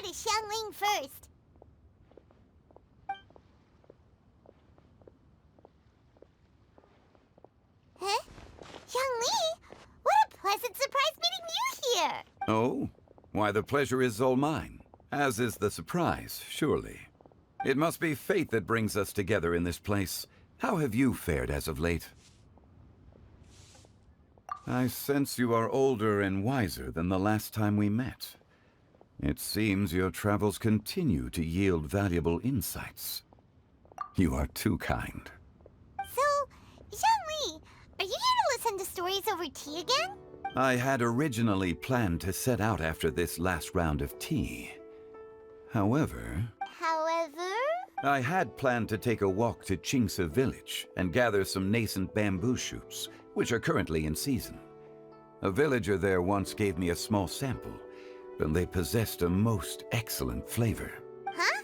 hi to Xiangling first. Huh? Xiangli? What a pleasant surprise meeting you here! Oh? Why, the pleasure is all mine. As is the surprise, surely. It must be fate that brings us together in this place. How have you fared as of late? I sense you are older and wiser than the last time we met. It seems your travels continue to yield valuable insights. You are too kind. So, Xiangli, are you here to listen to stories over tea again? I had originally planned to set out after this last round of tea. However, I had planned to take a walk to Qingce village and gather some nascent bamboo shoots, which are currently in season. A villager there once gave me a small sample, and they possessed a most excellent flavor. Huh?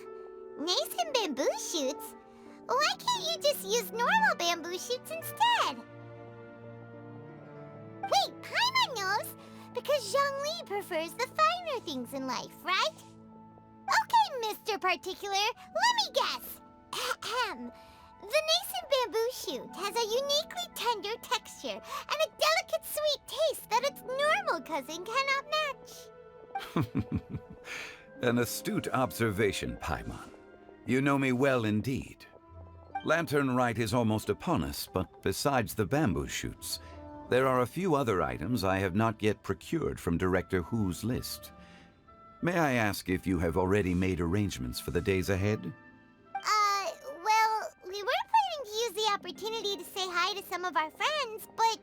Nascent bamboo shoots? Why can't you just use normal bamboo shoots instead? Wait, Paimon knows! Because Zhongli prefers the finer things in life, right? Okay, Mr. Particular, let me guess. Ahem. The nascent bamboo shoot has a uniquely tender texture and a delicate sweet taste that its normal cousin cannot match. An astute observation, Paimon. You know me well indeed. Lantern Rite is almost upon us, but besides the bamboo shoots, there are a few other items I have not yet procured from Director Hu's list. May I ask if you have already made arrangements for the days ahead? Well, we were planning to use the opportunity to say hi to some of our friends, but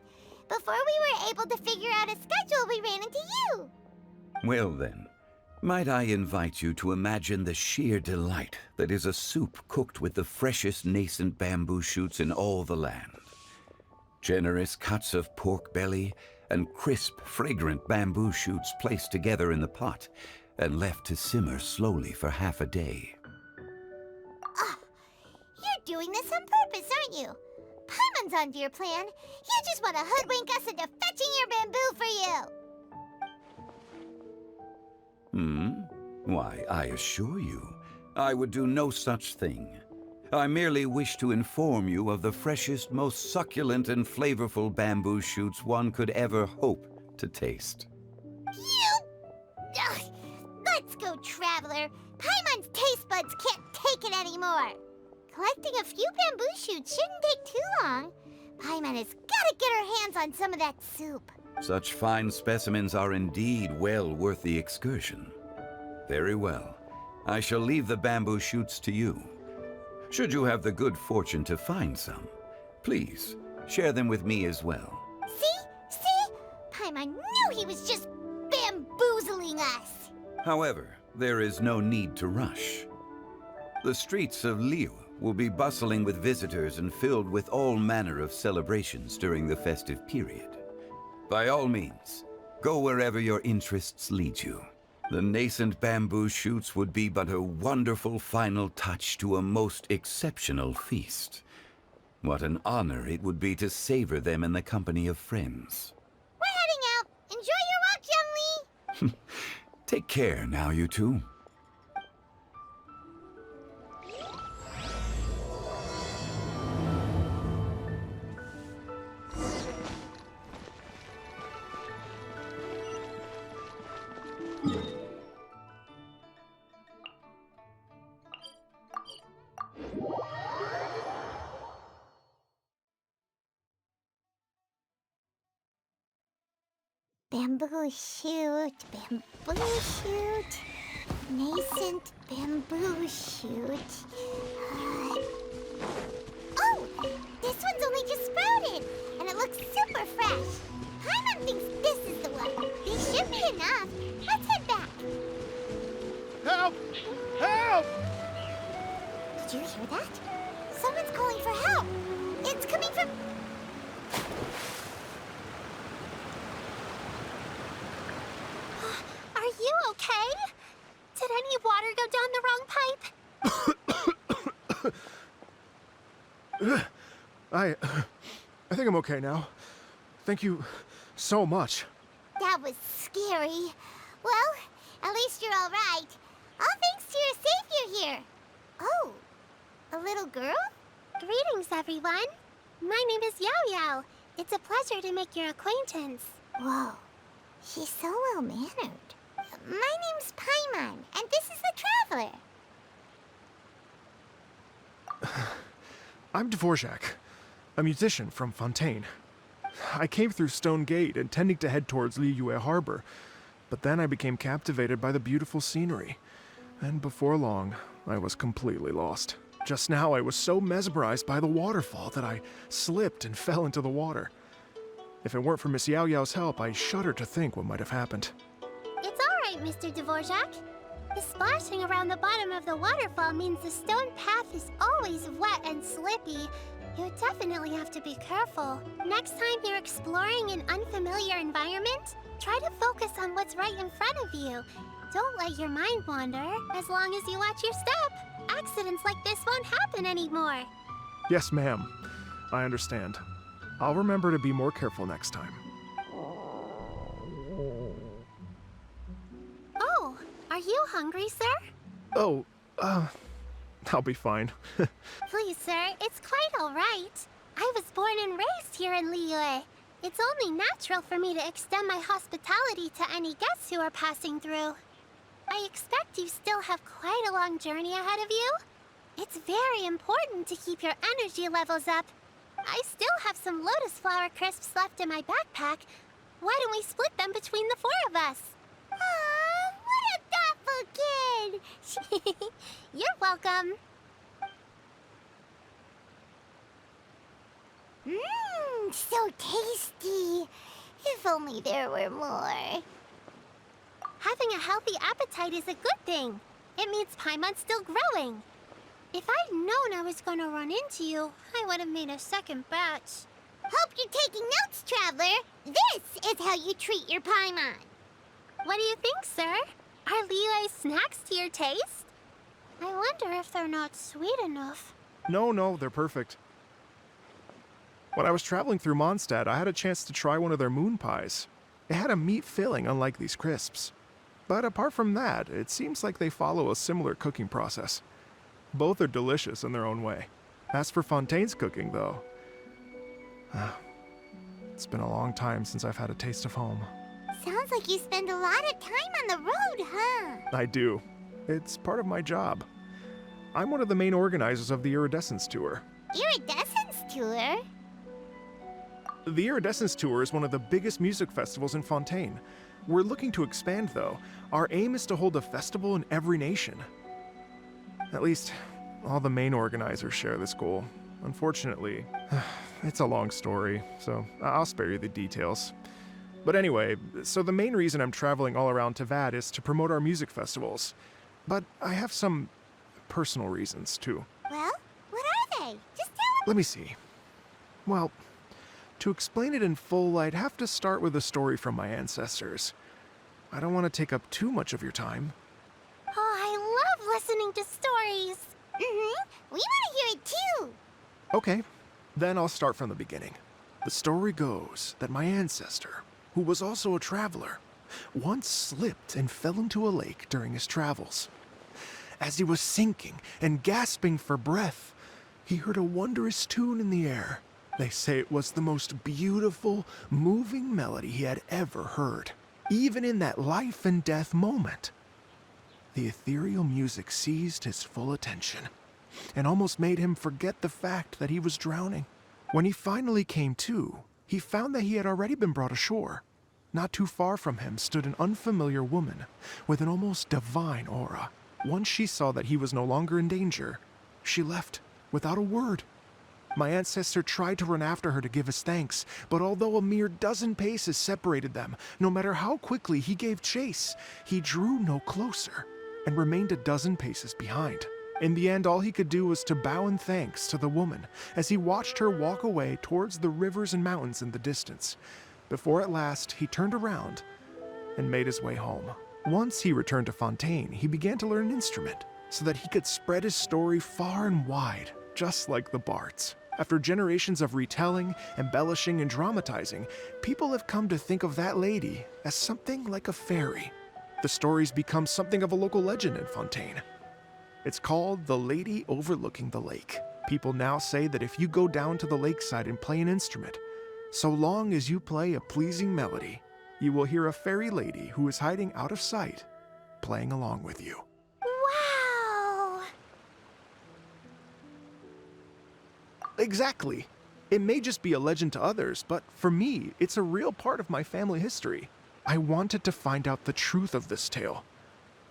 before we were able to figure out a schedule, we ran into you. Well then, might I invite you to imagine the sheer delight that is a soup cooked with the freshest nascent bamboo shoots in all the land. Generous cuts of pork belly and crisp, fragrant bamboo shoots placed together in the pot and left to simmer slowly for half a day. You're doing this on purpose, aren't you? Paimon's onto your plan. You just want to hoodwink us into fetching your bamboo for you. Why, I assure you, I would do no such thing. I merely wish to inform you of the freshest, most succulent and flavorful bamboo shoots one could ever hope to taste. Ugh. Let's go, Traveler. Paimon's taste buds can't take it anymore. Collecting a few bamboo shoots shouldn't take too long. Paimon has gotta get her hands on some of that soup. Such fine specimens are indeed well worth the excursion. Very well. I shall leave the bamboo shoots to you. Should you have the good fortune to find some, please share them with me as well. See? Paimon knew he was just bamboozling us. However, there is no need to rush. The streets of Liu will be bustling with visitors and filled with all manner of celebrations during the festive period. By all means, go wherever your interests lead you. The nascent bamboo shoots would be but a wonderful final touch to a most exceptional feast. What an honor it would be to savor them in the company of friends. We're heading out. Enjoy your walk, Youngli. Take care now, you two. Bamboo shoot, nascent bamboo shoot. Oh, this one's only just sprouted, and it looks super fresh. Paimon thinks this is the one. These should be enough. Let's head back. Help! Help! Did you hear that? Someone's calling for help. It's coming from... Are you okay? Did any water go down the wrong pipe? I think I'm okay now. Thank you so much. That was scary. Well, at least you're all right. All thanks to your savior here. Oh, a little girl? Greetings, everyone. My name is Yao Yao. It's a pleasure to make your acquaintance. Whoa, she's so well-mannered. My name's Paimon, and this is the Traveler. I'm Dvorak, a musician from Fontaine. I came through Stone Gate intending to head towards Liyue Harbor, but then I became captivated by the beautiful scenery. And before long, I was completely lost. Just now, I was so mesmerized by the waterfall that I slipped and fell into the water. If it weren't for Miss Yao Yao's help, I shudder to think what might have happened. It's all right, Mr. Dvorak. The splashing around the bottom of the waterfall means the stone path is always wet and slippy. You definitely have to be careful. Next time you're exploring an unfamiliar environment, try to focus on what's right in front of you. Don't let your mind wander, as long as you watch your step. Accidents like this won't happen anymore. Yes, ma'am. I understand. I'll remember to be more careful next time. Oh, are you hungry, sir? Oh, I'll be fine. Please, sir, it's quite all right. I was born and raised here in Liyue. It's only natural for me to extend my hospitality to any guests who are passing through. I expect you still have quite a long journey ahead of you. It's very important to keep your energy levels up. I still have some lotus flower crisps left in my backpack. Why don't we split them between the four of us? Aw, what a thoughtful kid! You're welcome. Mmm, so tasty. If only there were more. Having a healthy appetite is a good thing. It means Paimon's still growing. If I'd known I was gonna run into you, I would have made a second batch. Hope you're taking notes, Traveler. This is how you treat your Paimon. What do you think, sir? Are Liyue snacks to your taste? I wonder if they're not sweet enough. No, they're perfect. When I was traveling through Mondstadt, I had a chance to try one of their moon pies. It had a meat filling, unlike these crisps. But apart from that, it seems like they follow a similar cooking process. Both are delicious in their own way. As for Fontaine's cooking, though, it's been a long time since I've had a taste of home. Sounds like you spend a lot of time on the road, huh? I do. It's part of my job. I'm one of the main organizers of the Iridescence Tour. Iridescence Tour? The Iridescence Tour is one of the biggest music festivals in Fontaine. We're looking to expand, though. Our aim is to hold a festival in every nation. At least, all the main organizers share this goal. Unfortunately, it's a long story, so I'll spare you the details. But anyway, so the main reason I'm traveling all around Tavad is to promote our music festivals. But I have some personal reasons, too. Well, what are they? Just tell Let me see. Well, to explain it in full, I'd have to start with a story from my ancestors. I don't want to take up too much of your time. Oh, I love listening to stories. We want to hear it too. Okay, then I'll start from the beginning. The story goes that my ancestor, who was also a traveler, once slipped and fell into a lake during his travels. As he was sinking and gasping for breath, he heard a wondrous tune in the air. They say it was the most beautiful, moving melody he had ever heard, even in that life and death moment. The ethereal music seized his full attention and almost made him forget the fact that he was drowning. When he finally came to, he found that he had already been brought ashore. Not too far from him stood an unfamiliar woman with an almost divine aura. Once she saw that he was no longer in danger, she left without a word. My ancestor tried to run after her to give his thanks, but although a mere dozen paces separated them, no matter how quickly he gave chase, he drew no closer and remained a dozen paces behind. In the end, all he could do was to bow in thanks to the woman as he watched her walk away towards the rivers and mountains in the distance, before at last he turned around and made his way home. Once he returned to Fontaine, he began to learn an instrument so that he could spread his story far and wide, just like the bards. After generations of retelling, embellishing, and dramatizing, people have come to think of that lady as something like a fairy. the story's become something of a local legend in Fontaine. It's called The Lady Overlooking the Lake. People now say that if you go down to the lakeside and play an instrument, so long as you play a pleasing melody, you will hear a fairy lady who is hiding out of sight, playing along with you. Wow! Exactly. It may just be a legend to others, but for me, it's a real part of my family history. I wanted to find out the truth of this tale.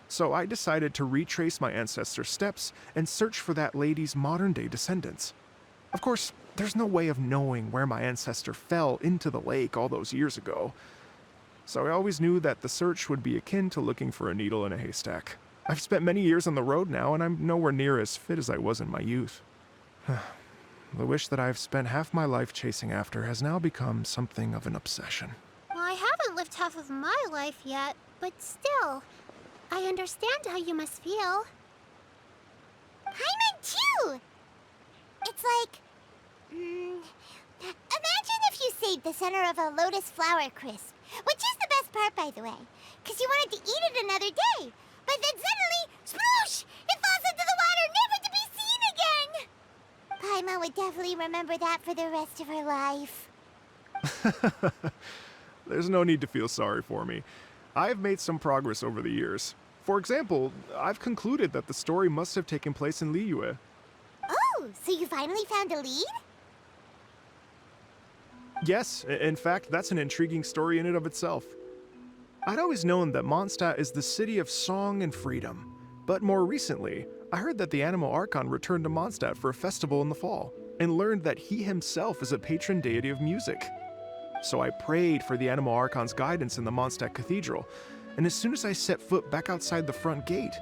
So I decided to retrace my ancestors' steps and search for that lady's modern-day descendants. Of course, there's no way of knowing where my ancestor fell into the lake all those years ago. So I always knew that the search would be akin to looking for a needle in a haystack. I've spent many years on the road now, and I'm nowhere near as fit as I was in my youth. The wish that I've spent half my life chasing after has now become something of an obsession. Well, I haven't lived half of my life yet, but still, I understand how you must feel. Paimon too! It's like... imagine if you saved the center of a lotus flower crisp, which is the best part, by the way, because you wanted to eat it another day. But then suddenly, sploosh! It falls into the water, never to be seen again! Paimon would definitely remember that for the rest of her life. There's no need to feel sorry for me. I've made some progress over the years. For example, I've concluded that the story must have taken place in Liyue. Oh, so you finally found a lead? Yes, in fact, that's an intriguing story in and of itself. I'd always known that Mondstadt is the city of song and freedom, but more recently, I heard that the Animal Archon returned to Mondstadt for a festival in the fall, and learned that he himself is a patron deity of music. So I prayed for the Animal Archon's guidance in the Mondstadt Cathedral, and as soon as I set foot back outside the front gate,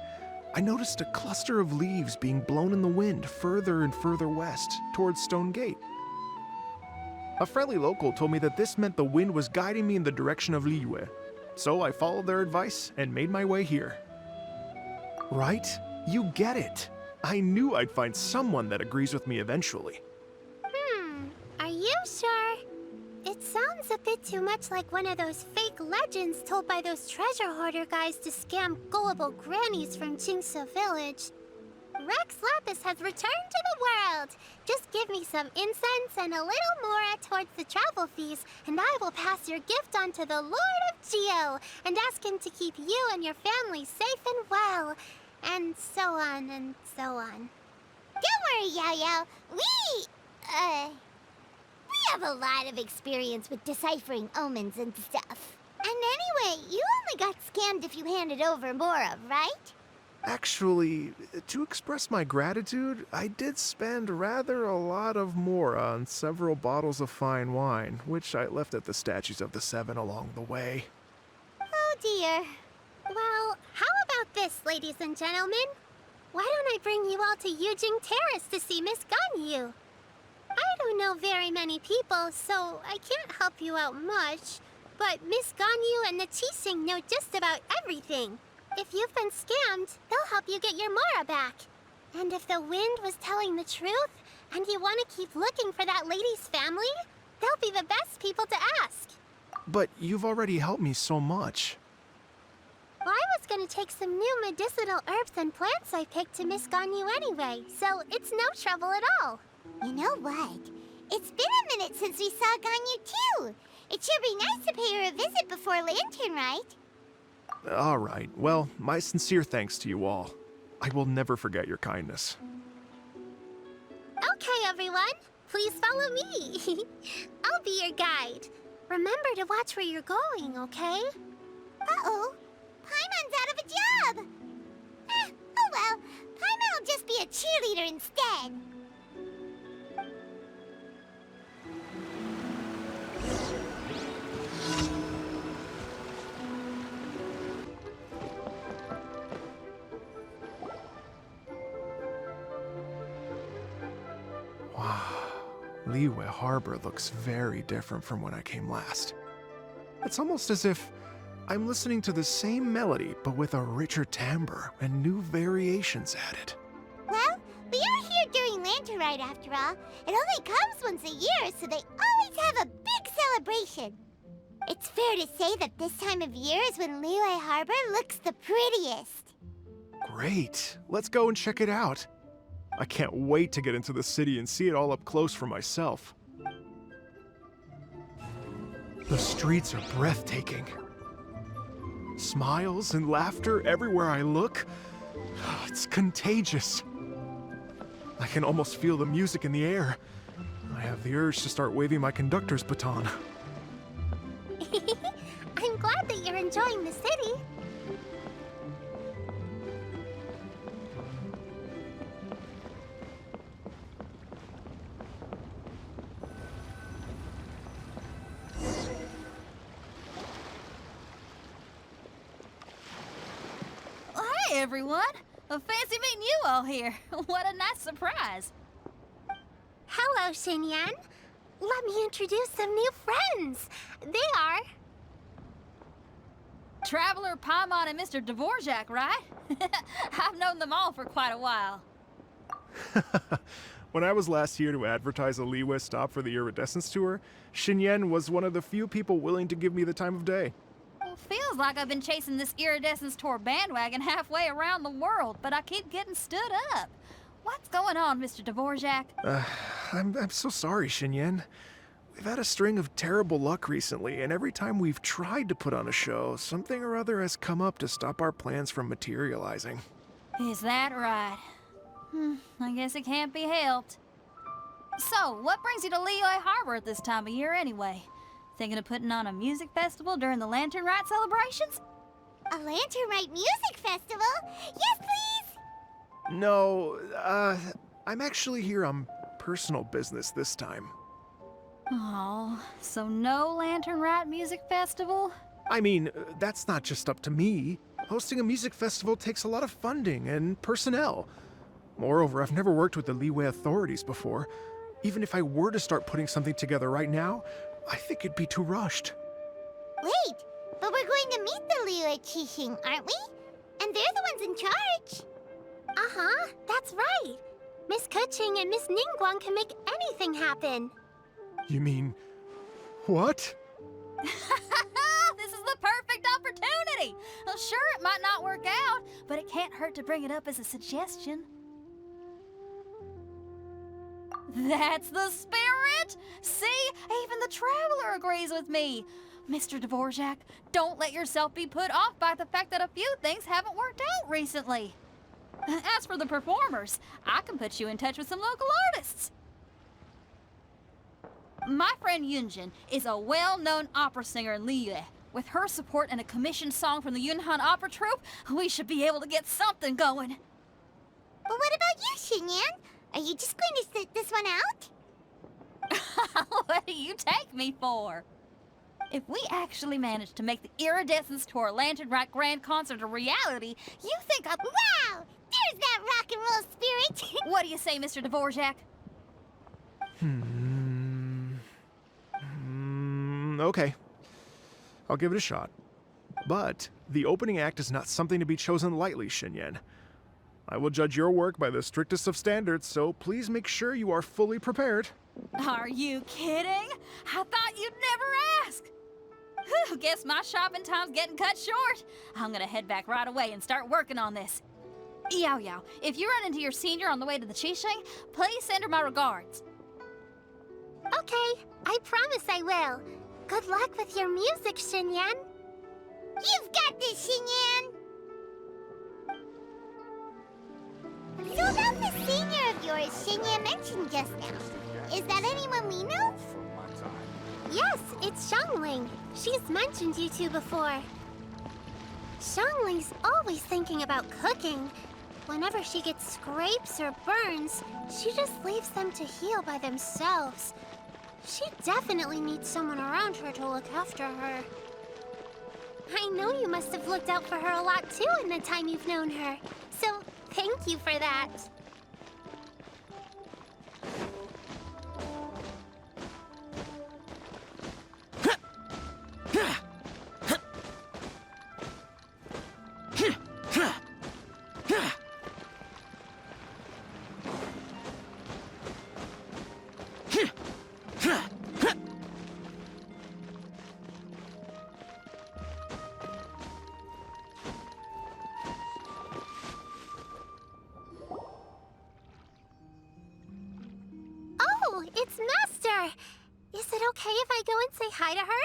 I noticed a cluster of leaves being blown in the wind further and further west, towards Stone Gate. A friendly local told me that this meant the wind was guiding me in the direction of Liyue, so I followed their advice and made my way here. Right? You get it. I knew I'd find someone that agrees with me eventually. Are you sure? It sounds a bit too much like one of those fake legends told by those treasure hoarder guys to scam gullible grannies from Jingsa Village. Rex Lapis has returned to the world! Just give me some incense and a little more towards the travel fees, and I will pass your gift on to the Lord of Geo, and ask him to keep you and your family safe and well, and so on and so on. Don't worry, Yao Yao. We have a lot of experience with deciphering omens and stuff. And anyway, you only got scammed if you handed over Mora, right? Actually, to express my gratitude, I did spend rather a lot of Mora on several bottles of fine wine, which I left at the Statues of the Seven along the way. Oh dear. Well, how about this, ladies and gentlemen? Why don't I bring you all to Yujing Terrace to see Miss Ganyu? I don't know very many people, so I can't help you out much. But Miss Ganyu and the Qixing know just about everything. If you've been scammed, they'll help you get your Mora back. And if the wind was telling the truth, and you want to keep looking for that lady's family, they'll be the best people to ask. But you've already helped me so much. Well, I was gonna take some new medicinal herbs and plants I picked to Miss Ganyu anyway, so it's no trouble at all. You know what? It's been a minute since we saw Ganyu too. It sure be nice to pay her a visit before Lantern, right? All right, well, my sincere thanks to you all. I will never forget your kindness. Okay, everyone, please follow me. I'll be your guide. Remember to watch where you're going, okay? Uh-oh. Paimon's out of a job! Oh well, Paimon will just be a cheerleader instead. Wow, Liyue Harbor looks very different from when I came last. It's almost as if I'm listening to the same melody, but with a richer timbre and new variations added. Well, we are here during Lantern Rite after all. It only comes once a year, so they always have a big celebration. It's fair to say that this time of year is when Liyue Harbor looks the prettiest. Great. Let's go and check it out. I can't wait to get into the city and see it all up close for myself. The streets are breathtaking. Smiles and laughter everywhere I look. It's contagious. I can almost feel the music in the air. I have the urge to start waving my conductor's baton. I'm glad that you're enjoying the city. Hey everyone! Fancy meeting you all here. What a nice surprise. Hello, Xinyan. Let me introduce some new friends. They are... Traveler, Paimon, and Mr. Dvorak, right? I've known them all for quite a while. When I was last here to advertise a Liyue stop for the Iridescence Tour, Xinyan was one of the few people willing to give me the time of day. Well, feels like I've been chasing this Iridescence Tour bandwagon halfway around the world, but I keep getting stood up. What's going on, Mr. Dvorak? I'm so sorry, Xinyan. We've had a string of terrible luck recently, and every time we've tried to put on a show, something or other has come up to stop our plans from materializing. Is that right? I guess it can't be helped. So, what brings you to Liyue Harbor at this time of year anyway? Thinking of putting on a music festival during the Lantern Rite celebrations? A Lantern Rite music festival? Yes, please! No, I'm actually here on personal business this time. Oh, so no Lantern Rite music festival? I mean, that's not just up to me. Hosting a music festival takes a lot of funding and personnel. Moreover, I've never worked with the Liyue authorities before. Even if I were to start putting something together right now, I think it'd be too rushed. Wait, but we're going to meet the Liyue Qixing, aren't we? And they're the ones in charge. Uh-huh, that's right. Miss Keqing and Miss Ningguang can make anything happen. You mean... what? This is the perfect opportunity! Well, sure, it might not work out, but it can't hurt to bring it up as a suggestion. That's the spirit! See, even the Traveler agrees with me. Mr. Dvorak, don't let yourself be put off by the fact that a few things haven't worked out recently. As for the performers, I can put you in touch with some local artists. My friend Yunjin is a well-known opera singer in Liyue. With her support and a commissioned song from the Yunhan Opera Troupe, we should be able to get something going. But what about you, Xinyan? Are you just going to sit this one out? What do you take me for? If we actually manage to make the Iridescence Tour Lantern Rite Grand Concert a reality, you think I'd... Wow! There's that rock and roll spirit! What do you say, Mr. Dvorak? Okay. I'll give it a shot. But the opening act is not something to be chosen lightly, Xinyan. I will judge your work by the strictest of standards, so please make sure you are fully prepared. Are you kidding? I thought you'd never ask. Whew, guess my shopping time's getting cut short. I'm gonna head back right away and start working on this. Yao Yao, if you run into your senior on the way to the Qixing, please send her my regards. Okay, I promise I will. Good luck with your music, Xinyan. You've got this, Xinyan! So about the senior of yours Xinyan mentioned just now, is that anyone we know? Yes, it's Xiangling. She's mentioned you two before. Xiangling's always thinking about cooking. Whenever she gets scrapes or burns, she just leaves them to heal by themselves. She definitely needs someone around her to look after her. I know you must have looked out for her a lot too in the time you've known her. So, thank you for that. it's Master! Is it okay if I go and say hi to her?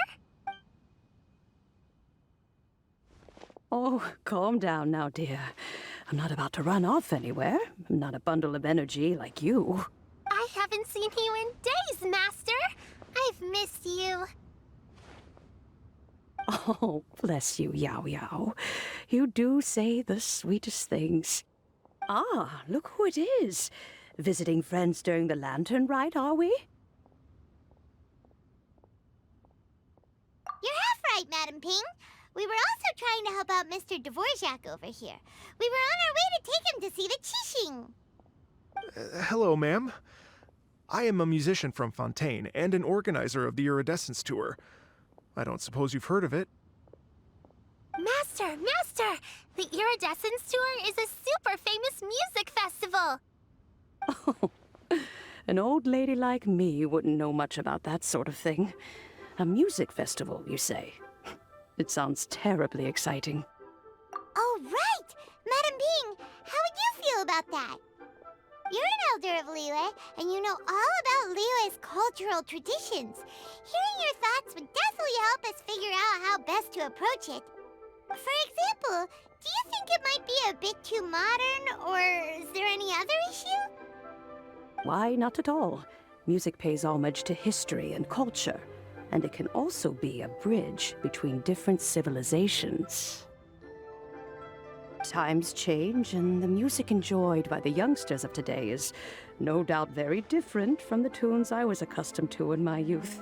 Oh, calm down now, dear. I'm not about to run off anywhere. I'm not a bundle of energy like you. I haven't seen you in days, Master! I've missed you. Oh, bless you, Yao Yao. You do say the sweetest things. Ah, look who it is. Visiting friends during the lantern rite, are we? You're half right, Madam Ping. We were also trying to help out Mr. Dvorak over here. We were on our way to take him to see the Qixing. Hello, ma'am. I am a musician from Fontaine and an organizer of the Iridescence Tour. I don't suppose you've heard of it. Master! Master! The Iridescence Tour is a super famous music festival! Oh, an old lady like me wouldn't know much about that sort of thing. A music festival, you say? It sounds terribly exciting. Oh, right! Madam Ping, how would you feel about that? You're an elder of Liyue, and you know all about Liyue's cultural traditions. Hearing your thoughts would definitely help us figure out how best to approach it. For example, do you think it might be a bit too modern, or is there any other issue? Why, not at all. Music pays homage to history and culture, and it can also be a bridge between different civilizations. Times change, and the music enjoyed by the youngsters of today is no doubt very different from the tunes I was accustomed to in my youth.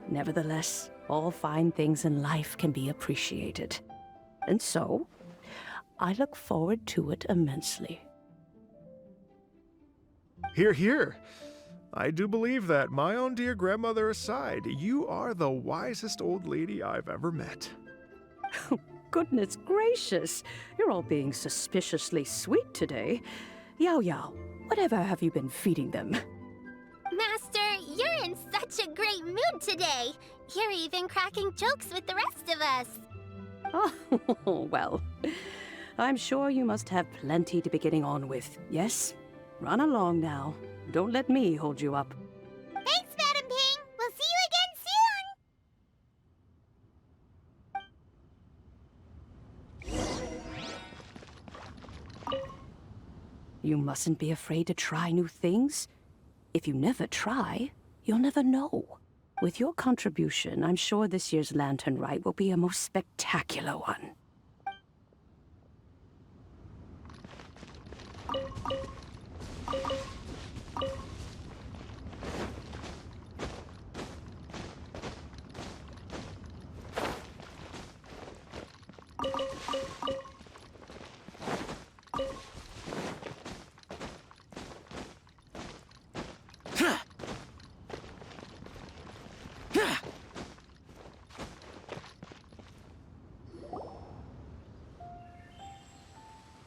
Nevertheless, all fine things in life can be appreciated. And so, I look forward to it immensely. Hear, hear. I do believe that, my own dear grandmother aside, you are the wisest old lady I've ever met. Goodness gracious, you're all being suspiciously sweet today. Yao Yao, whatever have you been feeding them? Master, you're in such a great mood today! You're even cracking jokes with the rest of us! Oh, well, I'm sure you must have plenty to be getting on with, yes? Run along now. Don't let me hold you up. Thanks, Madam Ping! We'll see you again soon! You mustn't be afraid to try new things. If you never try, you'll never know. With your contribution, I'm sure this year's Lantern Rite will be a most spectacular one.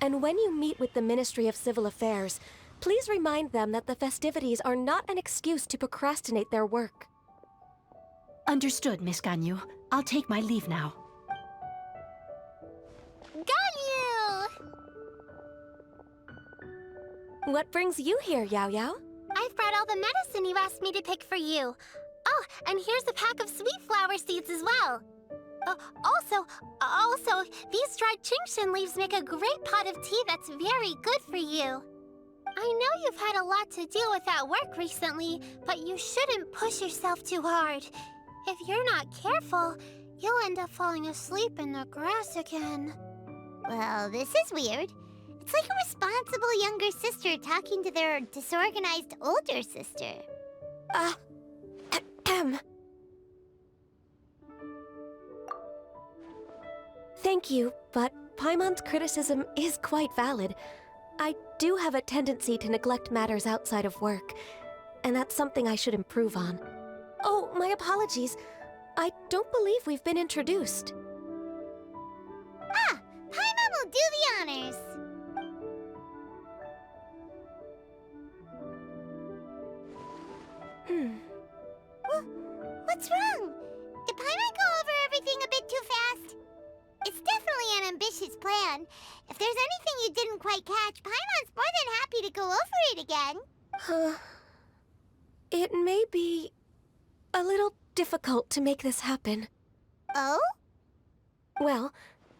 And when you meet with the Ministry of Civil Affairs, please remind them that the festivities are not an excuse to procrastinate their work. Understood, Miss Ganyu. I'll take my leave now. Ganyu! What brings you here, Yao Yao? I've brought all the medicine you asked me to pick for you. Oh, and here's a pack of sweet flower seeds as well. Also, these dried Genshin leaves make a great pot of tea that's very good for you. I know you've had a lot to deal with at work recently, but you shouldn't push yourself too hard. If you're not careful, you'll end up falling asleep in the grass again. Well, this is weird. It's like a responsible younger sister talking to their disorganized older sister. Thank you, but Paimon's criticism is quite valid. I do have a tendency to neglect matters outside of work, and that's something I should improve on. Oh, my apologies. I don't believe we've been introduced. Ah, Paimon will do the honors. What's wrong? Did Paimon go over everything a bit too fast? It's definitely an ambitious plan. If there's anything you didn't quite catch, Paimon's more than happy to go over it again. It may be a little difficult to make this happen. Oh? Well,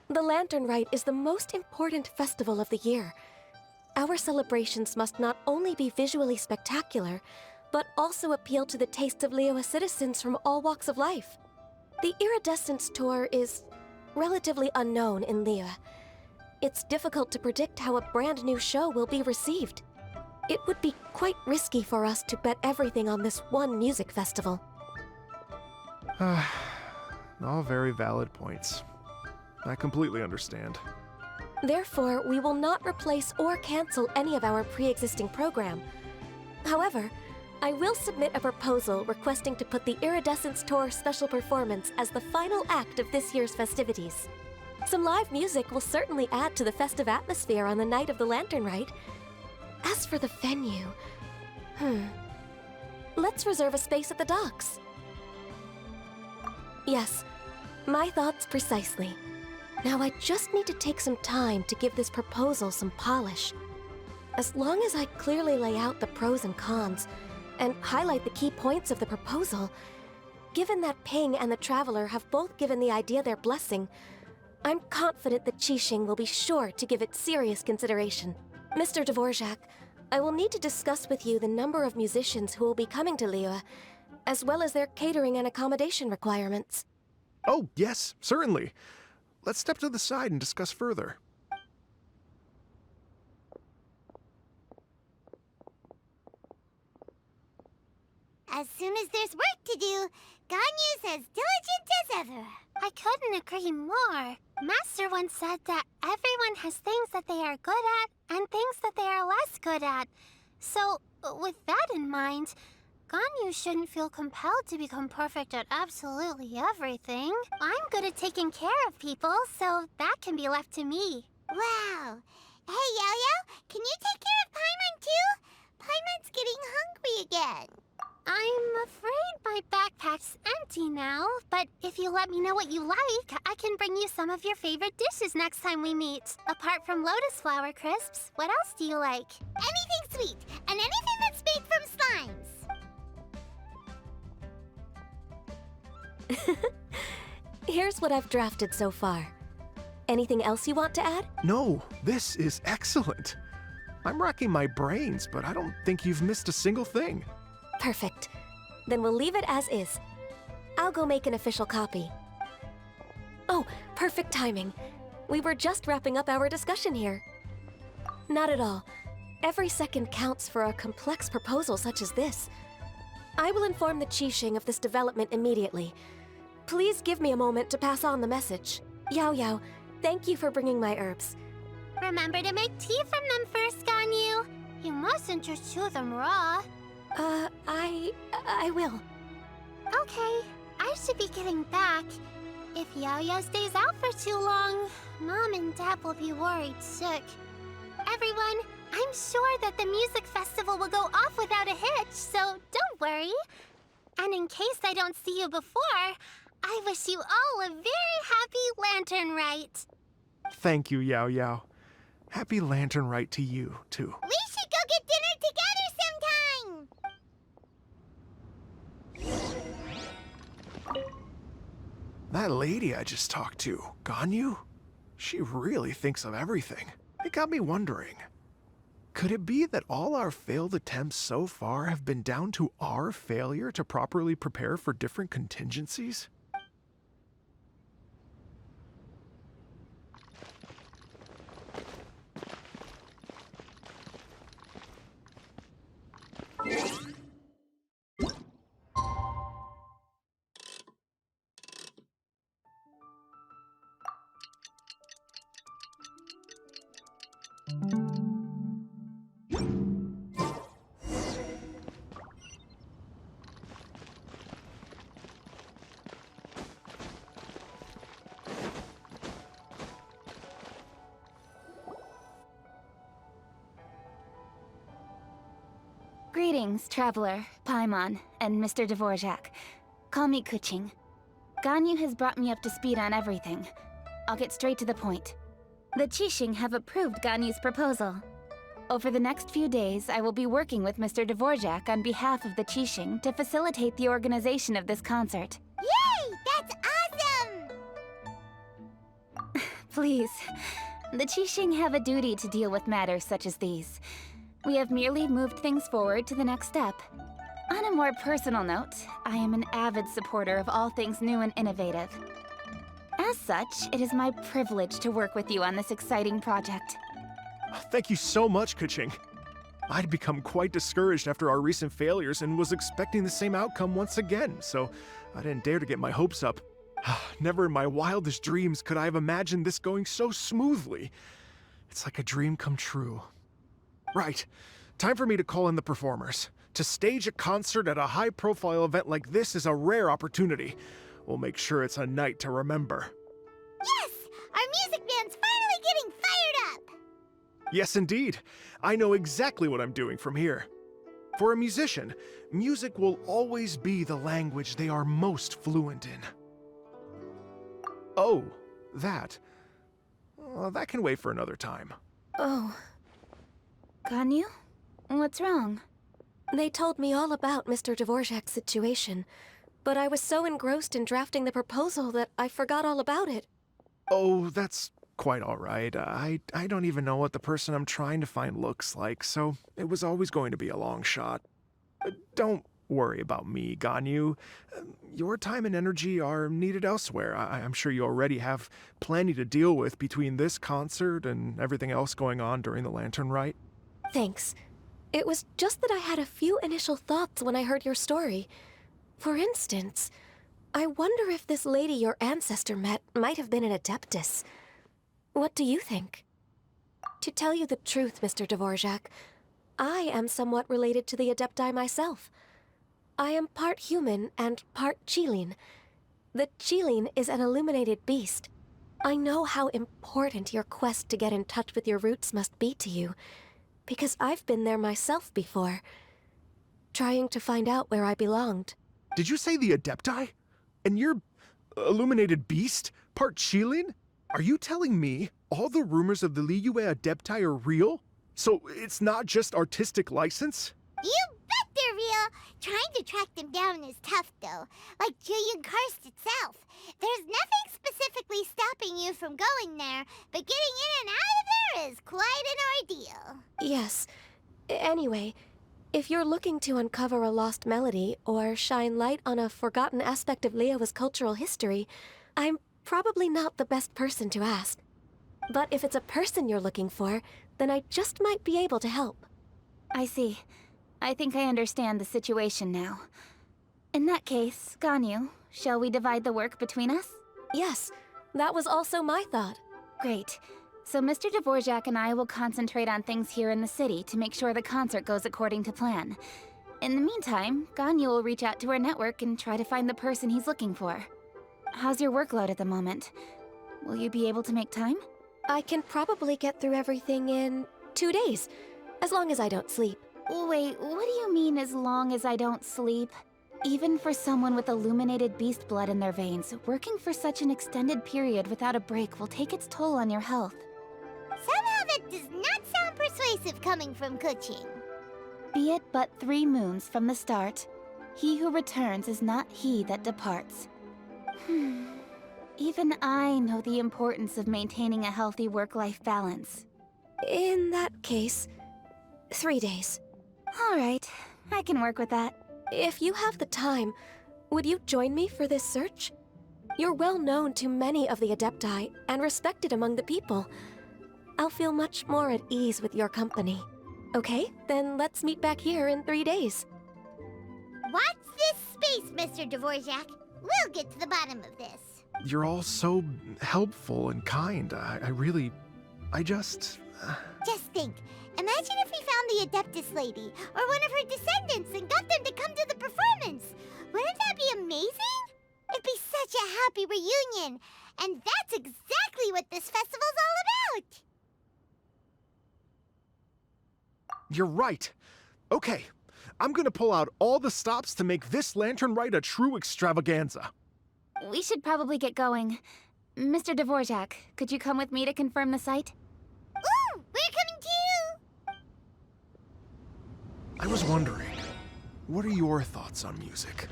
the Lantern Rite is the most important festival of the year. Our celebrations must not only be visually spectacular, but also appeal to the tastes of Liyue citizens from all walks of life. The Iridescence Tour is relatively unknown in Liyue. It's difficult to predict how a brand new show will be received. It would be quite risky for us to bet everything on this one music festival. All very valid points. I completely understand. Therefore, we will not replace or cancel any of our pre-existing program. However, I will submit a proposal requesting to put the Iridescence Tour special performance as the final act of this year's festivities. Some live music will certainly add to the festive atmosphere on the night of the Lantern Rite. As for the venue, let's reserve a space at the docks. Yes, my thoughts precisely. Now I just need to take some time to give this proposal some polish. As long as I clearly lay out the pros and cons, and highlight the key points of the proposal, given that Ping and the Traveler have both given the idea their blessing, I'm confident that Qixing will be sure to give it serious consideration. Mr. Dvorak, I will need to discuss with you the number of musicians who will be coming to Liyue, as well as their catering and accommodation requirements. Oh, yes, certainly. Let's step to the side and discuss further. As soon as there's work to do, Ganyu's as diligent as ever. I couldn't agree more. Master once said that everyone has things that they are good at and things that they are less good at. So, with that in mind, Ganyu shouldn't feel compelled to become perfect at absolutely everything. I'm good at taking care of people, so that can be left to me. Wow. Hey, Yo-Yo, can you take care of Paimon too? Paimon's getting hungry again. I'm afraid my backpack's empty now, but if you let me know what you like, I can bring you some of your favorite dishes next time we meet. Apart from lotus flower crisps, what else do you like? Anything sweet, and anything that's made from slimes. Here's what I've drafted so far. Anything else you want to add? No, this is excellent. I'm racking my brains, but I don't think you've missed a single thing. Perfect. Then we'll leave it as is. I'll go make an official copy. Oh, perfect timing. We were just wrapping up our discussion here. Not at all. Every second counts for a complex proposal such as this. I will inform the Qixing of this development immediately. Please give me a moment to pass on the message. Yao Yao, thank you for bringing my herbs. Remember to make tea from them first, Ganyu. You mustn't just chew them raw. I will. Okay, I should be getting back. If Yao-Yao stays out for too long, Mom and Dad will be worried sick. Everyone, I'm sure that the music festival will go off without a hitch, so don't worry. And in case I don't see you before, I wish you all a very happy Lantern Rite. Thank you, Yao Yao. Happy Lantern Rite to you, too. We should go get dinner together sometime! That lady I just talked to, Ganyu, she really thinks of everything. It got me wondering, could it be that all our failed attempts so far have been down to our failure to properly prepare for different contingencies? Greetings, Traveler, Paimon, and Mr. Dvorak. Call me Kuching. Ganyu has brought me up to speed on everything. I'll get straight to the point. The Qixing have approved Ganyu's proposal. Over the next few days, I will be working with Mr. Dvorak on behalf of the Qixing to facilitate the organization of this concert. Yay! That's awesome! Please, the Qixing have a duty to deal with matters such as these. We have merely moved things forward to the next step. On a more personal note, I am an avid supporter of all things new and innovative. As such, it is my privilege to work with you on this exciting project. Thank you so much, Kuching. I'd become quite discouraged after our recent failures and was expecting the same outcome once again, so I didn't dare to get my hopes up. Never in my wildest dreams could I have imagined this going so smoothly. It's like a dream come true. Right, time for me to call in the performers. To stage a concert at a high-profile event like this is a rare opportunity. We'll make sure it's a night to remember. Yes! Our music band's finally getting fired up! Yes, indeed. I know exactly what I'm doing from here. For a musician, music will always be the language they are most fluent in. Oh, that. That can wait for another time. Oh, Ganyu? What's wrong? they told me all about Mr. Dvorak's situation, but I was so engrossed in drafting the proposal that I forgot all about it. Oh, that's quite all right. I don't even know what the person I'm trying to find looks like, so it was always going to be a long shot. Don't worry about me, Ganyu. Your time and energy are needed elsewhere. I'm sure you already have plenty to deal with between this concert and everything else going on during the Lantern Rite. Thanks. It was just that I had a few initial thoughts when I heard your story. For instance, I wonder if this lady your ancestor met might have been an Adeptus. What do you think? To tell you the truth, Mr. Dvorak, I am somewhat related to the Adepti myself. I am part human and part Qilin. The Qilin is an illuminated beast. I know how important your quest to get in touch with your roots must be to you, because I've been there myself before, trying to find out where I belonged. Did you say the Adepti? And you're illuminated beast? Part Qilin? Are you telling me all the rumors of the Liyue Adepti are real? So it's not just artistic license? You bet they're real! Trying to track them down is tough, though. Like Julian Karst itself. There's nothing specifically stopping you from going there, but getting in and out of there is quite an ordeal. Yes. Anyway, if you're looking to uncover a lost melody or shine light on a forgotten aspect of Liyue's cultural history, I'm probably not the best person to ask. But if it's a person you're looking for, then I just might be able to help. I see. I think I understand the situation now. In that case, Ganyu, shall we divide the work between us? Yes, that was also my thought. Great. So Mr. Dvorak and I will concentrate on things here in the city to make sure the concert goes according to plan. In the meantime, Ganyu will reach out to our network and try to find the person he's looking for. How's your workload at the moment? Will you be able to make time? I can probably get through everything in 2 days, as long as I don't sleep. Wait, what do you mean as long as I don't sleep? Even for someone with illuminated beast blood in their veins, working for such an extended period without a break will take its toll on your health. Somehow that does not sound persuasive coming from Kuching. Be it but 3 moons from the start, he who returns is not he that departs. Even I know the importance of maintaining a healthy work-life balance. In that case, 3 days. All right, I can work with that. If you have the time, would you join me for this search? You're well known to many of the Adepti and respected among the people. I'll feel much more at ease with your company. Okay, then let's meet back here in 3 days. Watch this space, Mr. Dvorak. We'll get to the bottom of this. You're all so helpful and kind. I just... Just think. Imagine if we found the Adeptus lady, or one of her descendants, and got them to come to the performance. Wouldn't that be amazing? It'd be such a happy reunion. And that's exactly what this festival's all about. You're right. Okay, I'm gonna pull out all the stops to make this Lantern Rite a true extravaganza. We should probably get going. Mr. Dvorak, could you come with me to confirm the site? Ooh, we're coming too! I was wondering, what are your thoughts on music?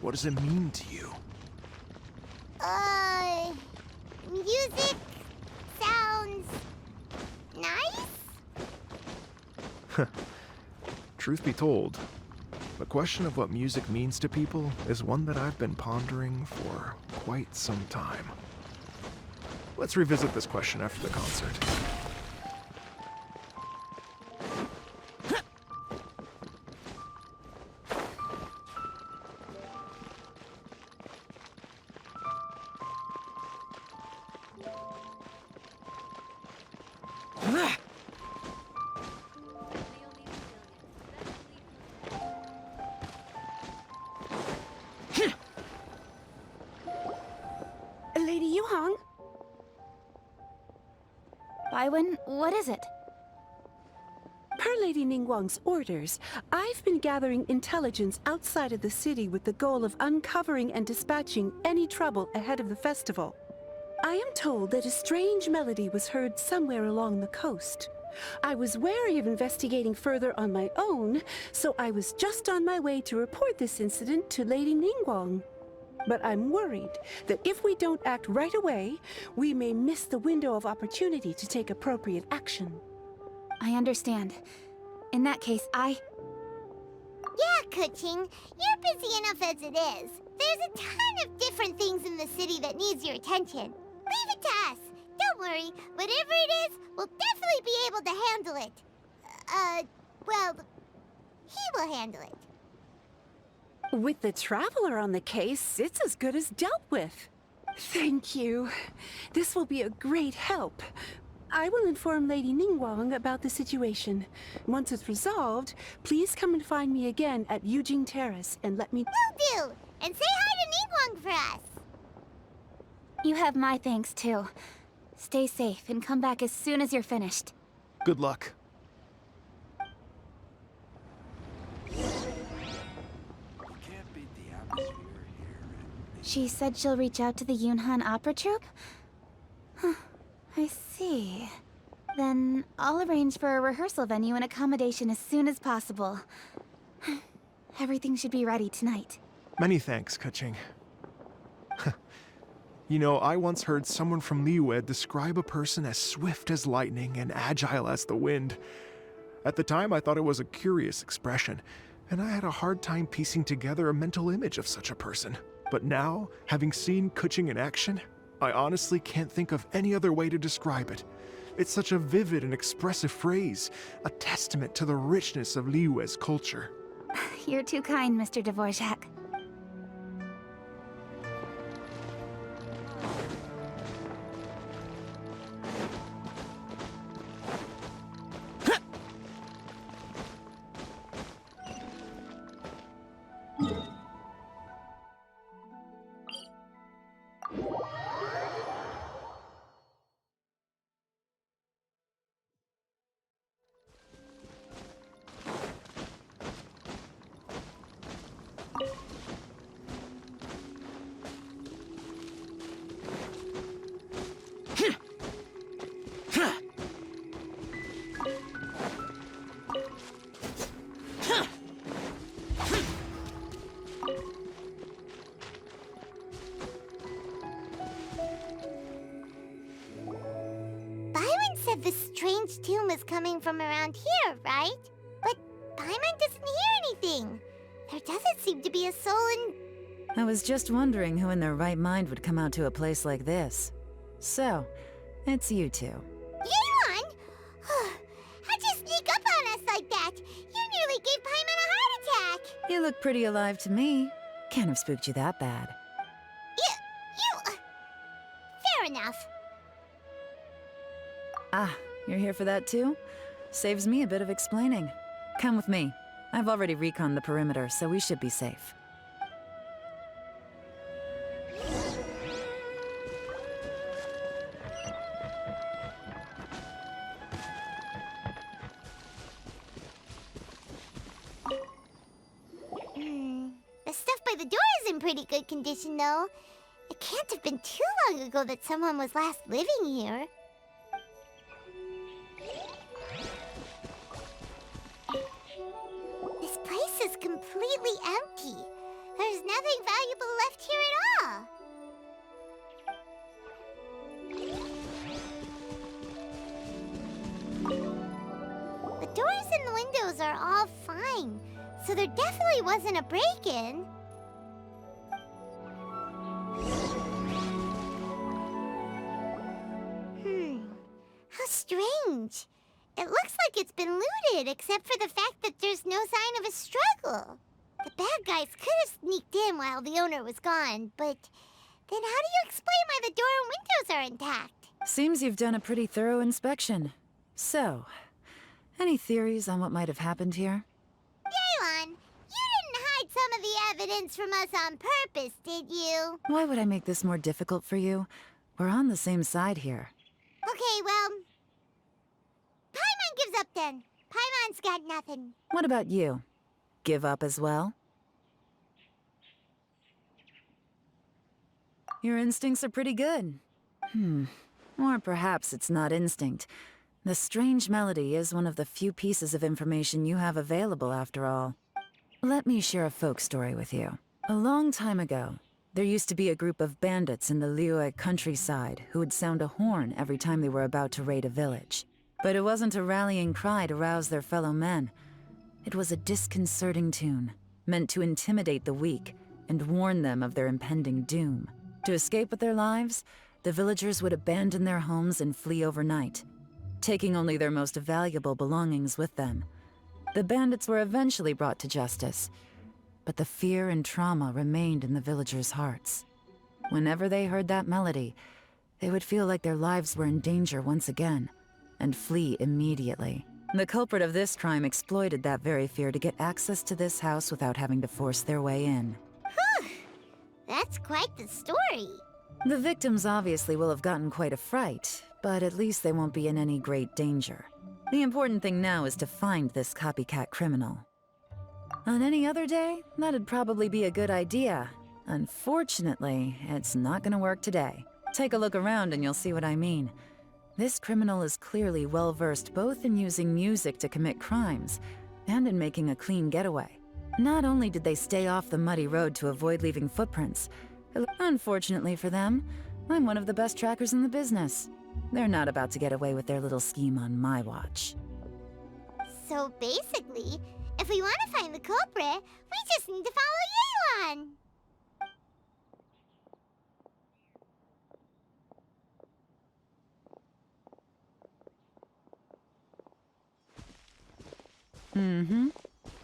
What does it mean to you? Music sounds nice? Truth be told, the question of what music means to people is one that I've been pondering for quite some time. Let's revisit this question after the concert. Lady Yuhang? Baiwen, what is it? Per Lady Ningguang's orders, I've been gathering intelligence outside of the city with the goal of uncovering and dispatching any trouble ahead of the festival. I am told that a strange melody was heard somewhere along the coast. I was wary of investigating further on my own, so I was just on my way to report this incident to Lady Ningguang. But I'm worried that if we don't act right away, we may miss the window of opportunity to take appropriate action. I understand. In that case, Yeah, Kuching, you're busy enough as it is. There's a ton of different things in the city that needs your attention. Leave it to us. Don't worry, whatever it is, we'll definitely be able to handle it. Well, he will handle it. With the Traveler on the case, it's as good as dealt with. Thank you. This will be a great help. I will inform Lady Ningguang about the situation. Once it's resolved, please come and find me again at Yujing Terrace and let me— Will do! And say hi to Ningguang for us! you have my thanks too. Stay safe and come back as soon as you're finished. Good luck. She said she'll reach out to the Yunhan Opera Troupe? Huh, I see. Then I'll arrange for a rehearsal venue and accommodation as soon as possible. Everything should be ready tonight. Many thanks, Kuching. You know, I once heard someone from Liyue describe a person as swift as lightning and agile as the wind. At the time, I thought it was a curious expression, and I had a hard time piecing together a mental image of such a person. But now, having seen Kuching in action, I honestly can't think of any other way to describe it. It's such a vivid and expressive phrase, a testament to the richness of Liyue's culture. You're too kind, Mr. Dvorak. This strange tune is coming from around here, right? But Paimon doesn't hear anything. There doesn't seem to be a soul in... I was just wondering who in their right mind would come out to a place like this. So, it's you two. Yeon! How'd you sneak up on us like that? You nearly gave Paimon a heart attack! You look pretty alive to me. Can't have spooked you that bad. Fair enough. Ah, you're here for that too? Saves me a bit of explaining. Come with me. I've already reconned the perimeter, so we should be safe. The stuff by the door is in pretty good condition, though. It can't have been too long ago that someone was last living here. completely empty. There's nothing valuable left here at all. The doors and the windows are all fine, so there definitely wasn't a break-in. How strange. It looks like it's been looted, except for the fact that there's no sign of a struggle. The bad guys could have sneaked in while the owner was gone, but then how do you explain why the door and windows are intact? Seems you've done a pretty thorough inspection. So, any theories on what might have happened here? Yaylon, you didn't hide some of the evidence from us on purpose, did you? Why would I make this more difficult for you? We're on the same side here. Okay, well, Paimon gives up then. Paimon's got nothing. What about you? Give up as well? Your instincts are pretty good. Or perhaps it's not instinct. The strange melody is one of the few pieces of information you have available, after all. Let me share a folk story with you. A long time ago, there used to be a group of bandits in the Liyue countryside who would sound a horn every time they were about to raid a village. But it wasn't a rallying cry to rouse their fellow men. It was a disconcerting tune, meant to intimidate the weak and warn them of their impending doom. To escape with their lives, the villagers would abandon their homes and flee overnight, taking only their most valuable belongings with them. The bandits were eventually brought to justice, but the fear and trauma remained in the villagers' hearts. Whenever they heard that melody, they would feel like their lives were in danger once again, and flee immediately. The culprit of this crime exploited that very fear to get access to this house without having to force their way in. That's quite the story. The victims obviously will have gotten quite a fright, but at least they won't be in any great danger. The important thing now is to find this copycat criminal. On any other day, that'd probably be a good idea. Unfortunately, it's not gonna work today. Take a look around and you'll see what I mean. This criminal is clearly well-versed both in using music to commit crimes and in making a clean getaway. Not only did they stay off the muddy road to avoid leaving footprints, unfortunately for them, I'm one of the best trackers in the business. They're not about to get away with their little scheme on my watch. So basically, if we want to find the culprit, we just need to follow Yaylon.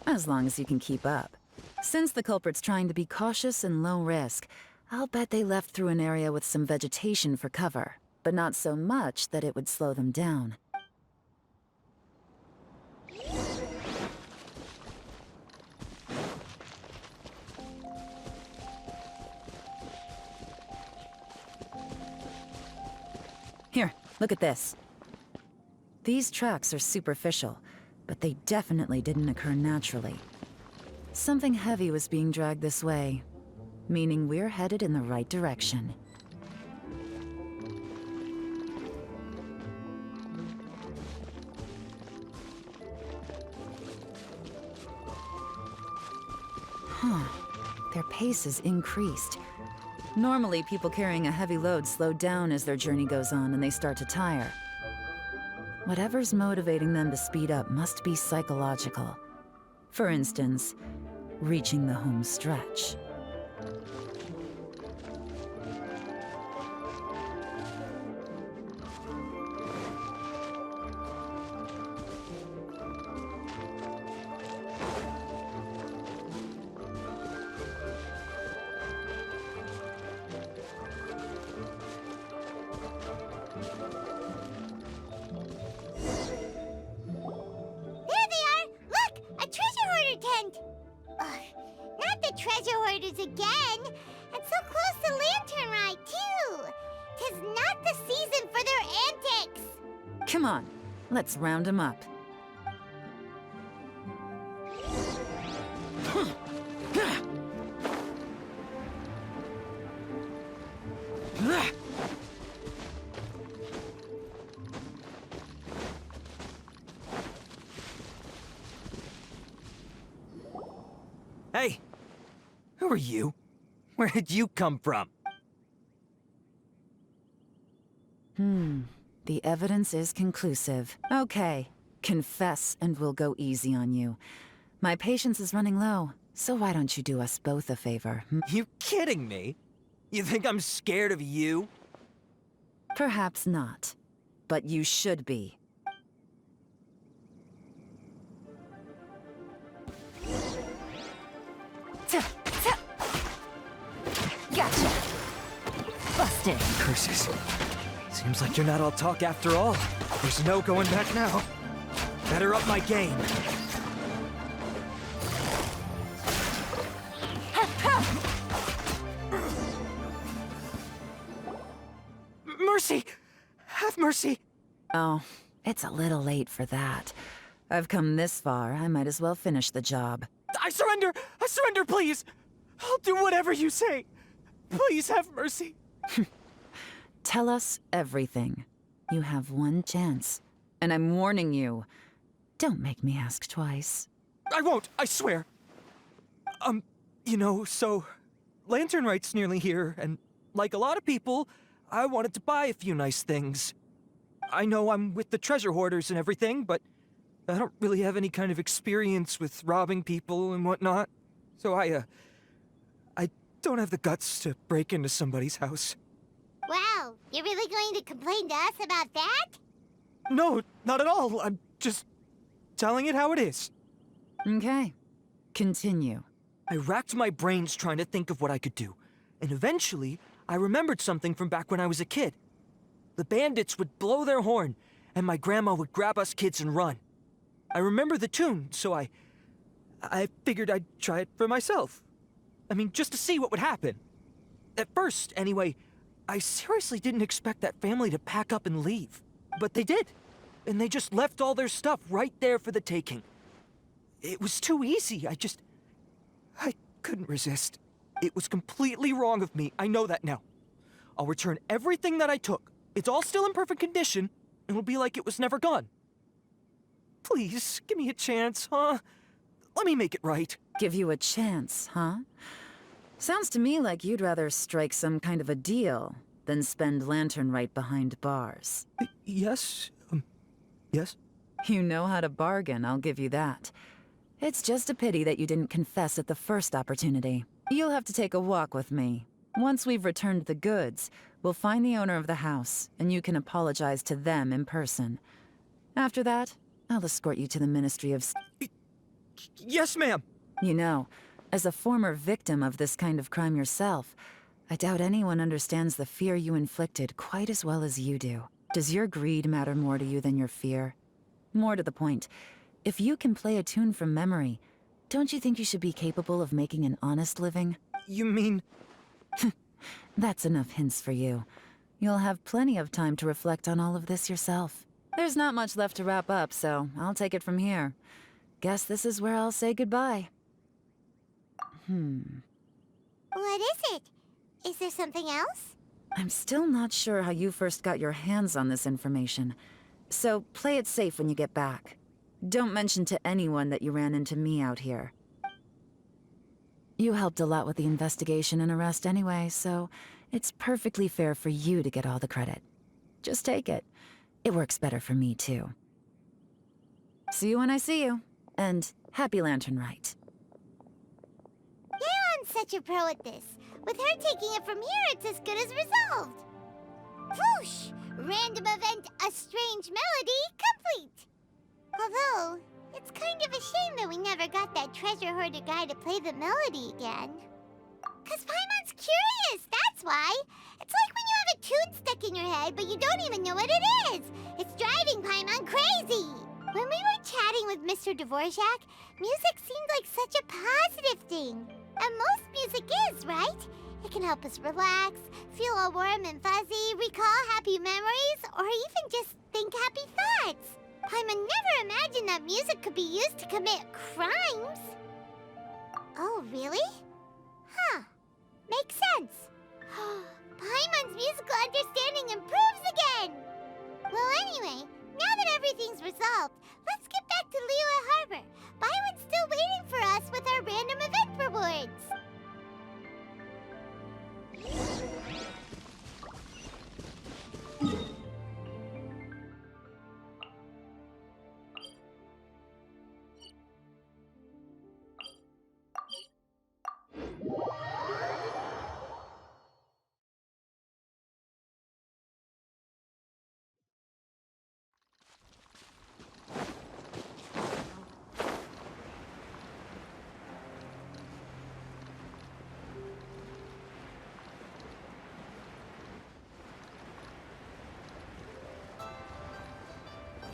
As long as you can keep up. Since the culprit's trying to be cautious and low risk, I'll bet they left through an area with some vegetation for cover, but not so much that it would slow them down. Here, look at this. These tracks are superficial, but they definitely didn't occur naturally. Something heavy was being dragged this way, meaning we're headed in the right direction. Their pace has increased. Normally, people carrying a heavy load slow down as their journey goes on and they start to tire. Whatever's motivating them to speed up must be psychological. For instance, reaching the home stretch. Again, and so close to Lantern Rite, too. 'Tis not the season for their antics. Come on, let's round them up. are you? Where did you come from? The evidence is conclusive. Okay, confess and we'll go easy on you. My patience is running low, so why don't you do us both a favor? You kidding me? You think I'm scared of you? Perhaps not, but you should be. Gotcha. Busted. Curses. Seems like you're not all talk after all. There's no going back now. Better up my game. Mercy! Have mercy! Oh, it's a little late for that. I've come this far, I might as well finish the job. I surrender! I surrender, please! I'll do whatever you say. Please have mercy. Tell us everything. You have one chance. And I'm warning you. Don't make me ask twice. I won't, I swear. So Lantern Rite's nearly here, and like a lot of people, I wanted to buy a few nice things. I know I'm with the treasure hoarders and everything, but I don't really have any kind of experience with robbing people and whatnot. So I don't have the guts to break into somebody's house. Wow, you're really going to complain to us about that? No, not at all. I'm just telling it how it is. Okay. Continue. I racked my brains trying to think of what I could do, and eventually, I remembered something from back when I was a kid. The bandits would blow their horn, and my grandma would grab us kids and run. I remember the tune, so I figured I'd try it for myself. I mean, just to see what would happen. At first, anyway, I seriously didn't expect that family to pack up and leave. But they did, and they just left all their stuff right there for the taking. It was too easy, I couldn't resist. It was completely wrong of me, I know that now. I'll return everything that I took. It's all still in perfect condition, and it'll be like it was never gone. Please, give me a chance, huh? Let me make it right. Give you a chance, huh? Sounds to me like you'd rather strike some kind of a deal than spend Lantern Rite behind bars. Yes? Yes? You know how to bargain, I'll give you that. It's just a pity that you didn't confess at the first opportunity. You'll have to take a walk with me. Once we've returned the goods, we'll find the owner of the house, and you can apologize to them in person. After that, I'll escort you to the Ministry of... Yes, ma'am! You know, as a former victim of this kind of crime yourself, I doubt anyone understands the fear you inflicted quite as well as you do. Does your greed matter more to you than your fear? More to the point, if you can play a tune from memory, don't you think you should be capable of making an honest living? You mean... That's enough hints for you. You'll have plenty of time to reflect on all of this yourself. There's not much left to wrap up, so I'll take it from here. Guess this is where I'll say goodbye. What is it? Is there something else? I'm still not sure how you first got your hands on this information, so play it safe when you get back. Don't mention to anyone that you ran into me out here. You helped a lot with the investigation and arrest anyway, so it's perfectly fair for you to get all the credit. Just take it. It works better for me, too. See you when I see you, and happy Lantern Rite. Yeon's such a pro at this. With her taking it from here, it's as good as resolved. Whoosh! Random event, a strange melody, complete! Although, it's kind of a shame that we never got that treasure hoarder guy to play the melody again. 'Cause Paimon's curious, that's why! It's like when you have a tune stuck in your head, but you don't even know what it is! It's driving Paimon crazy! When we were chatting with Mr. Dvorak, music seemed like such a positive thing. And most music is, right? It can help us relax, feel all warm and fuzzy, recall happy memories, or even just think happy thoughts. Paimon never imagined that music could be used to commit crimes. Oh, really? Huh. Makes sense. Paimon's musical understanding improves again! Well, anyway, now that everything's resolved, let's get back to Liyue Harbor. Byron's still waiting for us with our random event rewards.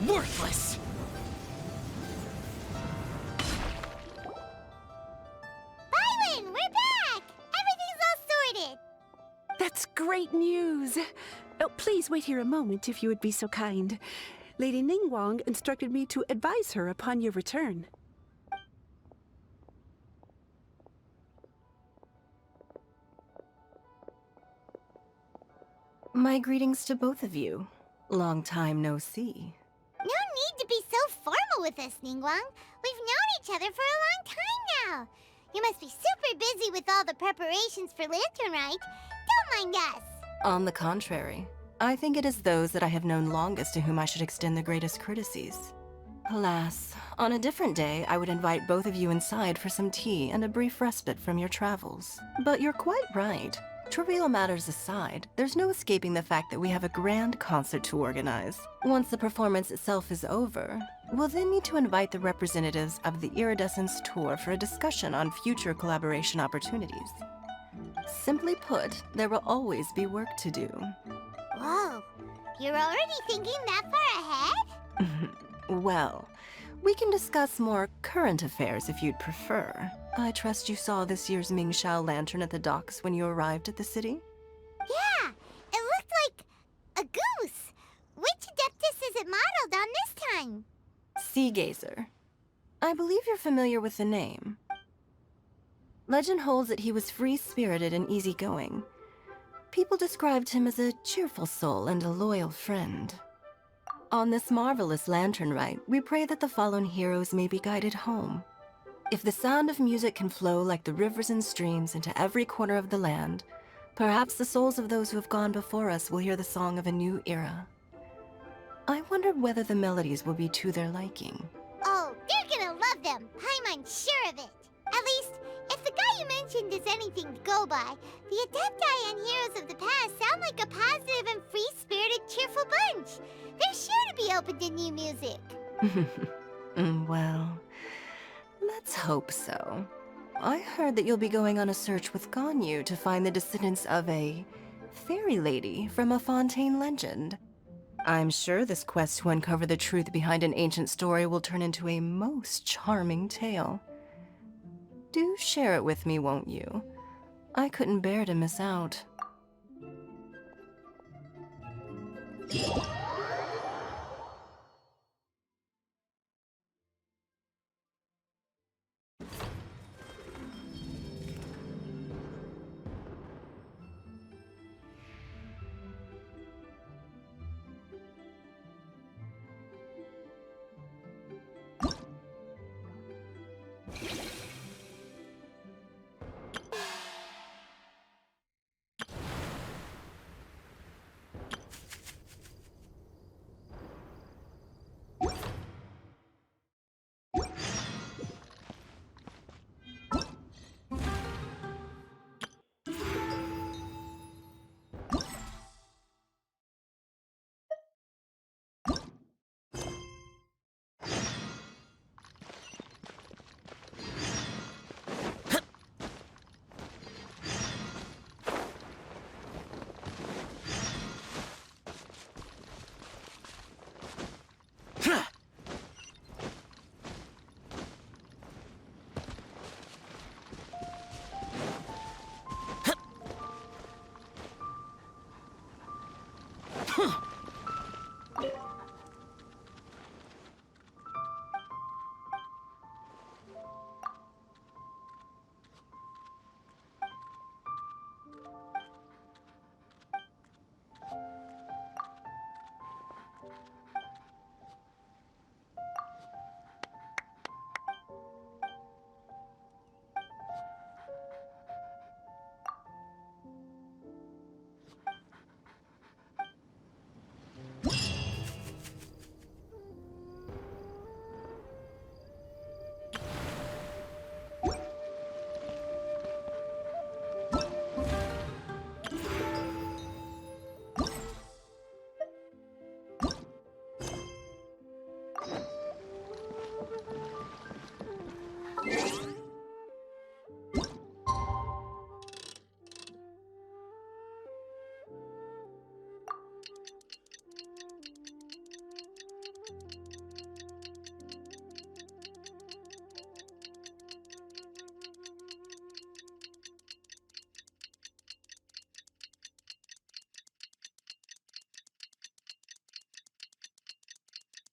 Worthless! Byron, we're back! Everything's all sorted! That's great news! Oh, please wait here a moment if you would be so kind. Lady Ningguang instructed me to advise her upon your return. My greetings to both of you. Long time no see. No need to be so formal with us, Ningguang. We've known each other for a long time now. You must be super busy with all the preparations for Lantern Rite. Don't mind us. On the contrary, I think it is those that I have known longest to whom I should extend the greatest courtesies. Alas, on a different day, I would invite both of you inside for some tea and a brief respite from your travels. But you're quite right. Trivial matters aside, there's no escaping the fact that we have a grand concert to organize. Once the performance itself is over, we'll then need to invite the representatives of the Iridescence Tour for a discussion on future collaboration opportunities. Simply put, there will always be work to do. Whoa, you're already thinking that far ahead? Well, we can discuss more current affairs if you'd prefer. I trust you saw this year's Mingxiao lantern at the docks when you arrived at the city? Yeah, it looked like a goose. Which Adeptus is it modeled on this time? Sea Gazer. I believe you're familiar with the name. Legend holds that he was free-spirited and easygoing. People described him as a cheerful soul and a loyal friend. On this marvelous lantern rite, we pray that the fallen heroes may be guided home. If the sound of music can flow like the rivers and streams into every corner of the land, perhaps the souls of those who have gone before us will hear the song of a new era. I wondered whether the melodies will be to their liking. Oh, they're gonna love them. Paimon's sure of it. At least, if the guy you mentioned is anything to go by, the Adepti and heroes of the past sound like a positive and free-spirited, cheerful bunch. They're sure to be open to new music. Well, let's hope so. I heard that you'll be going on a search with Ganyu to find the descendants of a fairy lady from a Fontaine legend. I'm sure this quest to uncover the truth behind an ancient story will turn into a most charming tale. Do share it with me, won't you? I couldn't bear to miss out.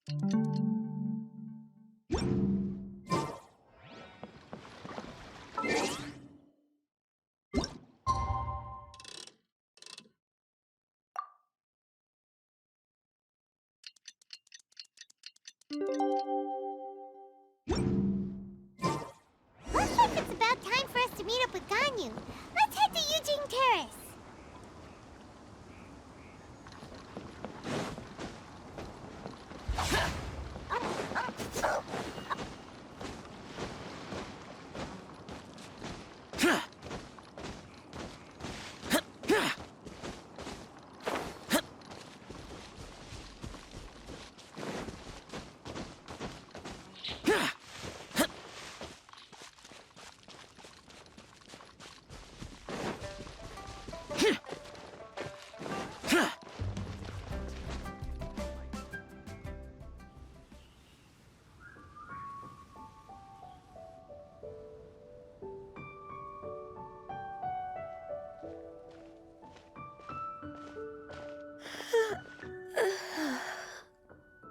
Looks like it's about time for us to meet up with Ganyu. Let's head to Eugene Terrace.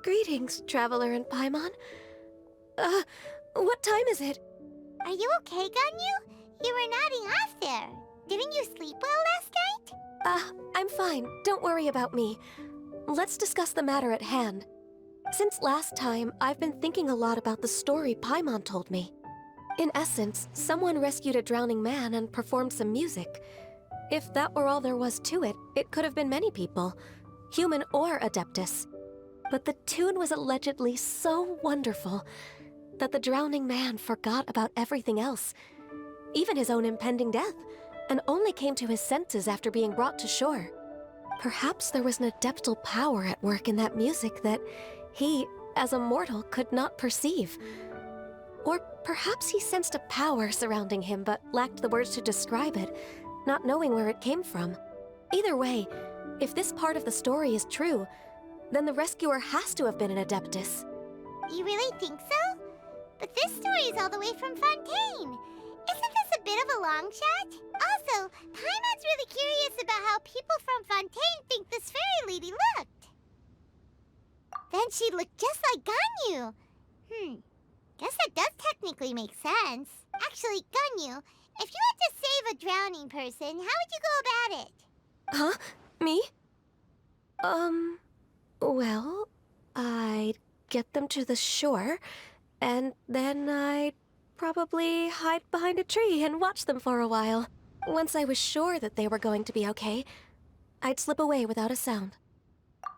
Greetings, Traveler and Paimon. What time is it? Are you okay, Ganyu? You were nodding off there. Didn't you sleep well last night? I'm fine. Don't worry about me. Let's discuss the matter at hand. Since last time, I've been thinking a lot about the story Paimon told me. In essence, someone rescued a drowning man and performed some music. If that were all there was to it, it could have been many people, human or Adeptus. But the tune was allegedly so wonderful that the drowning man forgot about everything else, even his own impending death, and only came to his senses after being brought to shore. Perhaps there was an adeptal power at work in that music that he, as a mortal, could not perceive. Or perhaps he sensed a power surrounding him but lacked the words to describe it, not knowing where it came from. Either way, if this part of the story is true, then the rescuer has to have been an Adeptus. You really think so? But this story is all the way from Fontaine. Isn't this a bit of a long shot? Also, Paimon's really curious about how people from Fontaine think this fairy lady looked. Then she looked just like Ganyu. Guess that does technically make sense. Actually, Ganyu, if you had to save a drowning person, how would you go about it? Huh? Me? Well, I'd get them to the shore, and then I'd probably hide behind a tree and watch them for a while. Once I was sure that they were going to be okay, I'd slip away without a sound.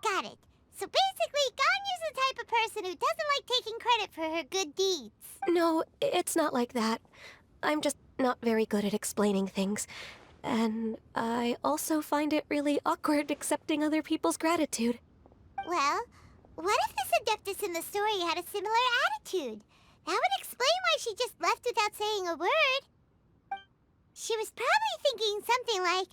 Got it. So basically, Ganyu's the type of person who doesn't like taking credit for her good deeds. No, it's not like that. I'm just not very good at explaining things. And I also find it really awkward accepting other people's gratitude. Well, what if this Adeptus in the story had a similar attitude? That would explain why she just left without saying a word. She was probably thinking something like,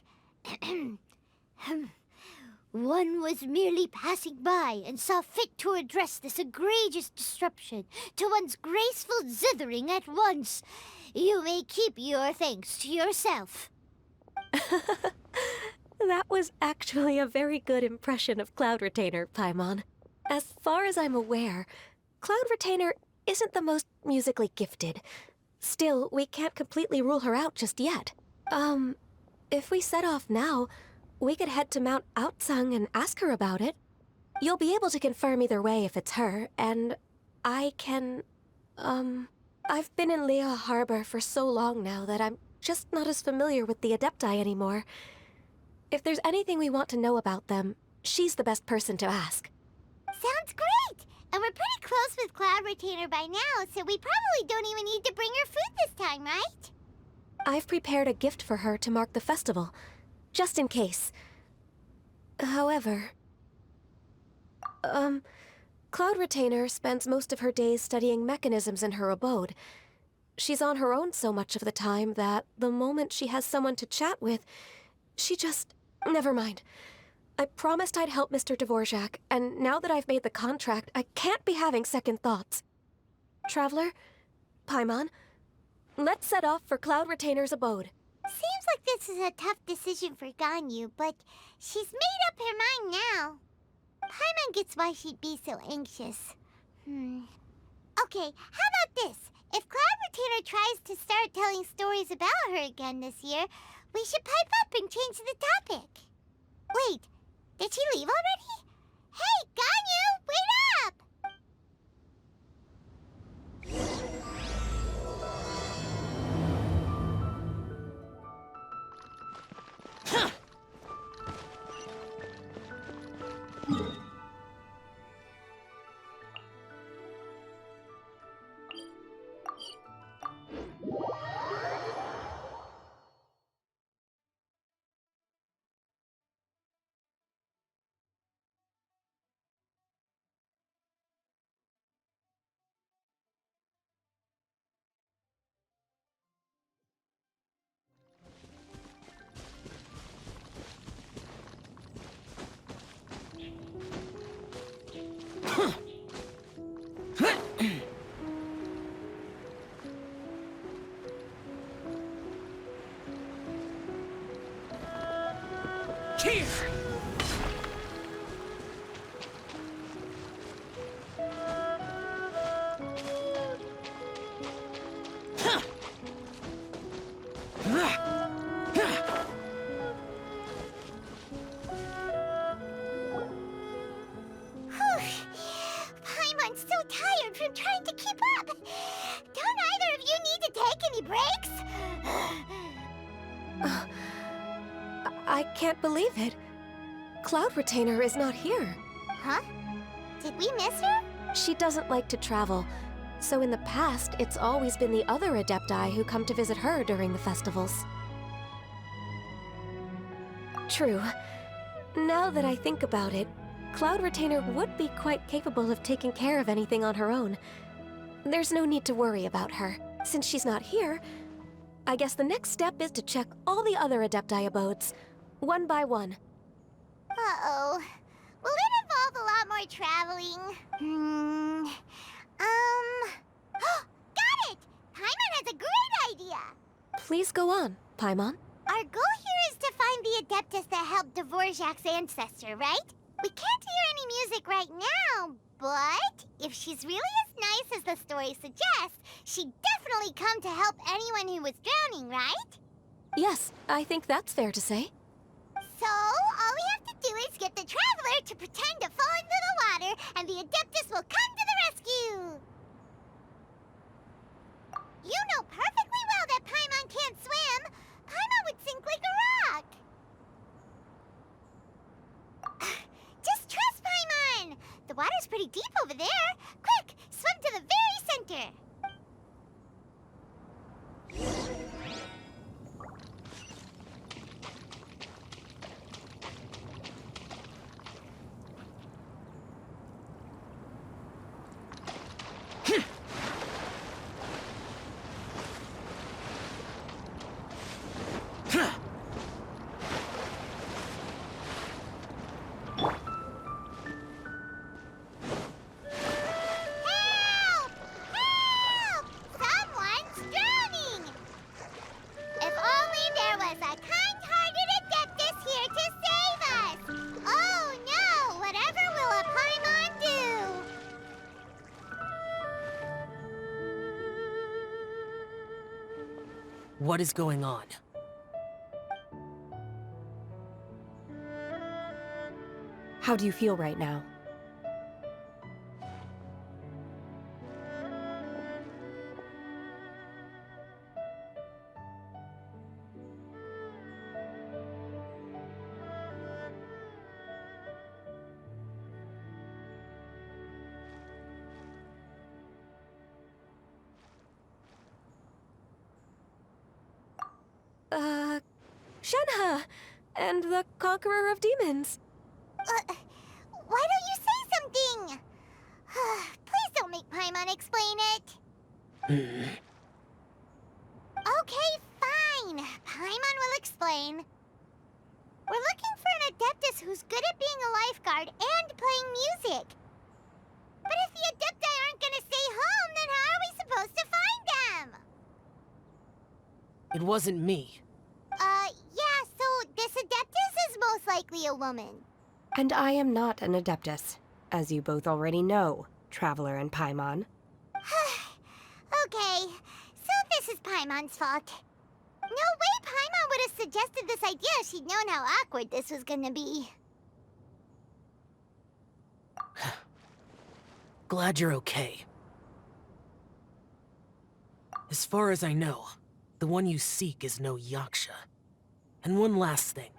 one was merely passing by and saw fit to address this egregious disruption to one's graceful zithering at once. You may keep your thanks to yourself. That was actually a very good impression of Cloud Retainer, Paimon. As far as I'm aware, Cloud Retainer isn't the most musically gifted. Still, we can't completely rule her out just yet. If we set off now, we could head to Mount Outsung and ask her about it. You'll be able to confirm either way if it's her, and I can... I've been in Lea Harbor for so long now that I'm just not as familiar with the Adepti anymore. If there's anything we want to know about them, she's the best person to ask. Sounds great! And we're pretty close with Cloud Retainer by now, so we probably don't even need to bring her food this time, right? I've prepared a gift for her to mark the festival, just in case. However... Cloud Retainer spends most of her days studying mechanisms in her abode. She's on her own so much of the time that the moment she has someone to chat with, she just... Never mind. I promised I'd help Mr. Dvorak, and now that I've made the contract, I can't be having second thoughts. Traveler, Paimon, let's set off for Cloud Retainer's abode. Seems like this is a tough decision for Ganyu, but she's made up her mind now. Paimon think it's why she'd be so anxious. Okay, how about this? If Cloud Retainer tries to start telling stories about her again this year, we should pipe up and change the topic. Wait, did she leave already? Hey, Ganyu, wait up! Paimon's so tired from trying to keep up. Don't either of you need to take any breaks? I can't believe it. Cloud Retainer is not here. Huh? Did we miss her? She doesn't like to travel, so in the past, it's always been the other Adepti who come to visit her during the festivals. True. Now that I think about it, Cloud Retainer would be quite capable of taking care of anything on her own. There's no need to worry about her. Since she's not here, I guess the next step is to check all the other Adepti abodes, one by one. Uh-oh. Will it involve a lot more traveling? Got it! Paimon has a great idea! Please go on, Paimon. Our goal here is to find the Adeptus that helped Dvorak's ancestor, right? We can't hear any music right now, but if she's really as nice as the story suggests, she'd definitely come to help anyone who was drowning, right? Yes, I think that's fair to say. So, all we have to do is get the Traveler to pretend to fall into the water, and the Adeptus will come to the rescue! You know perfectly well that Paimon can't swim! Paimon would sink like a rock! Just trust Paimon! The water's pretty deep over there! Quick, swim to the very center! What is going on? How do you feel right now? Shenhe! And the Conqueror of Demons. Why don't you say something? Please don't make Paimon explain it. Okay, fine. Paimon will explain. We're looking for an Adeptus who's good at being a lifeguard and playing music. But if the Adepti aren't gonna stay home, then how are we supposed to find them? It wasn't me. Yeah, so this Adeptus is most likely a woman. And I am not an Adeptus. as you both already know, Traveler and Paimon. Okay, so this is Paimon's fault. No way Paimon would have suggested this idea if she'd known how awkward this was gonna be. Glad you're okay. As far as I know, the one you seek is no Yaksha. And one last thing.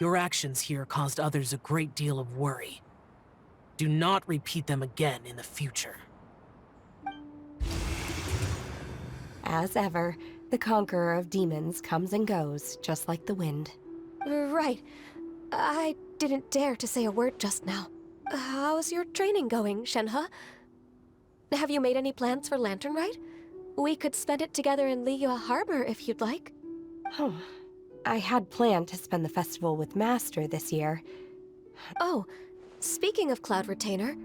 Your actions here caused others a great deal of worry. Do not repeat them again in the future. As ever, the conqueror of demons comes and goes, just like the wind. Right. I didn't dare to say a word just now. How's your training going, Shenhe? Have you made any plans for Lantern Rite? We could spend it together in Liyue Harbor if you'd like. I had planned to spend the festival with Master this year. Oh, speaking of Cloud Retainer,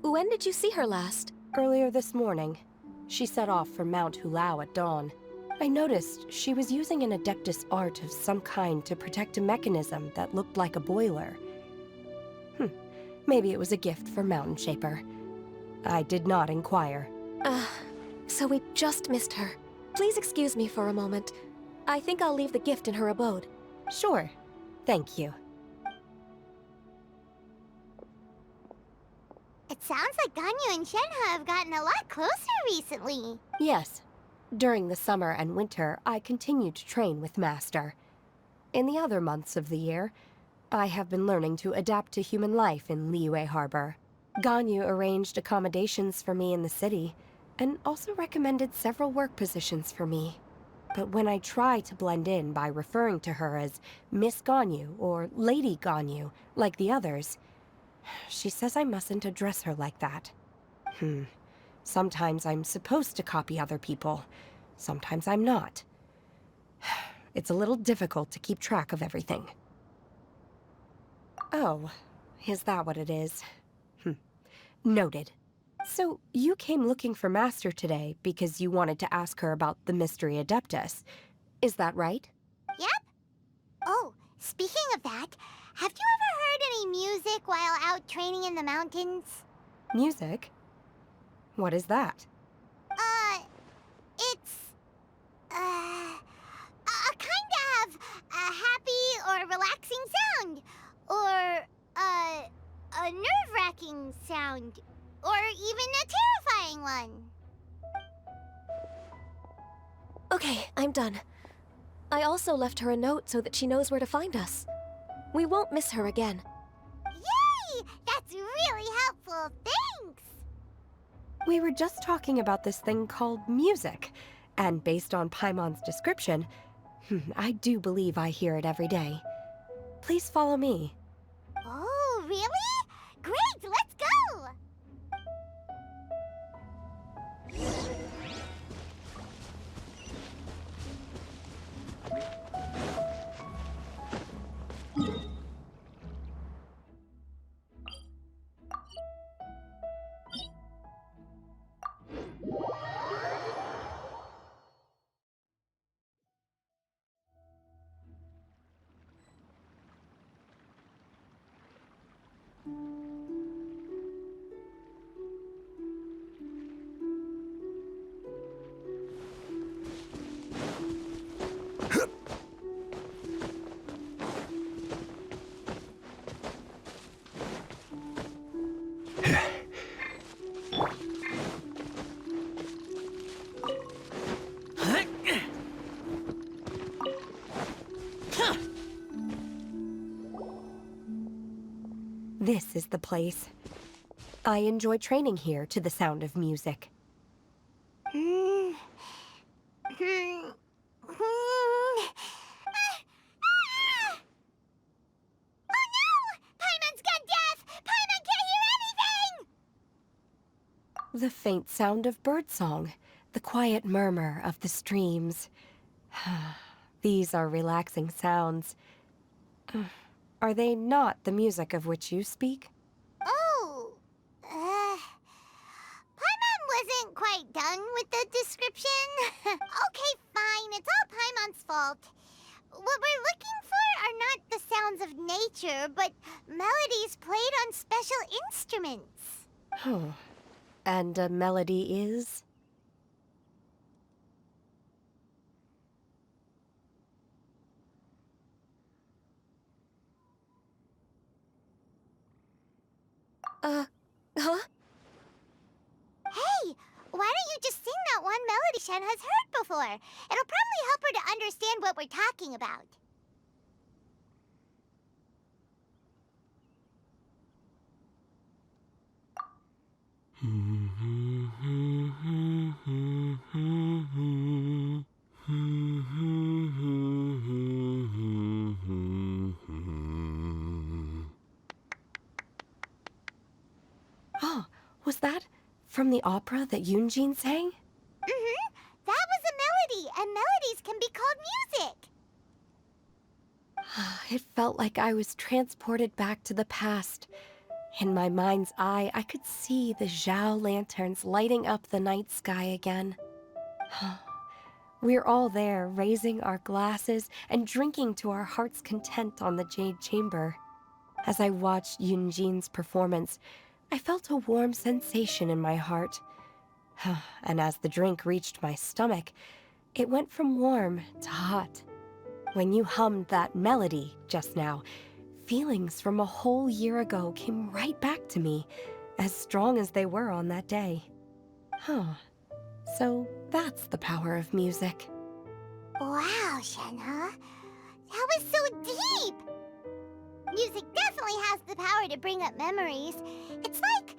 when did you see her last? Earlier this morning. She set off for Mount Hulao at dawn. I noticed she was using an Adeptus art of some kind to protect a mechanism that looked like a boiler. Maybe it was a gift for Mountain Shaper. I did not inquire. So we just missed her. Please excuse me for a moment. I think I'll leave the gift in her abode. Sure. Thank you. It sounds like Ganyu and Shenhe have gotten a lot closer recently. Yes. During the summer and winter, I continued to train with Master. In the other months of the year, I have been learning to adapt to human life in Liyue Harbor. Ganyu arranged accommodations for me in the city, and also recommended several work positions for me. But when I try to blend in by referring to her as Miss Ganyu or Lady Ganyu, like the others, she says I mustn't address her like that. Sometimes I'm supposed to copy other people. Sometimes I'm not. It's a little difficult to keep track of everything. Oh, is that what it is? Noted. So, you came looking for Master today because you wanted to ask her about the Mystery Adeptus. Is that right? Yep. Oh, speaking of that, have you ever heard any music while out training in the mountains? Music? What is that? It's... a kind of a happy or relaxing sound. Or, a nerve-wracking sound. Or even a terrifying one. Okay, I'm done. I also left her a note so that she knows where to find us. We won't miss her again. Yay! That's really helpful. Thanks! We were just talking about this thing called music, and based on Paimon's description, I do believe I hear it every day. Please follow me. Oh, really? Great, let's go! This is the place. I enjoy training here to the sound of music. Oh no! Paimon's gone deaf! Paimon can't hear anything! The faint sound of birdsong, the quiet murmur of the streams. These are relaxing sounds. Are they not the music of which you speak? Oh, Paimon wasn't quite done with the description. Okay, fine, it's all Paimon's fault. What we're looking for are not the sounds of nature, but melodies played on special Oh. And a melody is? Huh? Hey, why don't you just sing that one melody Shen has heard before? It'll probably help her to understand what we're talking about. Oh, was that from the opera that Yunjin sang? Mm-hmm. That was a melody, and melodies can be called music. It felt like I was transported back to the past. In my mind's eye, I could see the Zhao lanterns lighting up the night sky again. We're all there, raising our glasses and drinking to our heart's content on the Jade Chamber. As I watched Yunjin's performance, I felt a warm sensation in my heart. And as the drink reached my stomach, it went from warm to hot. When you hummed that melody just now, feelings from a whole year ago came right back to me, as strong as they were on that day. So that's the power of music. Wow, Shenhe. That was so deep! Music definitely has the power to bring up memories. It's like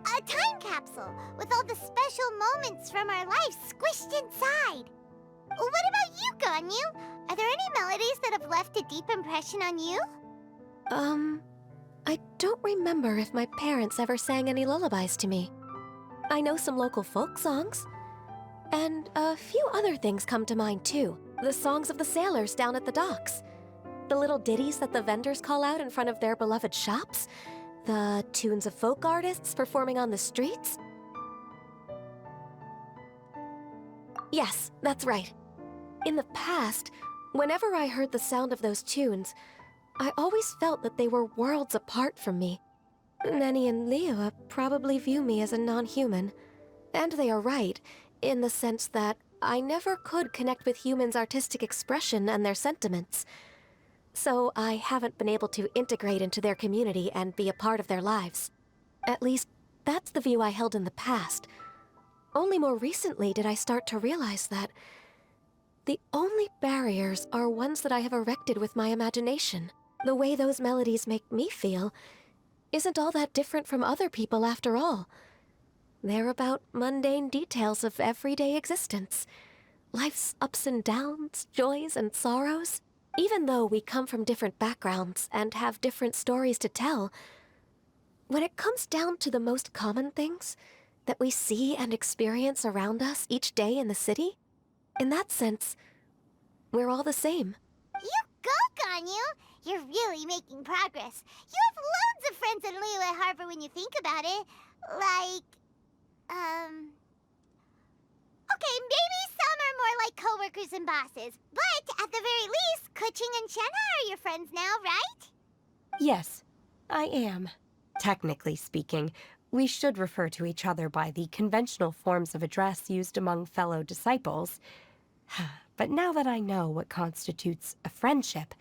a time capsule with all the special moments from our lives squished inside. What about you, Ganyu? Are there any melodies that have left a deep impression on you? I don't remember if my parents ever sang any lullabies to me. I know some local folk songs. And a few other things come to mind, too. The songs of the sailors down at the docks. The little ditties that the vendors call out in front of their beloved shops. The tunes of folk artists performing on the streets. Yes, that's right. In the past, whenever I heard the sound of those tunes, I always felt that they were worlds apart from me. Nenny and Liyue probably view me as a non-human. And they are right, in the sense that I never could connect with humans' artistic expression and their sentiments. So I haven't been able to integrate into their community and be a part of their lives. At least, that's the view I held in the past. Only more recently did I start to realize that the only barriers are ones that I have erected with my imagination. The way those melodies make me feel isn't all that different from other people after all. They're about mundane details of everyday existence. Life's ups and downs, joys and sorrows. Even though we come from different backgrounds and have different stories to tell, when it comes down to the most common things that we see and experience around us each day in the city, in that sense, we're all the same. You go, Ganyu! You're really making progress. You have loads of friends in Liyue Harbor when you think about it. Like, okay, maybe some are more like coworkers and bosses. But at the very least, Keqing and Shenhe are your friends now, right? Yes, I am. Technically speaking, we should refer to each other by the conventional forms of address used among fellow disciples. But now that I know what constitutes a friendship,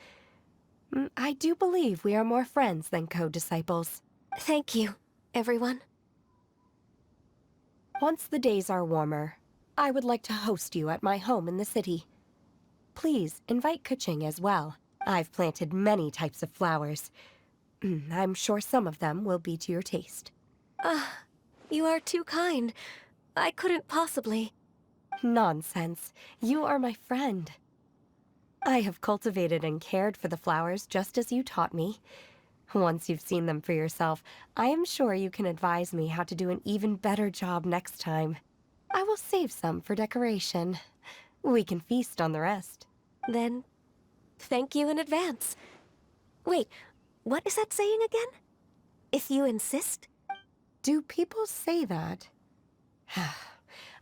I do believe we are more friends than co-disciples. Thank you, everyone. Once the days are warmer, I would like to host you at my home in the city. Please invite Keqing as well. I've planted many types of flowers. I'm sure some of them will be to your taste. You are too kind. I couldn't possibly. Nonsense. You are my friend. I have cultivated and cared for the flowers just as you taught me. Once you've seen them for yourself, I am sure you can advise me how to do an even better job next time. I will save some for decoration. We can feast on the rest. Then, thank you in advance. Wait, what is that saying again? If you insist? Do people say that?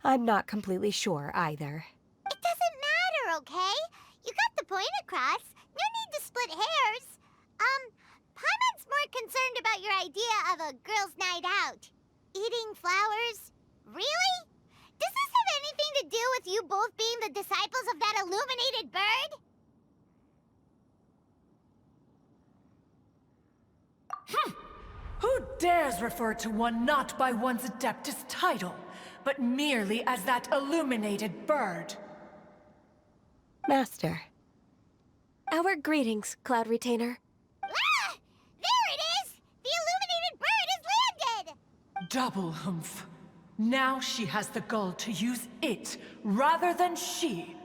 I'm not completely sure either. It doesn't matter, okay? You got the point across. No need to split hairs. Paimon's more concerned about your idea of a girls' night out. Eating flowers? Really? Does this have anything to do with you both being the disciples of that illuminated bird? Who dares refer to one not by one's Adeptus title, but merely as that illuminated bird? Master. Our greetings, Cloud Retainer. Ah! There it is! The illuminated bird has landed! Double humph. Now she has the gall to use it rather than she,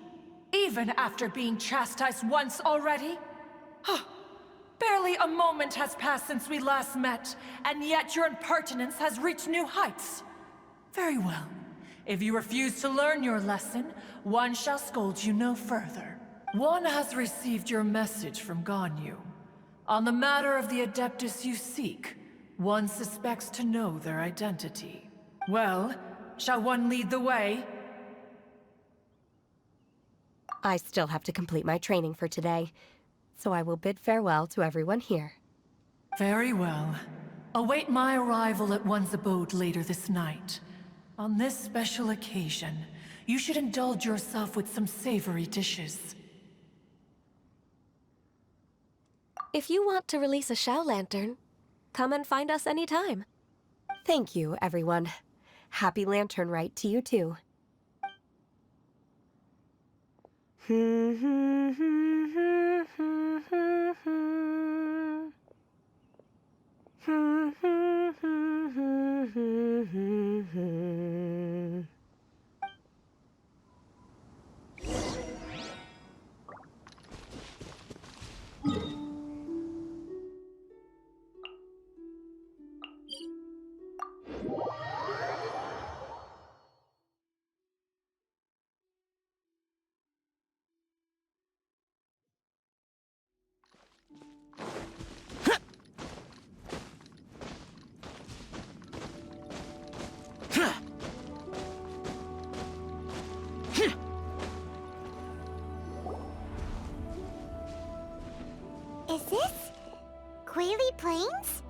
even after being chastised once already? Barely a moment has passed since we last met, and yet your impertinence has reached new heights. Very well. If you refuse to learn your lesson, one shall scold you no further. One has received your message from Ganyu. On the matter of the Adeptus you seek, one suspects to know their identity. Well, shall one lead the way? I still have to complete my training for today, so I will bid farewell to everyone here. Very well. Await my arrival at one's abode later this night. On this special occasion, you should indulge yourself with some savory dishes. If you want to release a Shao Lantern, come and find us anytime. Thank you, everyone. Happy Lantern Rite to you too. Is this Quaily Plains?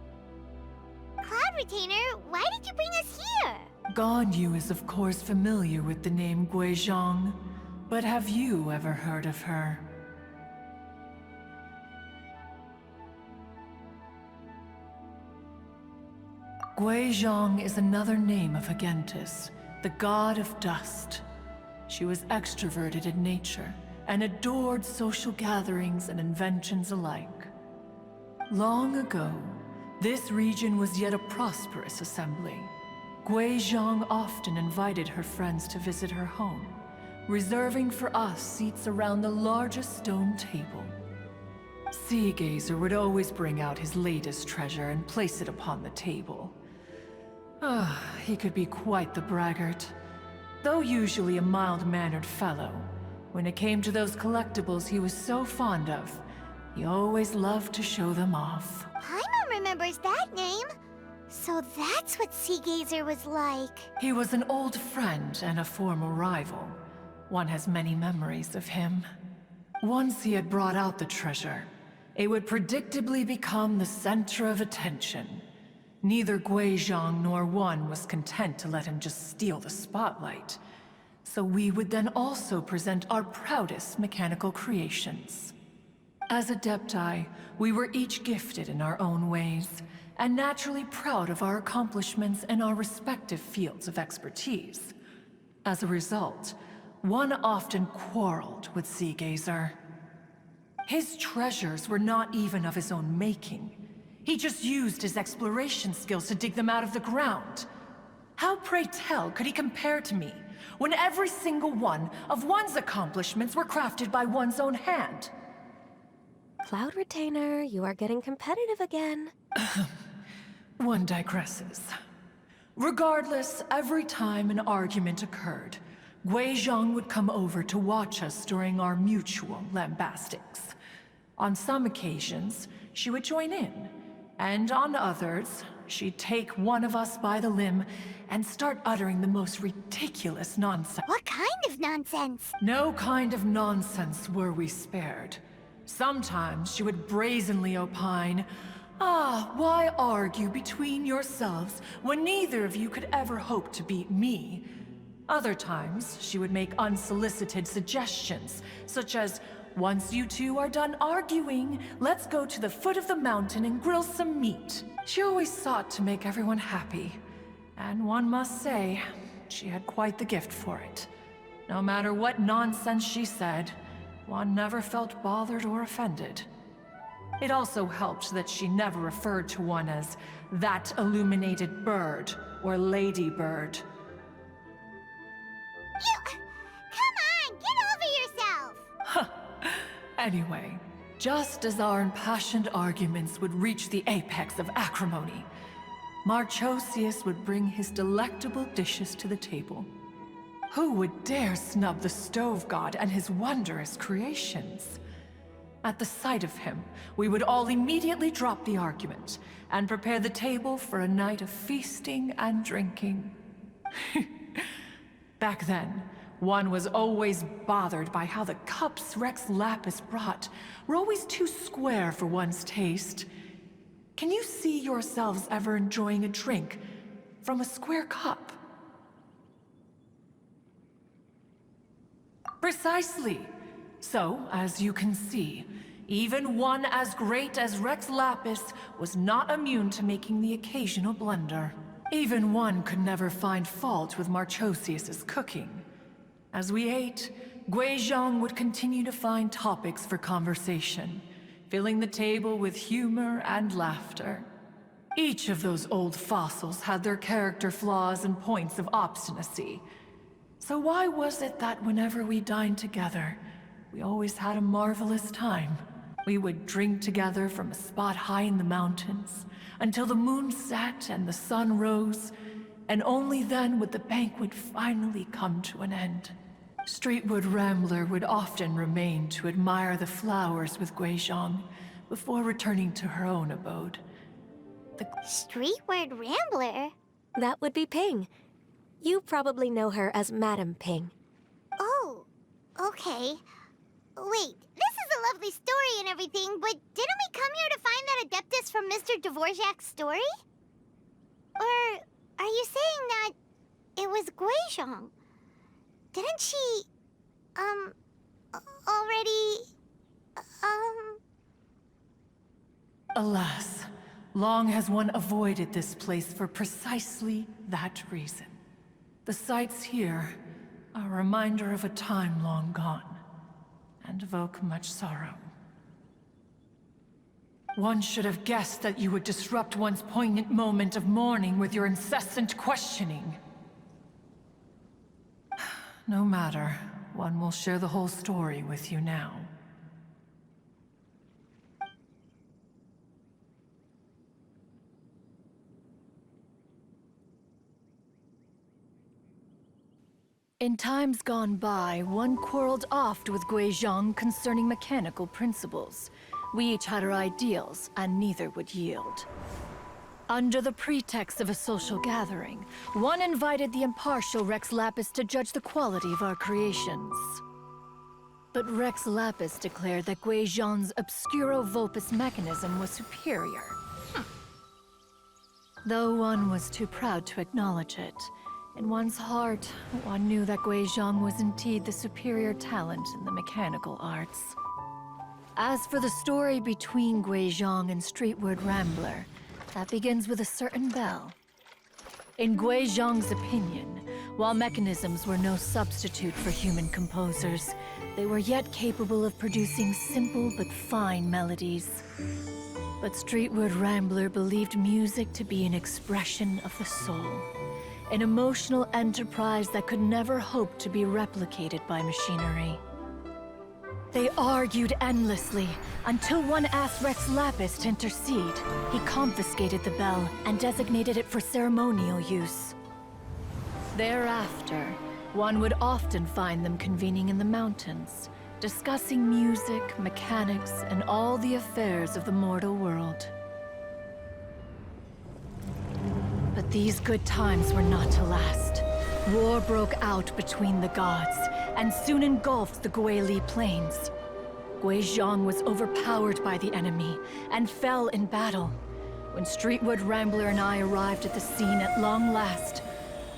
Cloud Retainer, why did you bring us here? Ganyu is of course familiar with the name Guizhong, but have you ever heard of her? Guizhong is another name of Agentis, the god of dust. She was extroverted in nature and adored social gatherings and inventions alike. Long ago, this region was yet a prosperous assembly. Guizhong often invited her friends to visit her home, reserving for us seats around the largest stone table. Sea Gazer would always bring out his latest treasure and place it upon the table. He could be quite the braggart. Though usually a mild-mannered fellow, when it came to those collectibles he was so fond of, he always loved to show them off. Paimon remembers that name. So that's what Sea Gazer was like. He was an old friend and a former rival. One has many memories of him. Once he had brought out the treasure, it would predictably become the center of attention. Neither Guizhong nor one was content to let him just steal the spotlight. So we would then also present our proudest mechanical creations. As Adepti, we were each gifted in our own ways, and naturally proud of our accomplishments in our respective fields of expertise. As a result, one often quarreled with Sea Gazer. His treasures were not even of his own making. He just used his exploration skills to dig them out of the ground. How, pray tell, could he compare to me, when every single one of one's accomplishments were crafted by one's own hand? Cloud Retainer, you are getting competitive again. One digresses. Regardless, every time an argument occurred, Guizhong would come over to watch us during our mutual lambastics. On some occasions, she would join in, and on others, she'd take one of us by the limb and start uttering the most ridiculous nonsense. What kind of nonsense? No kind of nonsense were we spared. Sometimes she would brazenly opine, Ah, why argue between yourselves when neither of you could ever hope to beat me? Other times, she would make unsolicited suggestions, such as, once you two are done arguing, let's go to the foot of the mountain and grill some meat. She always sought to make everyone happy, and one must say, she had quite the gift for it. No matter what nonsense she said, one never felt bothered or offended. It also helped that she never referred to one as that illuminated bird or ladybird. Come on, get over yourself! Anyway, just as our impassioned arguments would reach the apex of acrimony, Marchosius would bring his delectable dishes to the table. Who would dare snub the stove god and his wondrous creations? At the sight of him, we would all immediately drop the argument and prepare the table for a night of feasting and drinking. Back then, one was always bothered by how the cups Rex Lapis brought were always too square for one's taste. Can you see yourselves ever enjoying a drink from a square cup? Precisely. So, as you can see, even one as great as Rex Lapis was not immune to making the occasional blunder. Even one could never find fault with Marchosius's cooking. As we ate, Guizhong would continue to find topics for conversation, filling the table with humor and laughter. Each of those old fossils had their character flaws and points of obstinacy. So why was it that whenever we dined together, we always had a marvelous time? We would drink together from a spot high in the mountains, until the moon set and the sun rose, and only then would the banquet finally come to an end. Streetwood Rambler would often remain to admire the flowers with Guizhong before returning to her own abode. The Streetward Rambler? That would be Ping. You probably know her as Madam Ping. Oh, okay. Wait, this is a lovely story and everything, but didn't we come here to find that Adeptus from Mr. Dvorak's story? Or are you saying that it was Guizhong? Didn't she, already, Alas, long has one avoided this place for precisely that reason. The sights here are a reminder of a time long gone, and evoke much sorrow. One should have guessed that you would disrupt one's poignant moment of mourning with your incessant questioning. No matter, one will share the whole story with you now. In times gone by, one quarreled oft with Guizhong concerning mechanical principles. We each had our ideals, and neither would yield. Under the pretext of a social gathering, one invited the impartial Rex Lapis to judge the quality of our creations. But Rex Lapis declared that Guizhong's Obscuro Vulpus mechanism was superior. Though one was too proud to acknowledge it, in one's heart, one knew that Guizhong was indeed the superior talent in the mechanical arts. As for the story between Guizhong and Streetward Rambler, that begins with a certain bell. In Guizhong's opinion, while mechanisms were no substitute for human composers, they were yet capable of producing simple but fine melodies. But Streetward Rambler believed music to be an expression of the soul, an emotional enterprise that could never hope to be replicated by machinery. They argued endlessly, until one asked Rex Lapis to intercede. He confiscated the bell and designated it for ceremonial use. Thereafter, one would often find them convening in the mountains, discussing music, mechanics, and all the affairs of the mortal world. But these good times were not to last. War broke out between the gods, and soon engulfed the Guili Plains. Guizhong was overpowered by the enemy, and fell in battle. When Streetwood Rambler and I arrived at the scene at long last,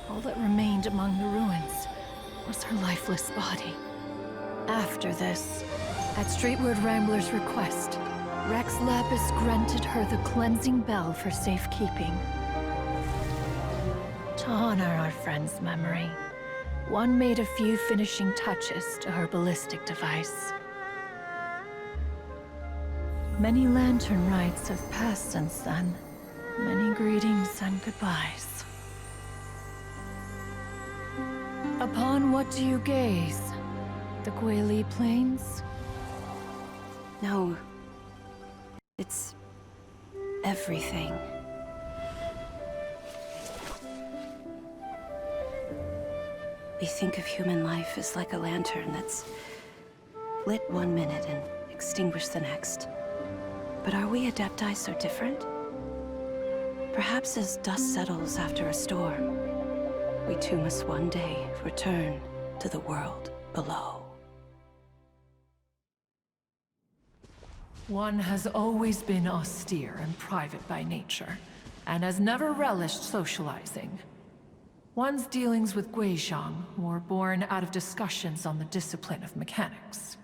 all that remained among the ruins was her lifeless body. After this, at Streetwood Rambler's request, Rex Lapis granted her the cleansing bell for safekeeping. To honor our friend's memory, one made a few finishing touches to her ballistic device. Many lantern rites have passed since then. Many greetings and goodbyes. Upon what do you gaze? The Guili Plains? No. It's everything. We think of human life as like a lantern that's lit one minute and extinguished the next. But are we Adepti so different? Perhaps as dust settles after a storm, we too must one day return to the world below. One has always been austere and private by nature, and has never relished socializing. One's dealings with Guizhong were born out of discussions on the discipline of mechanics.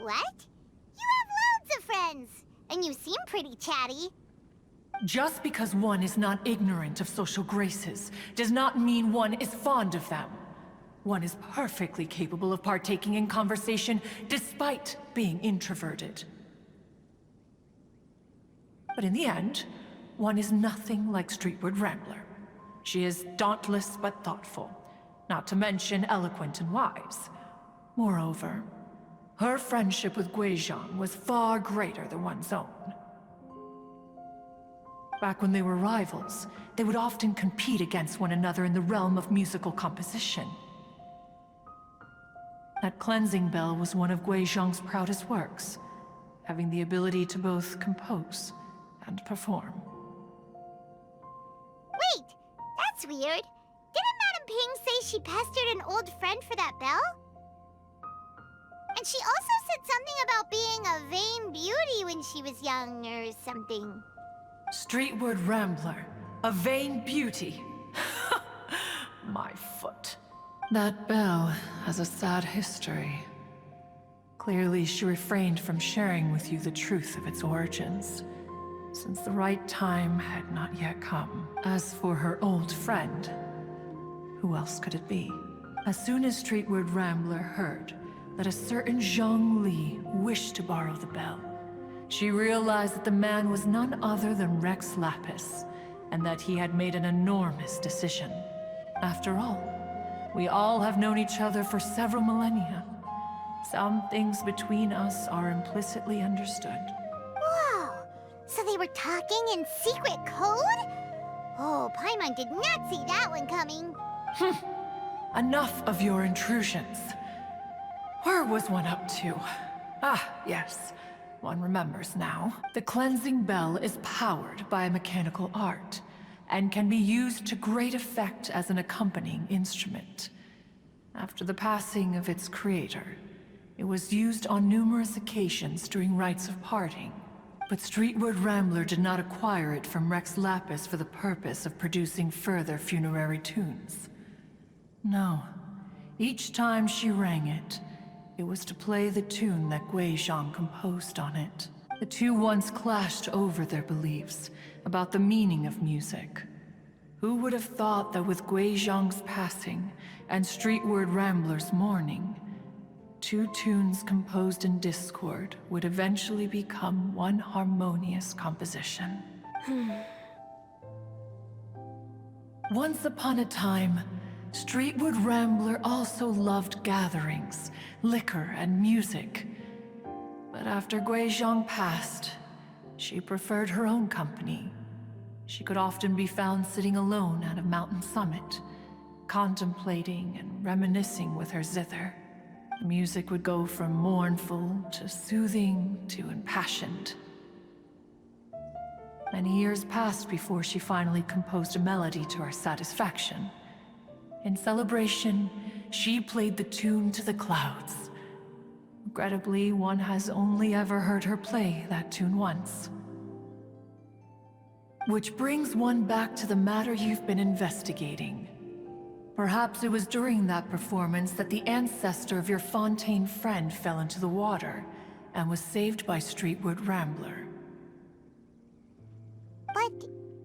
What? You have loads of friends, and you seem pretty chatty. Just because one is not ignorant of social graces does not mean one is fond of them. One is perfectly capable of partaking in conversation despite being introverted. But in the end, one is nothing like Streetwood Rambler. She is dauntless but thoughtful, not to mention eloquent and wise. Moreover, her friendship with Guizhong was far greater than one's own. Back when they were rivals, they would often compete against one another in the realm of musical composition. That cleansing bell was one of Guizhong's proudest works, having the ability to both compose and perform. Wait, that's weird. Didn't Madame Ping say she pestered an old friend for that bell? And she also said something about being a vain beauty when she was young or something. Streetwood Rambler, a vain beauty. My foot. That bell has a sad history. Clearly, she refrained from sharing with you the truth of its origins, since the right time had not yet come. As for her old friend, who else could it be? As soon as Streetwood Rambler heard that a certain Zhang Li wished to borrow the bell, she realized that the man was none other than Rex Lapis, and that he had made an enormous decision. After all, we all have known each other for several millennia. Some things between us are implicitly understood. Whoa! So they were talking in secret code? Oh, Paimon did not see that one coming. Enough of your intrusions. Where was one up to? Ah, yes. One remembers now. The cleansing bell is powered by a mechanical art, and can be used to great effect as an accompanying instrument. After the passing of its creator, it was used on numerous occasions during rites of parting. But Streetwood Rambler did not acquire it from Rex Lapis for the purpose of producing further funerary tunes. No. Each time she rang it, it was to play the tune that Guizhong composed on it. The two once clashed over their beliefs about the meaning of music. Who would have thought that with Guizhong's passing and Streetwood Rambler's mourning, two tunes composed in discord would eventually become one harmonious composition? Once upon a time, Streetwood Rambler also loved gatherings, liquor, and music. But after Guizhong passed, she preferred her own company. She could often be found sitting alone at a mountain summit, contemplating and reminiscing with her zither. The music would go from mournful to soothing to impassioned. Many years passed before she finally composed a melody to her satisfaction. In celebration, she played the tune to the clouds. Regrettably, one has only ever heard her play that tune once. Which brings one back to the matter you've been investigating. Perhaps it was during that performance that the ancestor of your Fontaine friend fell into the water and was saved by Streetwood Rambler. But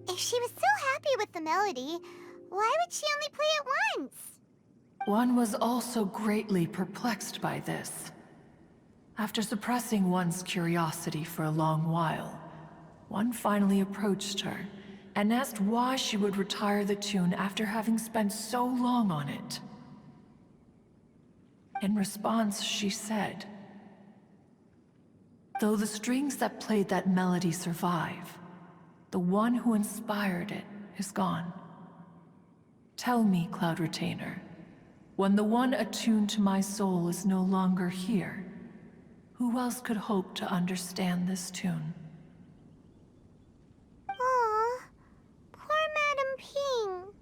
if she was so happy with the melody, why would she only play it once? One was also greatly perplexed by this. After suppressing one's curiosity for a long while, one finally approached her and asked why she would retire the tune after having spent so long on it. In response, she said, "Though the strings that played that melody survive, the one who inspired it is gone. Tell me, Cloud Retainer, when the one attuned to my soul is no longer here, who else could hope to understand this tune?" Aw, poor Madam Ping.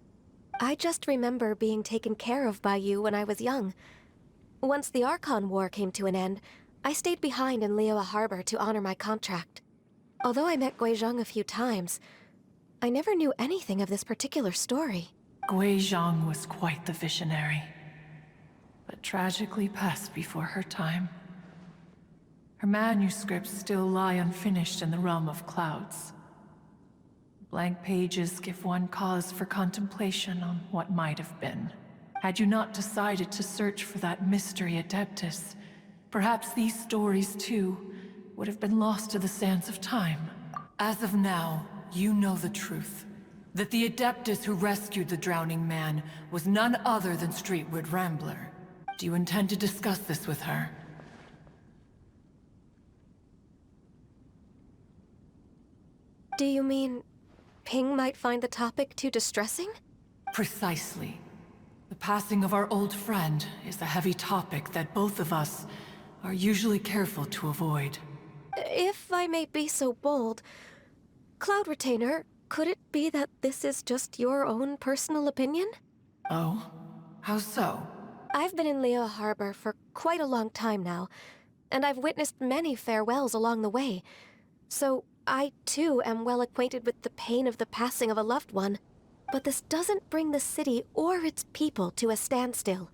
I just remember being taken care of by you when I was young. Once the Archon War came to an end, I stayed behind in Liyue Harbor to honor my contract. Although I met Guizhong a few times, I never knew anything of this particular story. Guizhong was quite the visionary, but tragically passed before her time. Her manuscripts still lie unfinished in the realm of clouds. Blank pages give one cause for contemplation on what might have been. Had you not decided to search for that mystery Adeptus, perhaps these stories, too, would have been lost to the sands of time. As of now, you know the truth. That the Adeptus who rescued the drowning man was none other than Streetwood Rambler. Do you intend to discuss this with her? Do you mean Ping might find the topic too distressing? Precisely. The passing of our old friend is a heavy topic that both of us are usually careful to avoid. If I may be so bold, Cloud Retainer, could it be that this is just your own personal opinion? Oh? How so? I've been in Liyue Harbor for quite a long time now, and I've witnessed many farewells along the way, so I too am well acquainted with the pain of the passing of a loved one. But this doesn't bring the city or its people to a standstill.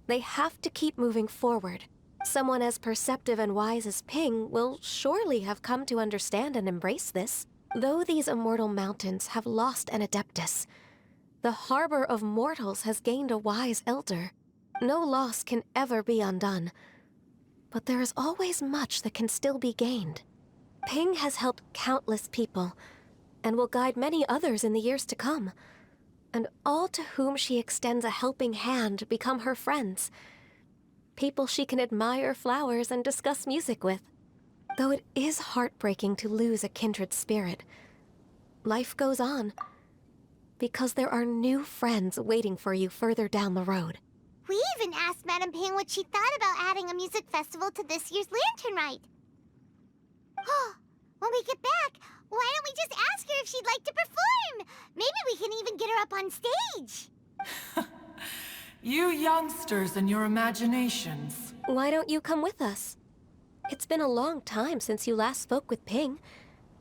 They have to keep moving forward. Someone as perceptive and wise as Ping will surely have come to understand and embrace this. Though these immortal mountains have lost an Adeptus, the harbor of mortals has gained a wise elder. No loss can ever be undone, but there is always much that can still be gained. Ping has helped countless people, and will guide many others in the years to come. And all to whom she extends a helping hand become her friends. People she can admire flowers and discuss music with. Though it is heartbreaking to lose a kindred spirit, life goes on, because there are new friends waiting for you further down the road. We even asked Madam Ping what she thought about adding a music festival to this year's Lantern Rite. When we get back, why don't we just ask her if she'd like to perform? Maybe we can even get her up on stage. You youngsters and your imaginations. Why don't you come with us? It's been a long time since you last spoke with Ping,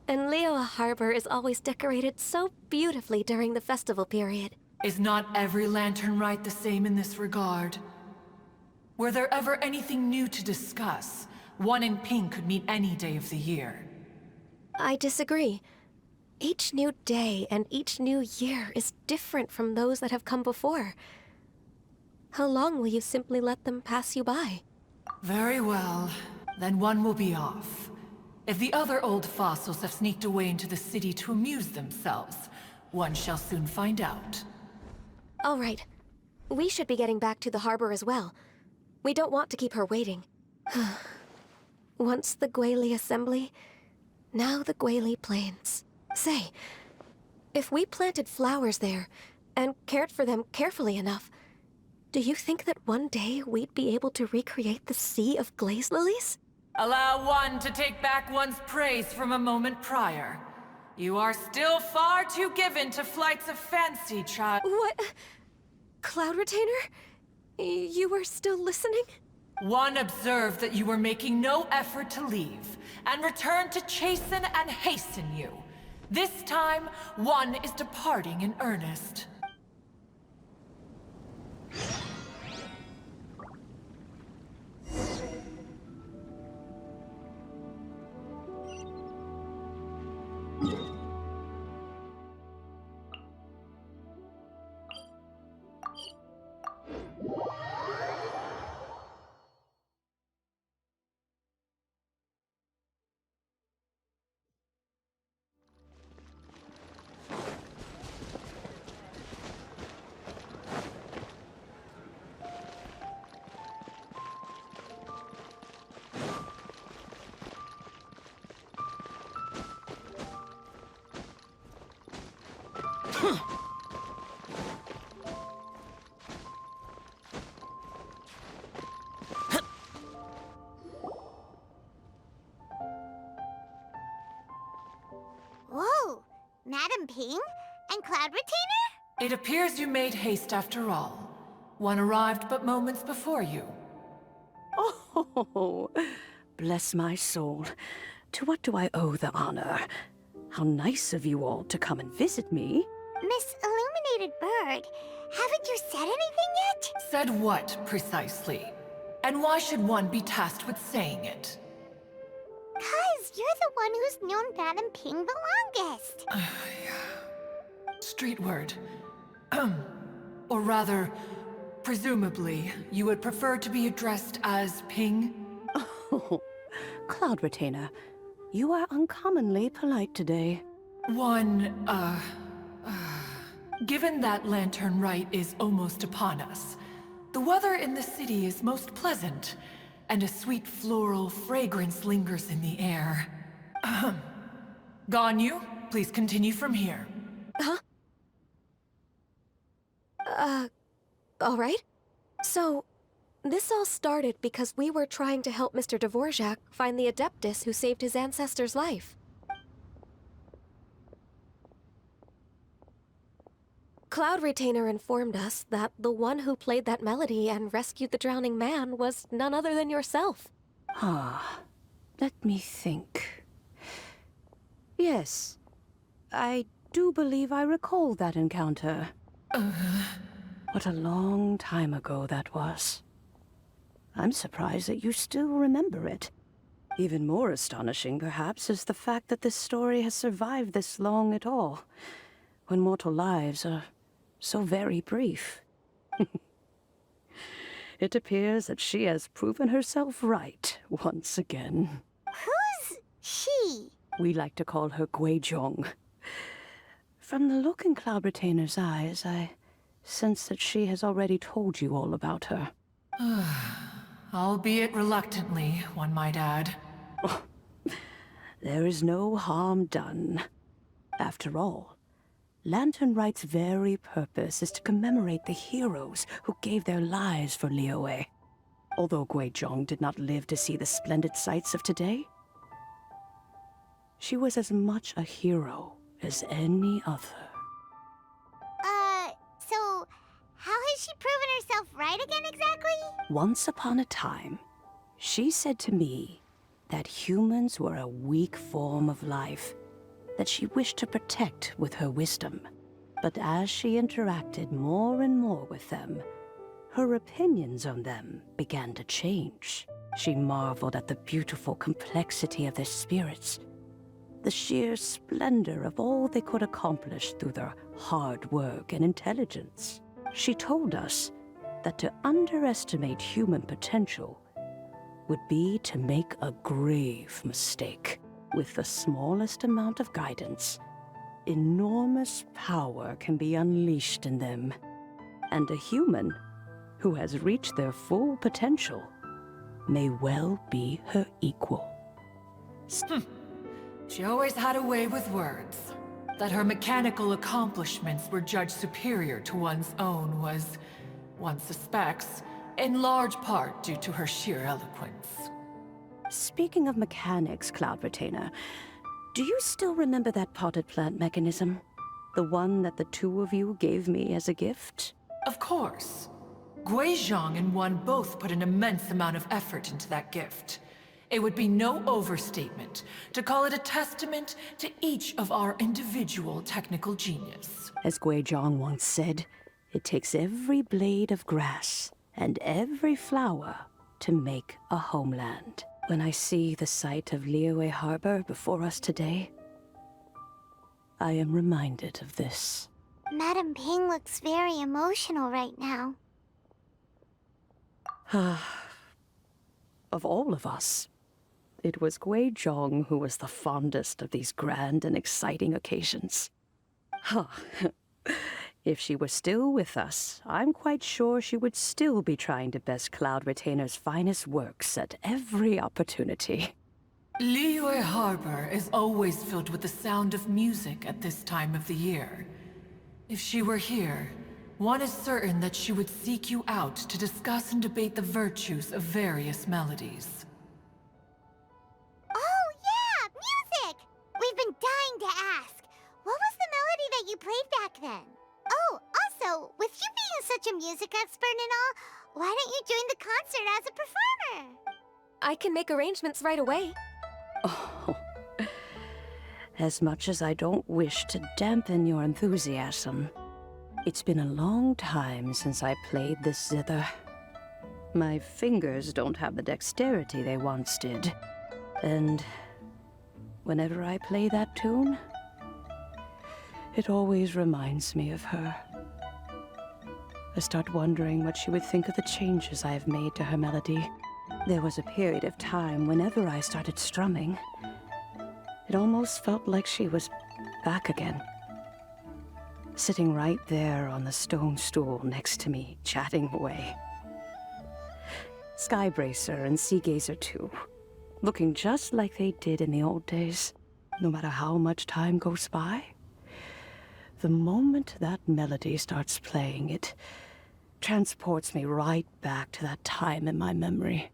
and Liyue Harbor is always decorated so beautifully during the festival period. Is not every Lantern Rite the same in this regard? Were there ever anything new to discuss? One in Ping could meet any day of the year. I disagree. Each new day and each new year is different from those that have come before. How long will you simply let them pass you by? Very well. Then one will be off. If the other old fossils have sneaked away into the city to amuse themselves, one shall soon find out. All right. We should be getting back to the harbor as well. We don't want to keep her waiting. Once the Guili Assembly, now the Guili Plains. Say, if we planted flowers there and cared for them carefully enough, do you think that one day we'd be able to recreate the Sea of Glaze Lilies? Allow one to take back one's praise from a moment prior. You are still far too given to flights of fancy, child. What? Cloud Retainer? You were still listening? One observed that you were making no effort to leave, and returned to chasten and hasten you. This time, one is departing in earnest. Whoa! Madam Ping? And Cloud Retainer? It appears you made haste after all. One arrived but moments before you. Oh, bless my soul. To what do I owe the honor? How nice of you all to come and visit me. Miss Illuminated Bird, haven't you said anything yet? Said what, precisely? And why should one be tasked with saying it? 'Cause you're the one who's known Madam Ping the longest. Street word. Or rather, presumably, you would prefer to be addressed as Ping? Oh, Cloud Retainer, you are uncommonly polite today. Given that Lantern Rite is almost upon us, the weather in the city is most pleasant, and a sweet floral fragrance lingers in the air. Ganyu, please continue from here. Huh? All right. So, this all started because we were trying to help Mr. Dvorak find the Adeptus who saved his ancestor's life. Cloud Retainer informed us that the one who played that melody and rescued the drowning man was none other than yourself. Ah, let me think. Yes, I do believe I recall that encounter. What a long time ago that was. I'm surprised that you still remember it. Even more astonishing, perhaps, is the fact that this story has survived this long at all, when mortal lives are so very brief. It appears that she has proven herself right once again. Who's she? We like to call her Guizhong. From the look in Cloud Retainer's eyes, I sense that she has already told you all about her. Albeit reluctantly, one might add. Oh, there is no harm done. After all, Lantern Rite's very purpose is to commemorate the heroes who gave their lives for Liyue. Although Guizhong did not live to see the splendid sights of today, she was as much a hero as any other. So how has she proven herself right again exactly? Once upon a time, she said to me that humans were a weak form of life that she wished to protect with her wisdom. But as she interacted more and more with them, her opinions on them began to change. She marveled at the beautiful complexity of their spirits, the sheer splendor of all they could accomplish through their hard work and intelligence. She told us that to underestimate human potential would be to make a grave mistake. With the smallest amount of guidance, enormous power can be unleashed in them. And a human who has reached their full potential may well be her equal. She always had a way with words. That her mechanical accomplishments were judged superior to one's own was, one suspects, in large part due to her sheer eloquence. Speaking of mechanics, Cloud Retainer, do you still remember that potted plant mechanism? The one that the two of you gave me as a gift? Of course. Guizhong and one both put an immense amount of effort into that gift. It would be no overstatement to call it a testament to each of our individual technical genius. As Guizhong once said, it takes every blade of grass and every flower to make a homeland. When I see the sight of Liyue Harbor before us today, I am reminded of this. Madam Ping looks very emotional right now. Of all of us, it was Guizhong who was the fondest of these grand and exciting occasions. If she were still with us, I'm quite sure she would still be trying to best Cloud Retainer's finest works at every opportunity. Liyue Harbor is always filled with the sound of music at this time of the year. If she were here, one is certain that she would seek you out to discuss and debate the virtues of various melodies. Oh, yeah! Music! We've been dying to ask. What was the melody that you played back then? Oh, also, with you being such a music expert and all, why don't you join the concert as a performer? I can make arrangements right away. Oh, as much as I don't wish to dampen your enthusiasm, it's been a long time since I played this zither. My fingers don't have the dexterity they once did, and whenever I play that tune, it always reminds me of her. I start wondering what she would think of the changes I have made to her melody. There was a period of time whenever I started strumming, it almost felt like she was back again. Sitting right there on the stone stool next to me, chatting away. Skybracer and Seagazer too, looking just like they did in the old days. No matter how much time goes by, the moment that melody starts playing, it transports me right back to that time in my memory.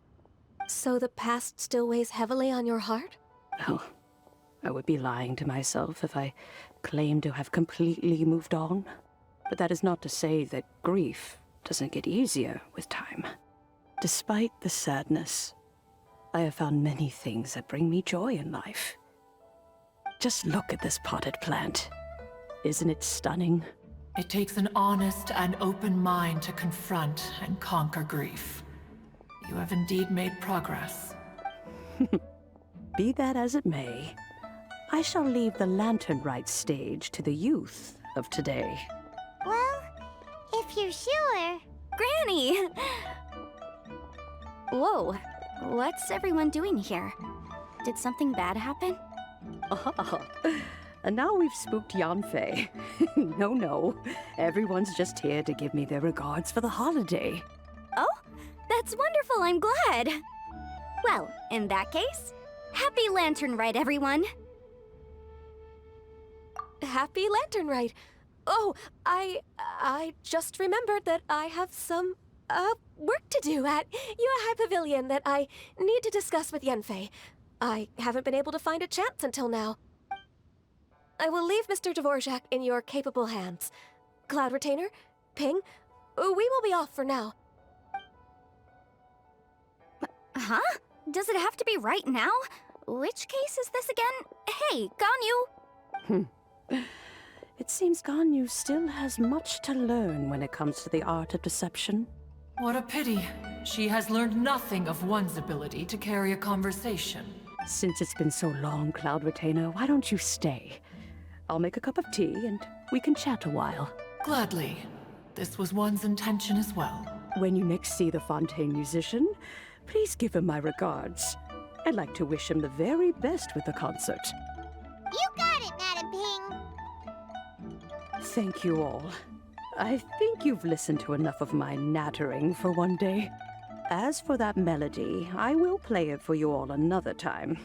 So the past still weighs heavily on your heart? Well, I would be lying to myself if I claimed to have completely moved on. But that is not to say that grief doesn't get easier with time. Despite the sadness, I have found many things that bring me joy in life. Just look at this potted plant. Isn't it stunning? It takes an honest and open mind to confront and conquer grief. You have indeed made progress. Be that as it may, I shall leave the Lantern Rite stage to the youth of today. Well, if you're sure. Granny! Whoa, what's everyone doing here? Did something bad happen? Ah, and now we've spooked Yanfei. No, everyone's just here to give me their regards for the holiday. Oh, that's wonderful, I'm glad. Well, in that case, happy Lantern Rite, everyone. Happy Lantern Rite. Oh, I just remembered that I have some, work to do at Yuehai Pavilion that I need to discuss with Yanfei. I haven't been able to find a chance until now. I will leave Mr. Dvorak in your capable hands. Cloud Retainer, Ping, we will be off for now. Huh? Does it have to be right now? Which case is this again? Hey, Ganyu! It seems Ganyu still has much to learn when it comes to the art of deception. What a pity. She has learned nothing of one's ability to carry a conversation. Since it's been so long, Cloud Retainer, why don't you stay? I'll make a cup of tea and we can chat a while. Gladly. This was one's intention as well. When you next see the Fontaine musician, please give him my regards. I'd like to wish him the very best with the concert. You got it, Madam Ping. Thank you all. I think you've listened to enough of my nattering for one day. As for that melody, I will play it for you all another time.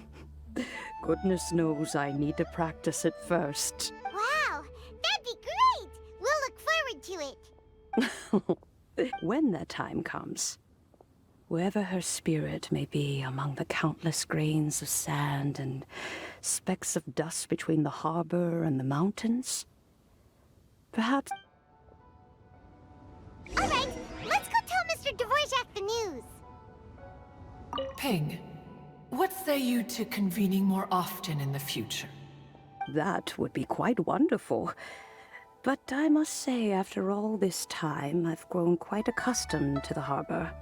Goodness knows I need to practice it first. Wow, that'd be great! We'll look forward to it. When that time comes, wherever her spirit may be among the countless grains of sand and specks of dust between the harbor and the mountains, perhaps... All right, let's go tell Mr. Dvorak the news. Ping, What say you to convening more often in the future? That would be quite wonderful. But I must say, after all this time, I've grown quite accustomed to the harbor.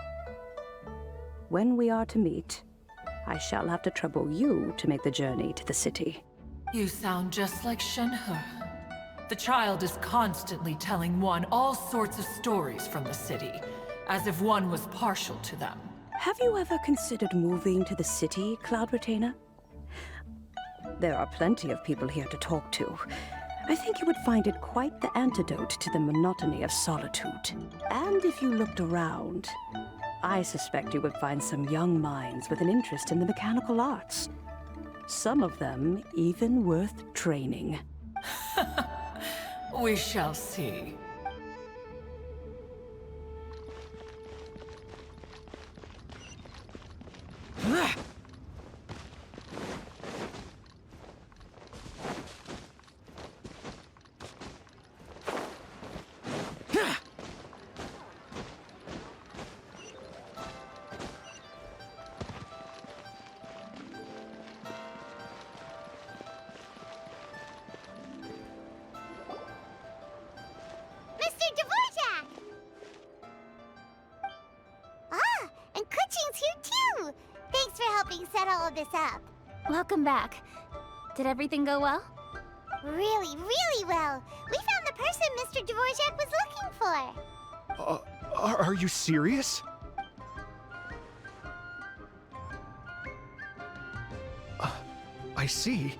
When we are to meet, I shall have to trouble you to make the journey to the city. You sound just like Shenhe. The child is constantly telling one all sorts of stories from the city, as if one was partial to them. Have you ever considered moving to the city, Cloud Retainer? There are plenty of people here to talk to. I think you would find it quite the antidote to the monotony of solitude. And if you looked around, I suspect you would find some young minds with an interest in the mechanical arts. Some of them even worth training. We shall see. Mr. Dvorak! Ah, and Kuchin's here too! Thanks for helping set all of this up. Welcome back. Did everything go well? Really, really well. We found the person Mr. Dvorak was looking for. Are you serious? I see.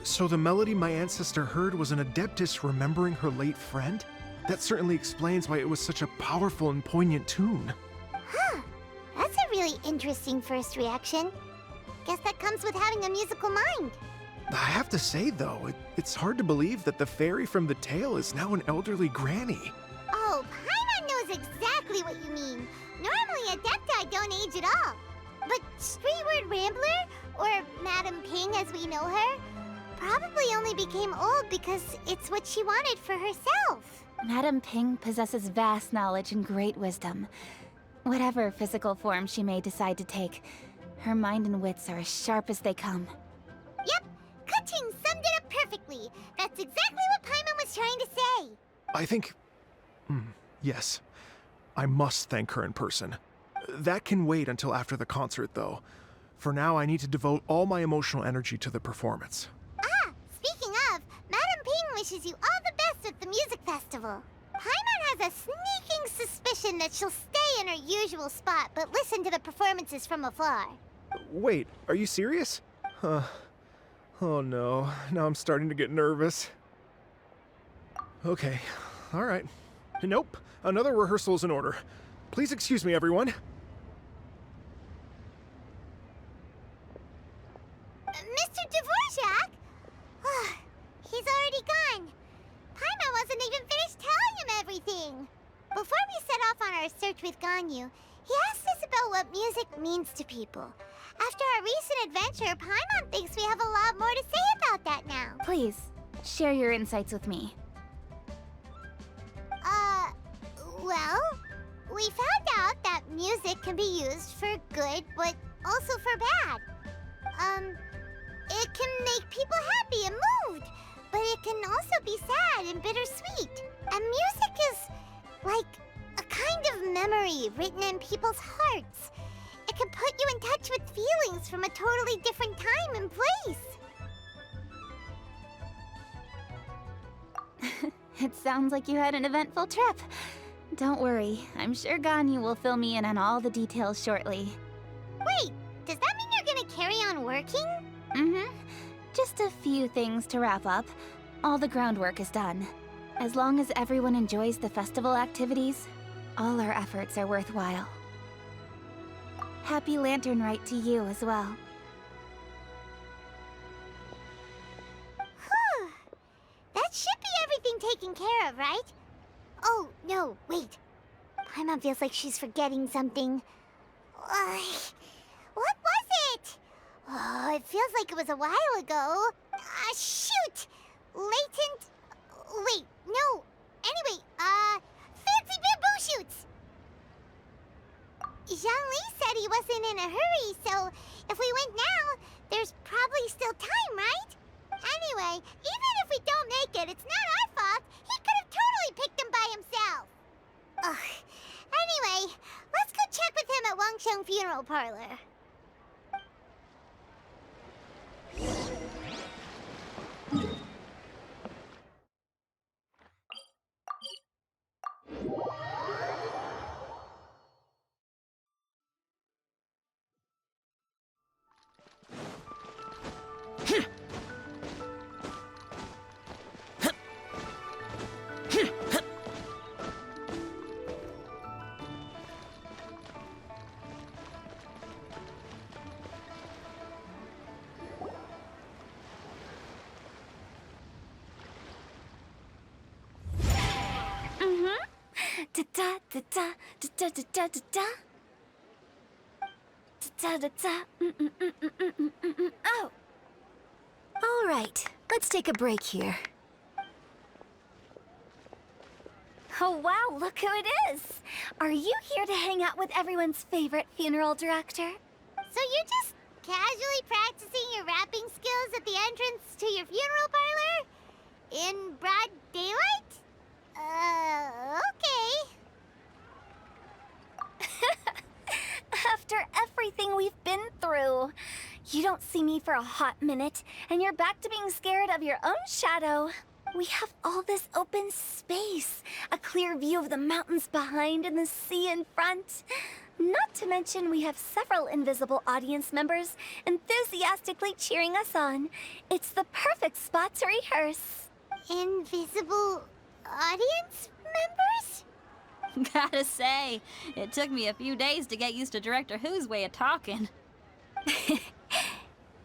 So the melody my ancestor heard was an adeptus remembering her late friend? That certainly explains why it was such a powerful and poignant tune. Huh. That's a really interesting first reaction. Guess that comes with having a musical mind. I have to say, though, it's hard to believe that the fairy from the tale is now an elderly granny. Oh, Paimon knows exactly what you mean. Normally, Adepti don't age at all. But Streetward Rambler, or Madam Ping as we know her, probably only became old because it's what she wanted for herself. Madam Ping possesses vast knowledge and great wisdom. Whatever physical form she may decide to take, her mind and wits are as sharp as they come. Yep, Kuching summed it up perfectly. That's exactly what Paimon was trying to say. I think... yes. I must thank her in person. That can wait until after the concert, though. For now, I need to devote all my emotional energy to the performance. Ah, speaking of, Madam Ping wishes you all the best at the music festival. Paimon has a sneaking suspicion that she'll stay in her usual spot, but listen to the performances from afar. Wait, are you serious? Oh no, now I'm starting to get nervous. Okay, alright. Nope, another rehearsal is in order. Please excuse me, everyone. Mr. Dvorak? He's already gone. Paimon wasn't even finished telling him everything. Before we set off on our search with Ganyu, he asked us about what music means to people. After our recent adventure, Paimon thinks we have a lot more to say about that now. Please, share your insights with me. Well, we found out that music can be used for good, but also for bad. It can make people happy and moved, but it can also be sad and bittersweet. And music is like a kind of memory written in people's hearts. It can put you in touch with feelings from a totally different time and place. It sounds like you had an eventful trip. Don't worry, I'm sure Ganyu will fill me in on all the details shortly. Wait, does that mean you're gonna carry on working? Mm-hmm. Just a few things to wrap up. All the groundwork is done. As long as everyone enjoys the festival activities, all our efforts are worthwhile. Happy Lantern Rite to you as well. Whew. That should be everything taken care of, right? Oh, no, wait. Paimon feels like she's forgetting something. What was it? Oh, it feels like it was a while ago. Shoot! Latent... Wait, no. Anyway, fancy bamboo shoots! Zhang Li said he wasn't in a hurry, so If we went now, there's probably still time, right? Anyway, even if we don't make it, it's not our fault. He could have totally picked him by himself. Ugh. Anyway, let's go check with him at Wangsheng Funeral Parlor. Da da da da da da da da da. Da da da. Oh. All right, let's take a break here. Oh wow, look who it is! Are you here to hang out with everyone's favorite funeral director? So you're just casually practicing your rapping skills at the entrance to your funeral parlor? In broad daylight? Okay. After everything we've been through, you don't see me for a hot minute, and you're back to being scared of your own shadow. We have all this open space, a clear view of the mountains behind and the sea in front. Not to mention we have several invisible audience members enthusiastically cheering us on. It's the perfect spot to rehearse. Invisible audience members? Gotta say, it took me a few days to get used to Director Who's way of talking.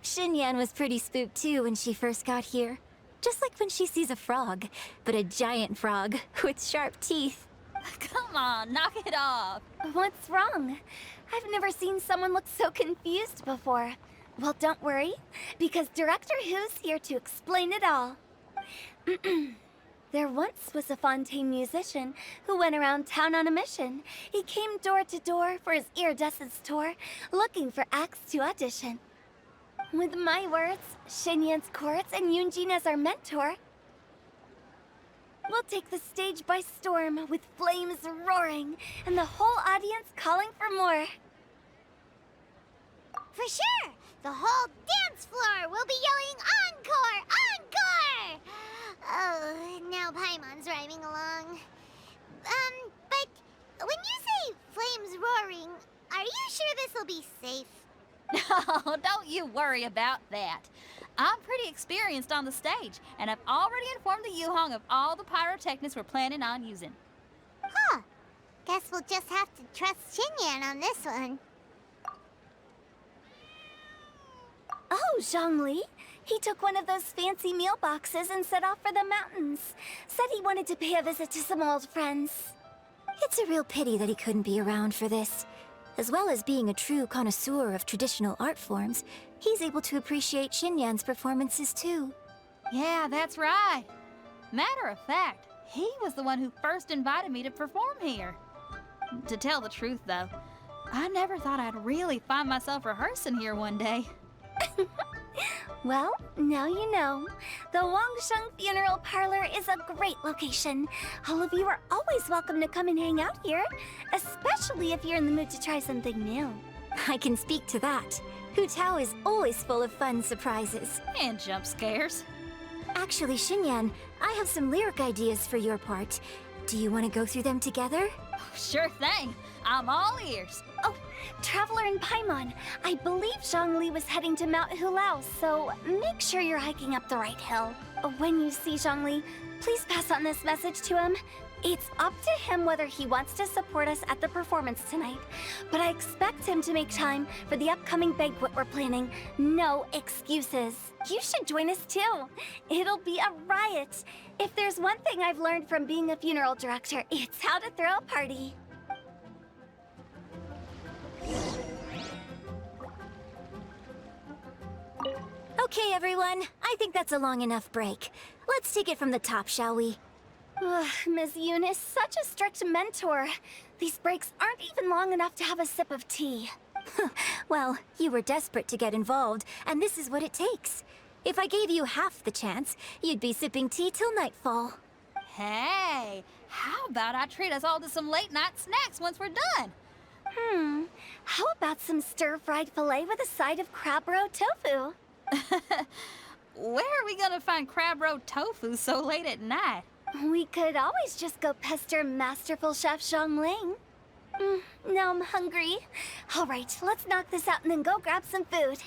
Xinyan was pretty spooked too when she first got here. Just like when she sees a frog, but a giant frog with sharp teeth. Come on, knock it off. What's wrong? I've never seen someone look so confused before. Well, don't worry, because Director Who's here to explain it all. There once was a Fontaine musician who went around town on a mission. He came door to door for his iridescence tour, looking for acts to audition. With my words, Xinyan's chords, and Yunjin as our mentor, we'll take the stage by storm with flames roaring and the whole audience calling for more. For sure! The whole dance floor will be yelling encore! Encore! Oh, now Paimon's rhyming along. But when you say flames roaring, are you sure this'll be safe? No, don't you worry about that. I'm pretty experienced on the stage, and I've already informed the Yuhong of all the pyrotechnics we're planning on using. Huh. Guess we'll just have to trust Xinyan on this one. Oh, Zhongli. He took one of those fancy meal boxes and set off for the mountains. Said he wanted to pay a visit to some old friends. It's a real pity that he couldn't be around for this. As well as being a true connoisseur of traditional art forms, he's able to appreciate Xinyan's performances too. Yeah, that's right. Matter of fact, he was the one who first invited me to perform here. To tell the truth, though, I never thought I'd really find myself rehearsing here one day. Well, now you know. The Wangsheng Funeral Parlor is a great location. All of you are always welcome to come and hang out here, especially if you're in the mood to try something new. I can speak to that. Hu Tao is always full of fun surprises. And jump scares. Actually, Xinyan, I have some lyric ideas for your part. Do you want to go through them together? Sure thing. I'm all ears. Oh, Traveler and Paimon, I believe Zhongli was heading to Mount Hulao, so make sure you're hiking up the right hill. When you see Zhongli, please pass on this message to him. It's up to him whether he wants to support us at the performance tonight, but I expect him to make time for the upcoming banquet we're planning. No excuses. You should join us too. It'll be a riot. If there's one thing I've learned from being a funeral director, it's how to throw a party. Okay, everyone. I think that's a long enough break. Let's take it from the top, shall we? Ms. Yoon is such a strict mentor. These breaks aren't even long enough to have a sip of tea. Well, you were desperate to get involved, and this is what it takes. If I gave you half the chance, you'd be sipping tea till nightfall. Hey, how about I treat us all to some late-night snacks once we're done? How about some stir-fried filet with a side of crab roe tofu? Where are we gonna find crab roe tofu so late at night? We could always just go pester masterful chef Zhongling. Now I'm hungry. All right, let's knock this out and then go grab some food.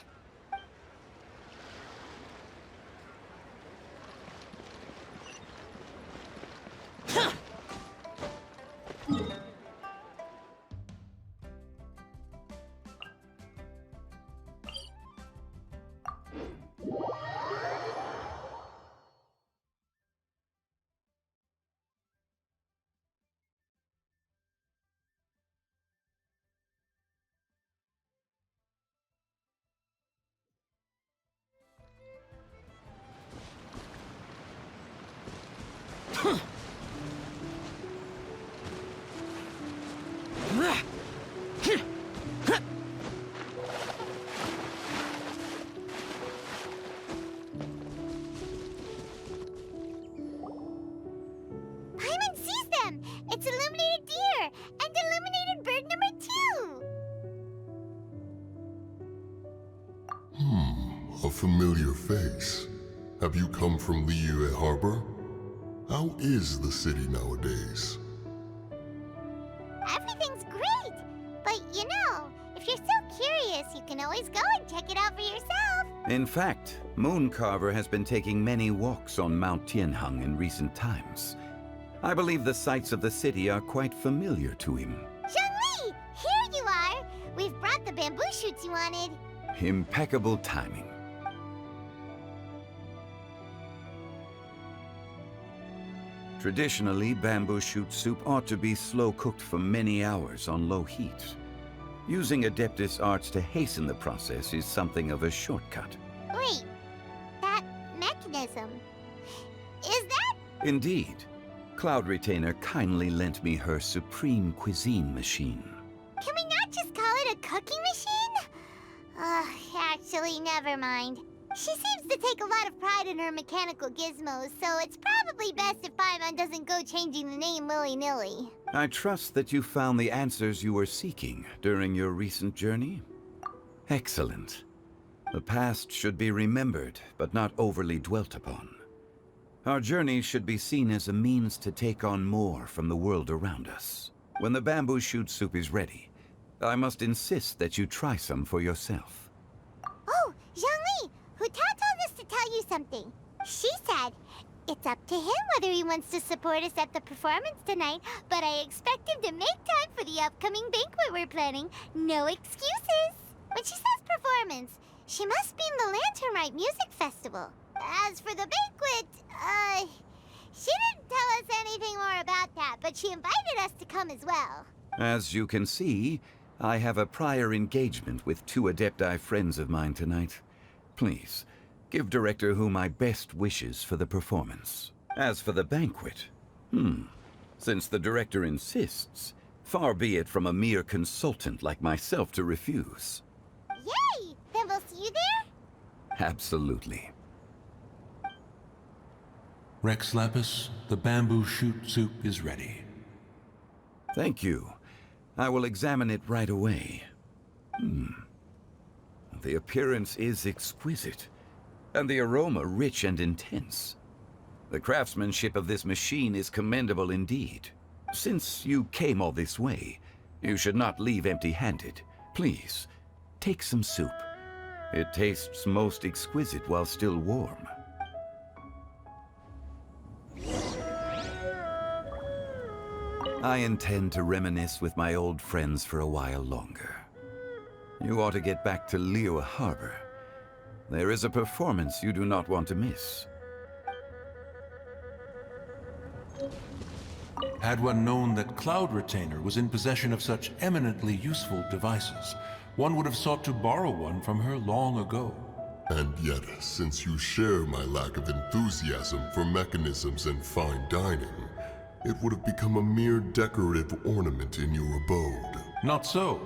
Paimon sees them! It's illuminated deer! And illuminated bird number 2! A familiar face. Have you come from Liyue Harbor? How is the city nowadays? Everything's great! But you know, if you're so curious, you can always go and check it out for yourself! In fact, Mooncarver has been taking many walks on Mount Tianheng in recent times. I believe the sights of the city are quite familiar to him. Zhongli! Here you are! We've brought the bamboo shoots you wanted. Impeccable timing. Traditionally, bamboo shoot soup ought to be slow-cooked for many hours on low heat. Using Adeptus arts to hasten the process is something of a shortcut. Wait, that mechanism... is that... Indeed. Cloud Retainer kindly lent me her supreme cuisine machine. Can we not just call it a cooking machine? Actually, never mind. She seems to take a lot of pride in her mechanical gizmos, so it's probably best if Paimon doesn't go changing the name willy-nilly. I trust that you found the answers you were seeking during your recent journey? Excellent. The past should be remembered, but not overly dwelt upon. Our journey should be seen as a means to take on more from the world around us. When the bamboo shoot soup is ready, I must insist that you try some for yourself. Oh, Zhongli! Huta told us to tell you something. She said, it's up to him whether he wants to support us at the performance tonight, but I expect him to make time for the upcoming banquet we're planning. No excuses! When she says performance, she must mean the Lantern Rite Music Festival. As for the banquet, she didn't tell us anything more about that, but she invited us to come as well. As you can see, I have a prior engagement with 2 Adepti friends of mine tonight. Please, give Director Hu my best wishes for the performance. As for the banquet, since the Director insists, far be it from a mere consultant like myself to refuse. Yay! Then we'll see you there? Absolutely. Rex Lapis, the bamboo shoot soup is ready. Thank you. I will examine it right away. The appearance is exquisite, and the aroma rich and intense. The craftsmanship of this machine is commendable indeed. Since you came all this way, you should not leave empty-handed. Please, take some soup. It tastes most exquisite while still warm. I intend to reminisce with my old friends for a while longer. You ought to get back to Liyue Harbor. There is a performance you do not want to miss. Had one known that Cloud Retainer was in possession of such eminently useful devices, one would have sought to borrow one from her long ago. And yet, since you share my lack of enthusiasm for mechanisms and fine dining, it would have become a mere decorative ornament in your abode. Not so.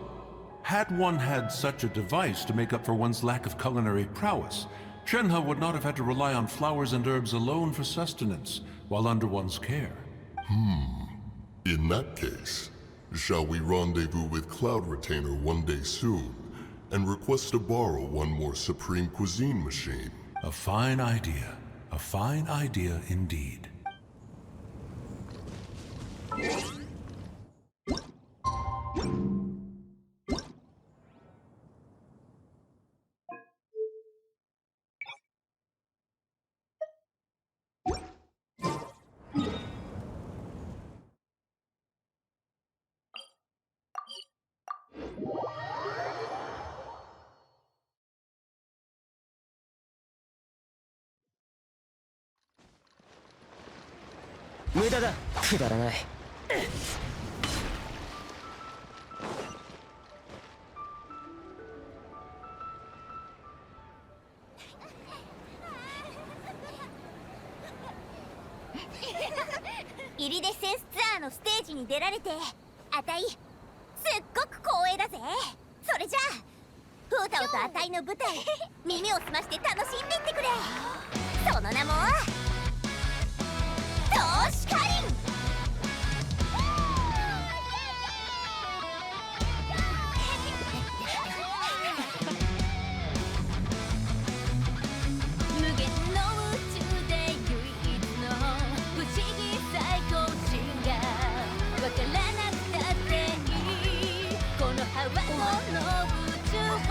Had one had such a device to make up for one's lack of culinary prowess, Shenhe would not have had to rely on flowers and herbs alone for sustenance while under one's care. In that case, shall we rendezvous with Cloud Retainer one day soon and request to borrow one more Supreme Cuisine machine? A fine idea. A fine idea indeed.無駄だ。くだらない。イリデッセンスツアーのステージに出られてあたいすっごく光栄だぜ。それじゃあフータオとあたいの舞台耳を澄まして楽しんでってくれ。その名も投資カリン。無限の宇宙で唯一の不思議最高値がわからなくたっていいこのハワの宇宙を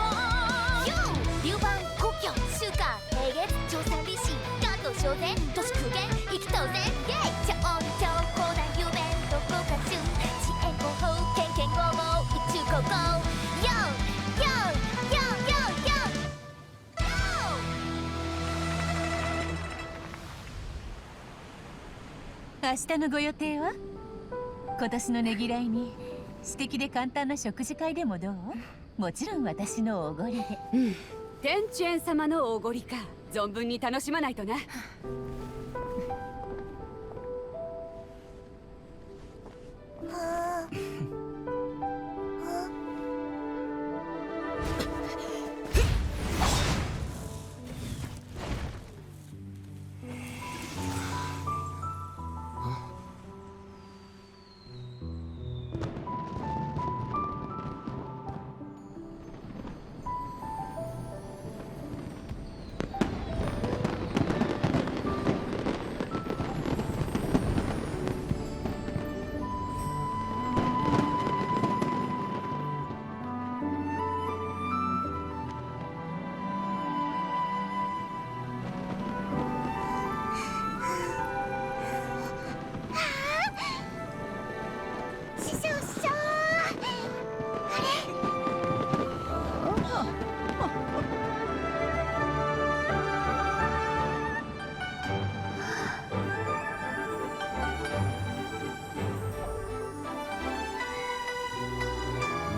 流番故郷週間平月調査利子関東商前都市空間意気当然イェイ超音超広大夢どこか旬遅延広報研究応募宇宙高校ヨーヨーヨーヨーヨー。明日のご予定は？今年のねぎらいに素敵で簡単な食事会でもどう？もちろん私のおごりで。天チェン様のおごりか。存分に楽しまないとな。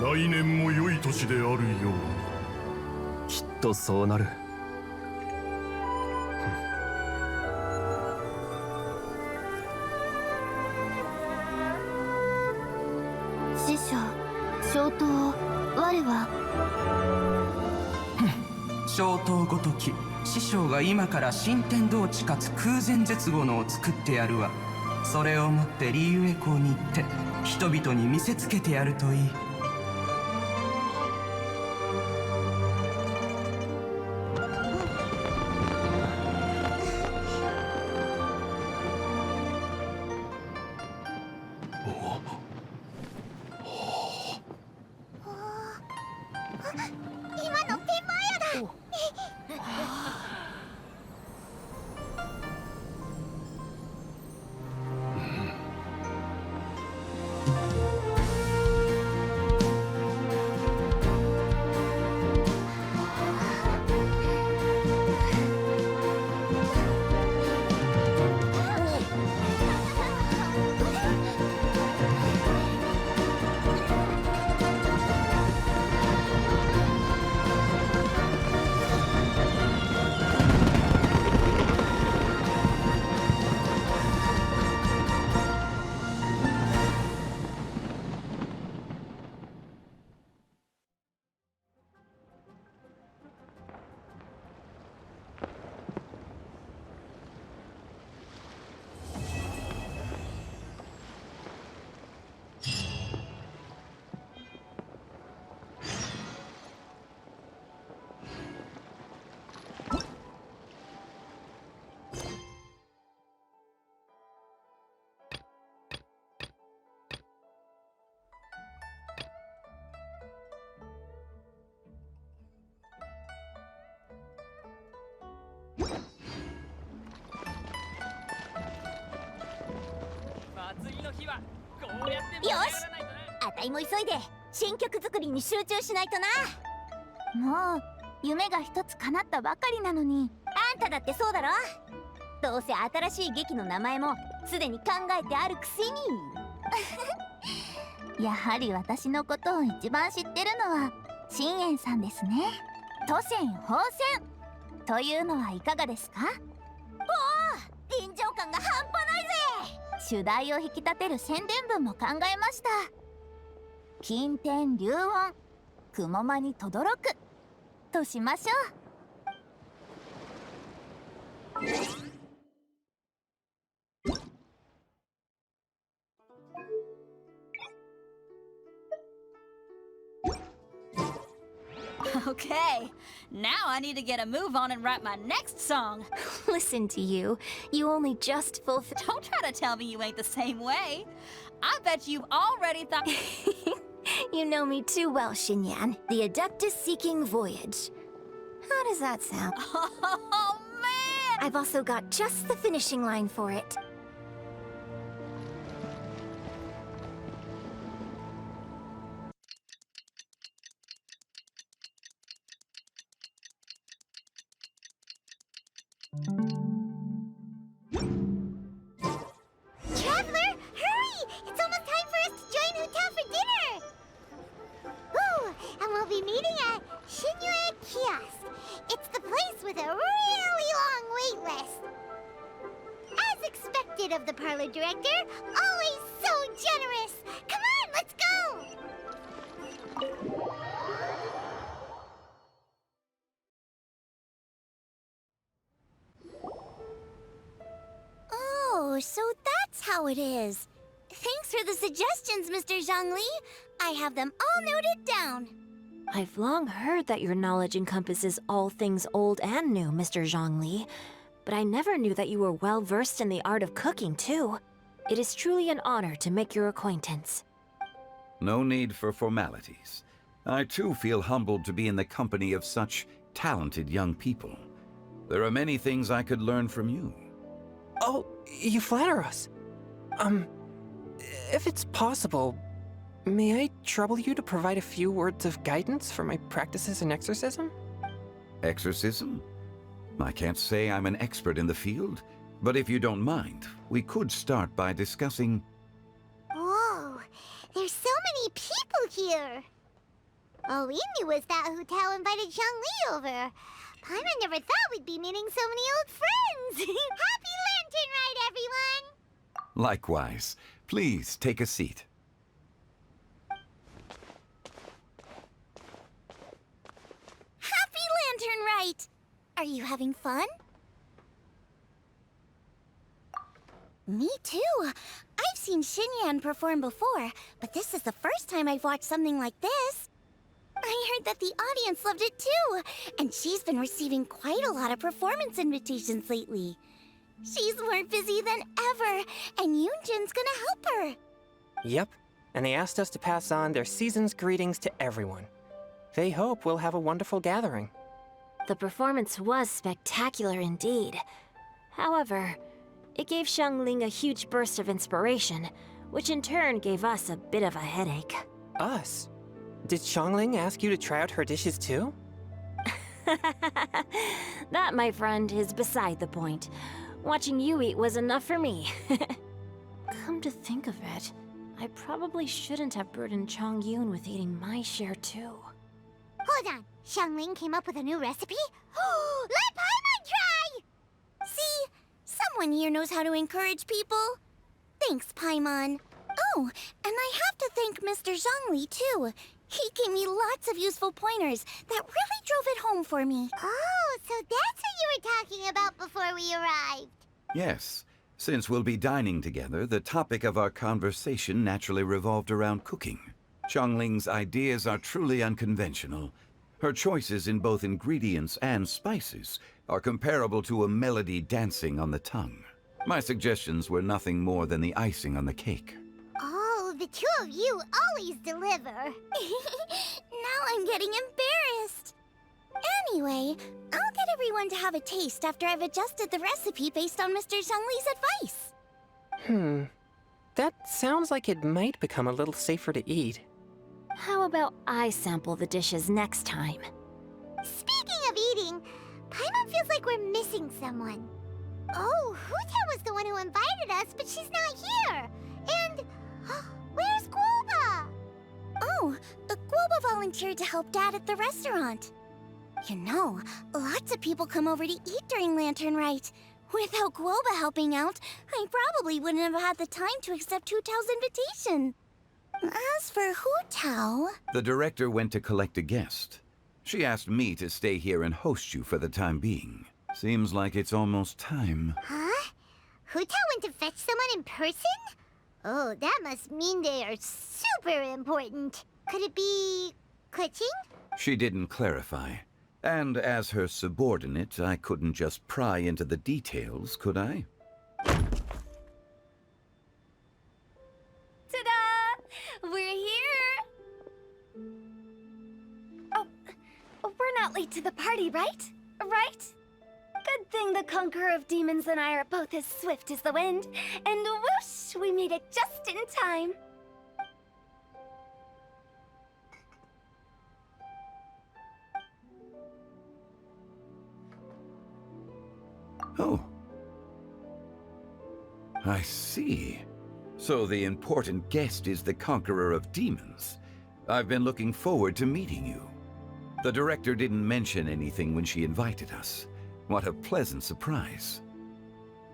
来年も良い年であるよう。きっとそうなる。師匠、消灯を我は。消灯ごとき師匠が今から新天道地かつ空前絶後のを作ってやるわ。それをもってリーウェ港に行って人々に見せつけてやるといい。あたいも急いで新曲作りに集中しないとな。もう夢が一つ叶ったばかりなのに。あんただってそうだろ。どうせ新しい劇の名前もすでに考えてあるくせに。やはり私のことを一番知ってるのは新園さんですね。都線放線というのはいかがですか？おお、臨場感が半端ないぜ。主題を引き立てる宣伝文も考えました。金天流音雲間に轟くとしましょう。Okay, now I need to get a move on and write my next song. Listen to you. You only just fulfilled. Don't try to tell me you ain't the same way. I bet you've already thought. You know me too well, Xinyan. The Adeptus Seeking Voyage. How does that sound? Oh, man! I've also got just the finishing line for it. Traveler, hurry! It's almost time for us to join Huta for dinner! Ooh, and we'll be meeting at Shinyue Kiosk. It's the place with a really long wait list. As expected of the parlor director, always so generous! Come on, let's go! Oh, so that's how it is. Thanks for the suggestions, Mr. Zhongli. I have them all noted down. I've long heard that your knowledge encompasses all things old and new, Mr. Zhongli. But I never knew that you were well versed in the art of cooking, too. It is truly an honor to make your acquaintance. No need for formalities. I too feel humbled to be in the company of such talented young people. There are many things I could learn from you. Oh, you flatter us. If it's possible, may I trouble you to provide a few words of guidance for my practices in exorcism? Exorcism? I can't say I'm an expert in the field, but if you don't mind, we could start by discussing... Whoa, there's so many people here! All we knew was that Hu Tao invited Zhongli over. Paimon never thought we'd be meeting so many old friends! Happy Lantern Rite, everyone! Likewise. Please take a seat. Happy Lantern Rite! Are you having fun? Me too. I've seen Xinyan perform before, but this is the first time I've watched something like this. I heard that the audience loved it too, and she's been receiving quite a lot of performance invitations lately. She's more busy than ever, and Yoonjin's gonna help her. Yep, and they asked us to pass on their season's greetings to everyone. They hope we'll have a wonderful gathering. The performance was spectacular indeed. However, it gave Xiangling a huge burst of inspiration, which in turn gave us a bit of a headache. Us? Did Xiangling ask you to try out her dishes too? That, my friend, is beside the point. Watching you eat was enough for me. Come to think of it, I probably shouldn't have burdened Chongyun with eating my share too. Hold on, Xiangling came up with a new recipe? Let Paimon try! See? Someone here knows how to encourage people. Thanks, Paimon. Oh, and I have to thank Mr. Zhongli too. He gave me lots of useful pointers that really drove it home for me. Oh, so that's what you were talking about before we arrived. Yes. Since we'll be dining together, the topic of our conversation naturally revolved around cooking. Xiangling's ideas are truly unconventional. Her choices in both ingredients and spices are comparable to a melody dancing on the tongue. My suggestions were nothing more than the icing on the cake. Oh, the two of you always deliver. Now I'm getting embarrassed. Anyway, I'll get everyone to have a taste after I've adjusted the recipe based on Mr. Zhongli's advice. That sounds like it might become a little safer to eat. How about I sample the dishes next time? Speaking of eating, Paimon feels like we're missing someone. Oh, Huta was the one who invited us, but she's not here. And where's Guoba? Oh, Guoba volunteered to help Dad at the restaurant. You know, lots of people come over to eat during Lantern Rite. Without Guoba helping out, I probably wouldn't have had the time to accept Hu Tao's invitation. As for Hu Tao... The director went to collect a guest. She asked me to stay here and host you for the time being. Seems like it's almost time. Huh? Hu Tao went to fetch someone in person? Oh, that must mean they are super important. Could it be... Kuching? She didn't clarify. And as her subordinate, I couldn't just pry into the details, could I? Ta-da! We're here! Oh, we're not late to the party, right? Right? Good thing the Conqueror of Demons and I are both as swift as the wind. And whoosh, we made it just in time. Oh. I see. So the important guest is the Conqueror of Demons. I've been looking forward to meeting you. The director didn't mention anything when she invited us. What a pleasant surprise.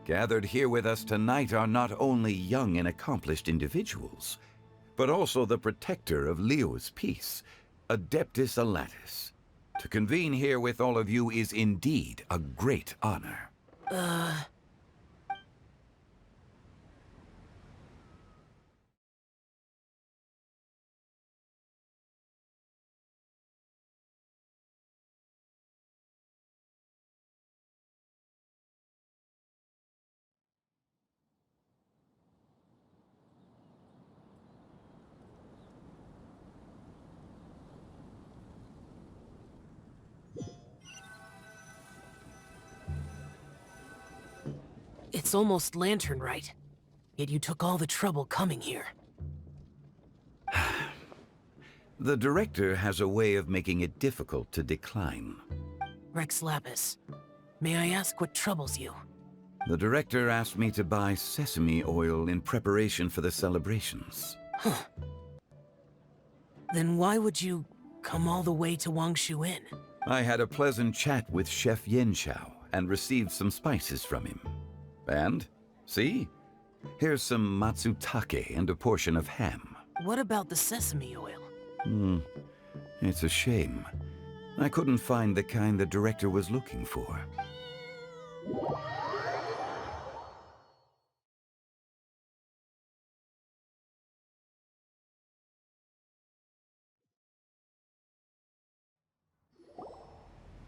Gathered here with us tonight are not only young and accomplished individuals, but also the protector of Liyue's peace, Adeptus Alatus. To convene here with all of you is indeed a great honor. It's almost Lantern Rite, yet you took all the trouble coming here. The director has a way of making it difficult to decline. Rex Lapis, may I ask what troubles you? The director asked me to buy sesame oil in preparation for the celebrations. Huh. Then why would you come all the way to Wangshu Inn? I had a pleasant chat with Chef Yenshao and received some spices from him. And, see? Here's some matsutake and a portion of ham. What about the sesame oil? It's a shame. I couldn't find the kind the director was looking for.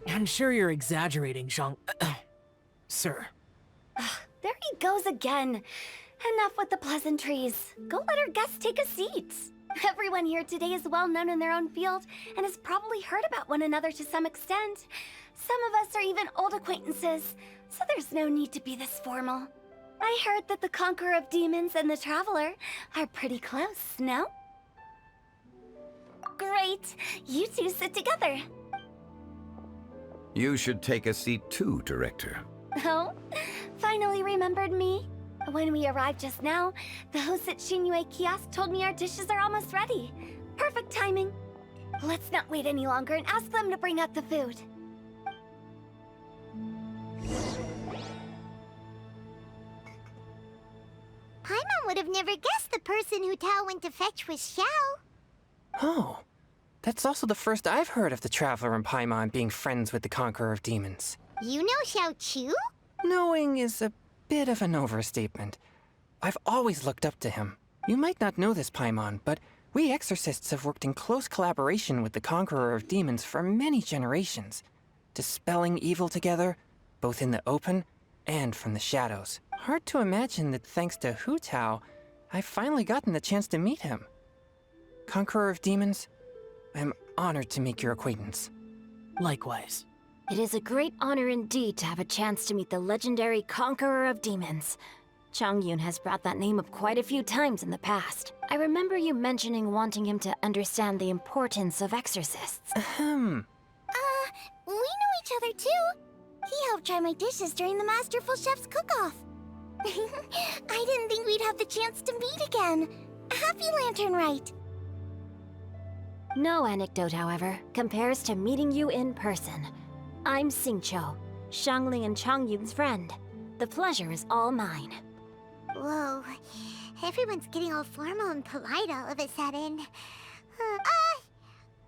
I'm sure you're exaggerating, Zhang... Sir. There he goes again. Enough with the pleasantries. Go let our guests take a seat. Everyone here today is well known in their own field and has probably heard about one another to some extent. Some of us are even old acquaintances, so there's no need to be this formal. I heard that the Conqueror of Demons and the Traveler are pretty close, no? Great. You two sit together. You should take a seat too, Director. Oh? Finally remembered me? When we arrived just now, the host at Shinue Kiosk told me our dishes are almost ready. Perfect timing. Let's not wait any longer and ask them to bring out the food. Paimon would have never guessed the person Hu Tao went to fetch was Xiao. Oh, that's also the first I've heard of the Traveler and Paimon being friends with the Conqueror of Demons. You know Xiao Chu? Knowing is a bit of an overstatement. I've always looked up to him. You might not know this, Paimon, but we exorcists have worked in close collaboration with the Conqueror of Demons for many generations, dispelling evil together, both in the open and from the shadows. Hard to imagine that thanks to Hu Tao, I've finally gotten the chance to meet him. Conqueror of Demons, I'm honored to make your acquaintance. Likewise. It is a great honor indeed to have a chance to meet the legendary Conqueror of Demons. Chongyun has brought that name up quite a few times in the past. I remember you mentioning wanting him to understand the importance of exorcists. We know each other too. He helped try my dishes during the Masterful Chef's cook-off. I didn't think we'd have the chance to meet again. Happy Lantern Rite. No anecdote, however, compares to meeting you in person. I'm Xingqiu, Xiangling and Chongyun's friend. The pleasure is all mine. Whoa, everyone's getting all formal and polite all of a sudden.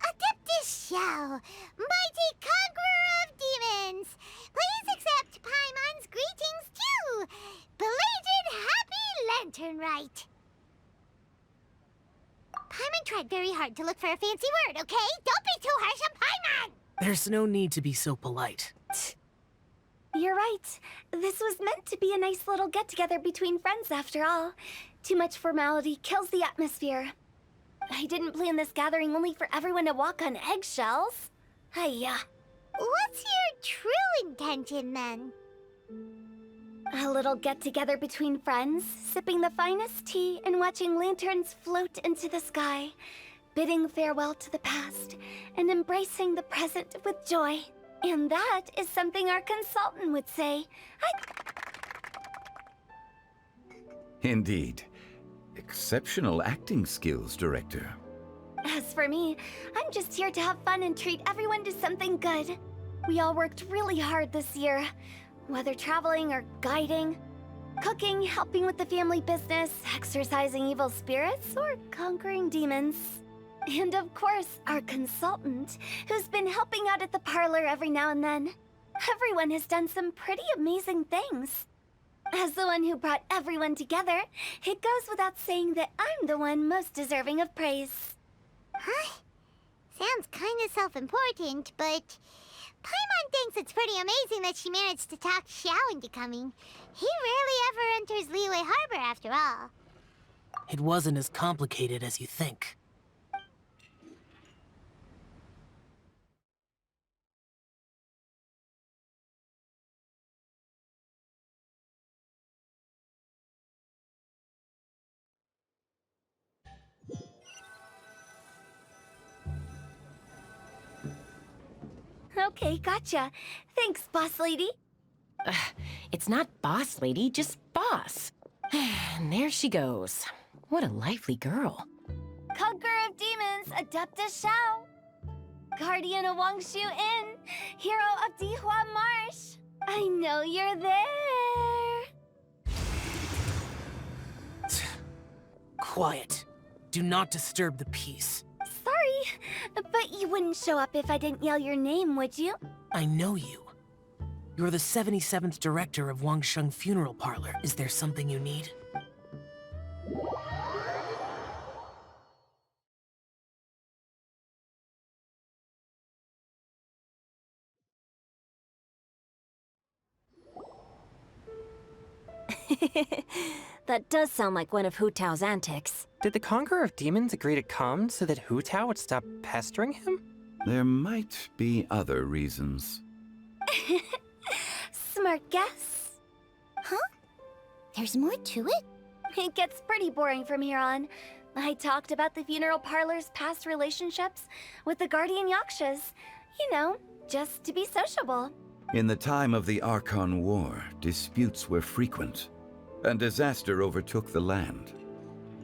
Adeptus Xiao, mighty conqueror of demons, please accept Paimon's greetings too. Belated Happy Lantern Rite. Paimon tried very hard to look for a fancy word, okay? Don't be too harsh on Paimon! There's no need to be so polite. You're right. This was meant to be a nice little get-together between friends after all. Too much formality kills the atmosphere. I didn't plan this gathering only for everyone to walk on eggshells. Hiya. What's your true intention, then? A little get-together between friends, sipping the finest tea and watching lanterns float into the sky, bidding farewell to the past, and embracing the present with joy. And that is something our consultant would say. Indeed. Exceptional acting skills, Director. As for me, I'm just here to have fun and treat everyone to something good. We all worked really hard this year, whether traveling or guiding, cooking, helping with the family business, exorcising evil spirits, or conquering demons. And of course, our consultant, who's been helping out at the parlor every now and then. Everyone has done some pretty amazing things. As the one who brought everyone together, it goes without saying that I'm the one most deserving of praise. Huh? Sounds kinda self-important, but Paimon thinks it's pretty amazing that she managed to talk Xiao into coming. He rarely ever enters Liyue Harbor, after all. It wasn't as complicated as you think. Okay, gotcha. Thanks, boss lady. It's not boss lady, just boss. And there she goes. What a lively girl. Conqueror of demons, Adeptus Xiao. Guardian of Wangshu Inn, hero of Dihua Marsh. I know you're there. Quiet. Do not disturb the peace. Sorry, but you wouldn't show up if I didn't yell your name, would you? I know you. You're the 77th director of Wangsheng Funeral Parlor. Is there something you need? That does sound like one of Hu Tao's antics. Did the Conqueror of Demons agree to come so that Hu Tao would stop pestering him? There might be other reasons. Smart guess. Huh? There's more to it? It gets pretty boring from here on. I talked about the funeral parlor's past relationships with the guardian yakshas. You know, just to be sociable. In the time of the Archon War, disputes were frequent, and disaster overtook the land.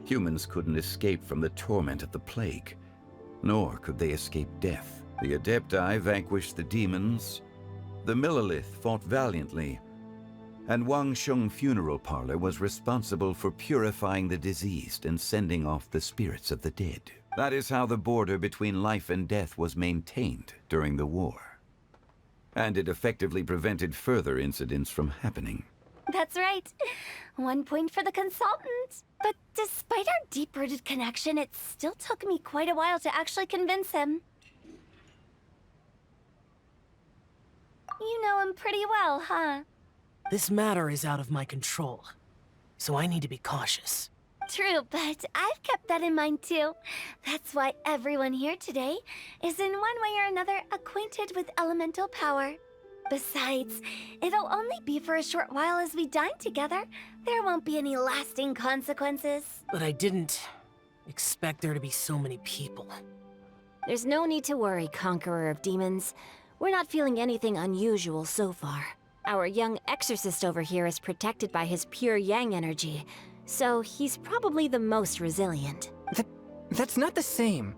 Humans couldn't escape from the torment of the plague, nor could they escape death. The Adepti vanquished the demons, the Millelith fought valiantly, and Wangsheng Funeral Parlor was responsible for purifying the diseased and sending off the spirits of the dead. That is how the border between life and death was maintained during the war. And it effectively prevented further incidents from happening. That's right. 1 point for the consultant. But despite our deep-rooted connection, it still took me quite a while to actually convince him. You know him pretty well, huh? This matter is out of my control, so I need to be cautious. True, but I've kept that in mind too. That's why everyone here today is in one way or another acquainted with elemental power. Besides, it'll only be for a short while as we dine together. There won't be any lasting consequences. But I didn't expect there to be so many people. There's no need to worry, Conqueror of Demons. We're not feeling anything unusual so far. Our young exorcist over here is protected by his pure yang energy, so he's probably the most resilient. That's not the same.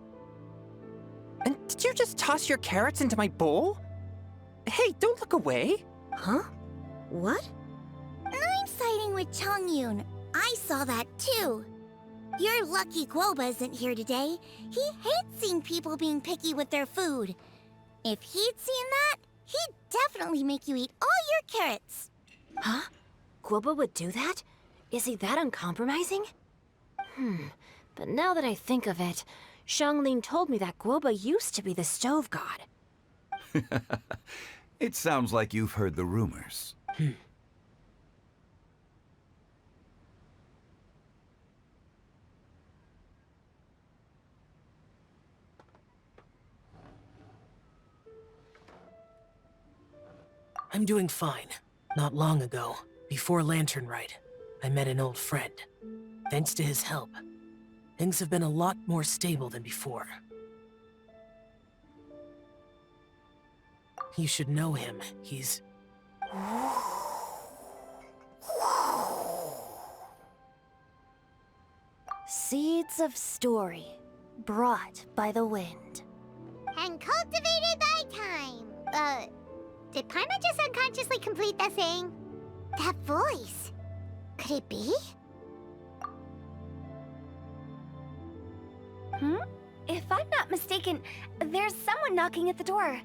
And did you just toss your carrots into my bowl? Hey, don't look away. Huh? What? I'm siding with Chongyun. I saw that too. You're lucky Guoba isn't here today. He hates seeing people being picky with their food. If he'd seen that, he'd definitely make you eat all your carrots. Huh? Guoba would do that? Is he that uncompromising? But now that I think of it, Xiangling told me that Guoba used to be the stove god. It sounds like you've heard the rumors. I'm doing fine. Not long ago, before Lantern Rite, I met an old friend. Thanks to his help, things have been a lot more stable than before. You should know him. He's... Seeds of story, brought by the wind. And cultivated by time. Did Paimon just unconsciously complete that saying? That voice. Could it be? If I'm not mistaken, there's someone knocking at the door.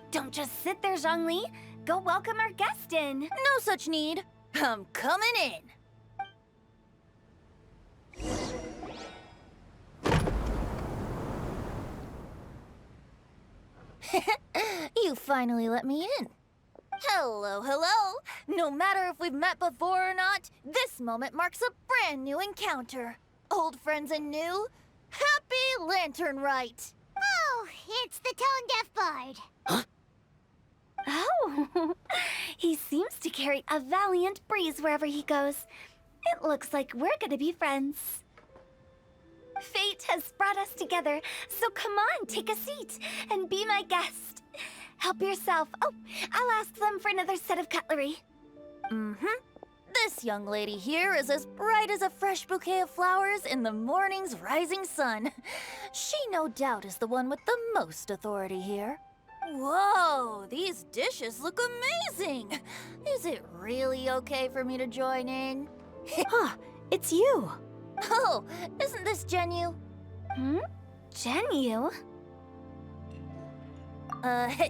Don't just sit there, Zhongli. Go welcome our guest in. No such need. I'm coming in. You finally let me in. Hello, hello. No matter if we've met before or not, this moment marks a brand new encounter. Old friends and new. Happy Lantern Rite. Oh, it's the tone-deaf bard. Oh, he seems to carry a valiant breeze wherever he goes. It looks like we're gonna be friends. Fate has brought us together, so come on, take a seat and be my guest. Help yourself. Oh, I'll ask them for another set of cutlery. This young lady here is as bright as a fresh bouquet of flowers in the morning's rising sun. She no doubt is the one with the most authority here. Whoa, these dishes look amazing! Is it really okay for me to join in? Huh, it's you! Oh, isn't this Genyu? Genyu?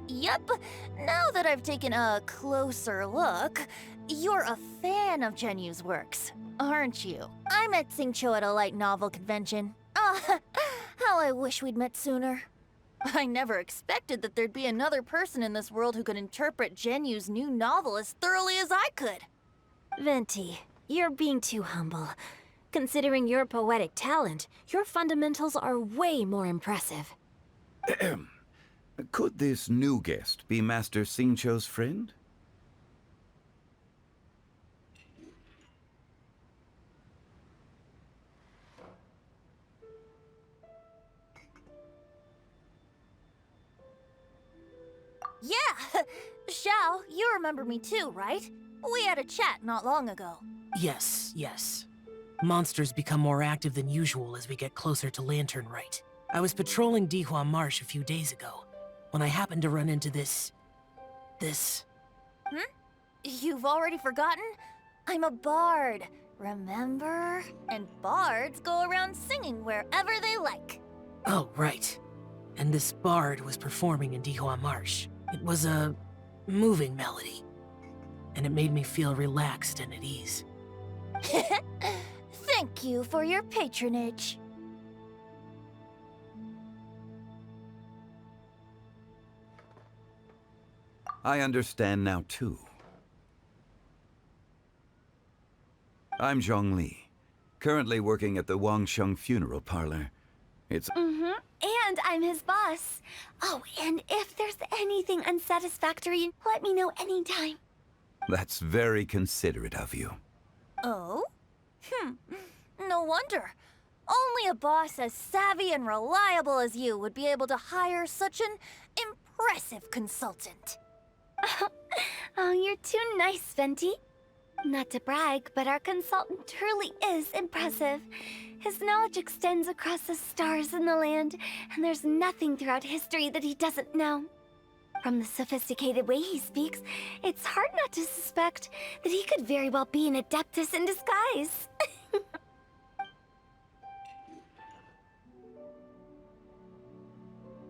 Yep. Now that I've taken a closer look, you're a fan of Genyu's works, aren't you? I met Xingqiu at a light novel convention. How I wish we'd met sooner. I never expected that there'd be another person in this world who could interpret Genyu's new novel as thoroughly as I could. Venti, you're being too humble. Considering your poetic talent, your fundamentals are way more impressive. Could this new guest be Master Xingqiu's friend? Yeah! Xiao, you remember me too, right? We had a chat not long ago. Yes. Monsters become more active than usual as we get closer to Lantern Rite. I was patrolling Dihua Marsh a few days ago, when I happened to run into this... You've already forgotten? I'm a bard, remember? And bards go around singing wherever they like. Oh, right. And this bard was performing in Dihua Marsh. It was a moving melody, and it made me feel relaxed and at ease. Thank you for your patronage. I understand now, too. I'm Zhongli, currently working at the Wangsheng Funeral Parlor. It's... And And I'm his boss. Oh, and if there's anything unsatisfactory, let me know anytime. That's very considerate of you. Oh? No wonder. Only a boss as savvy and reliable as you would be able to hire such an impressive consultant. Oh, you're too nice, Venti. Not to brag, but our consultant truly is impressive. His knowledge extends across the stars and the land, and there's nothing throughout history that he doesn't know. From the sophisticated way he speaks, it's hard not to suspect that he could very well be an adeptus in disguise.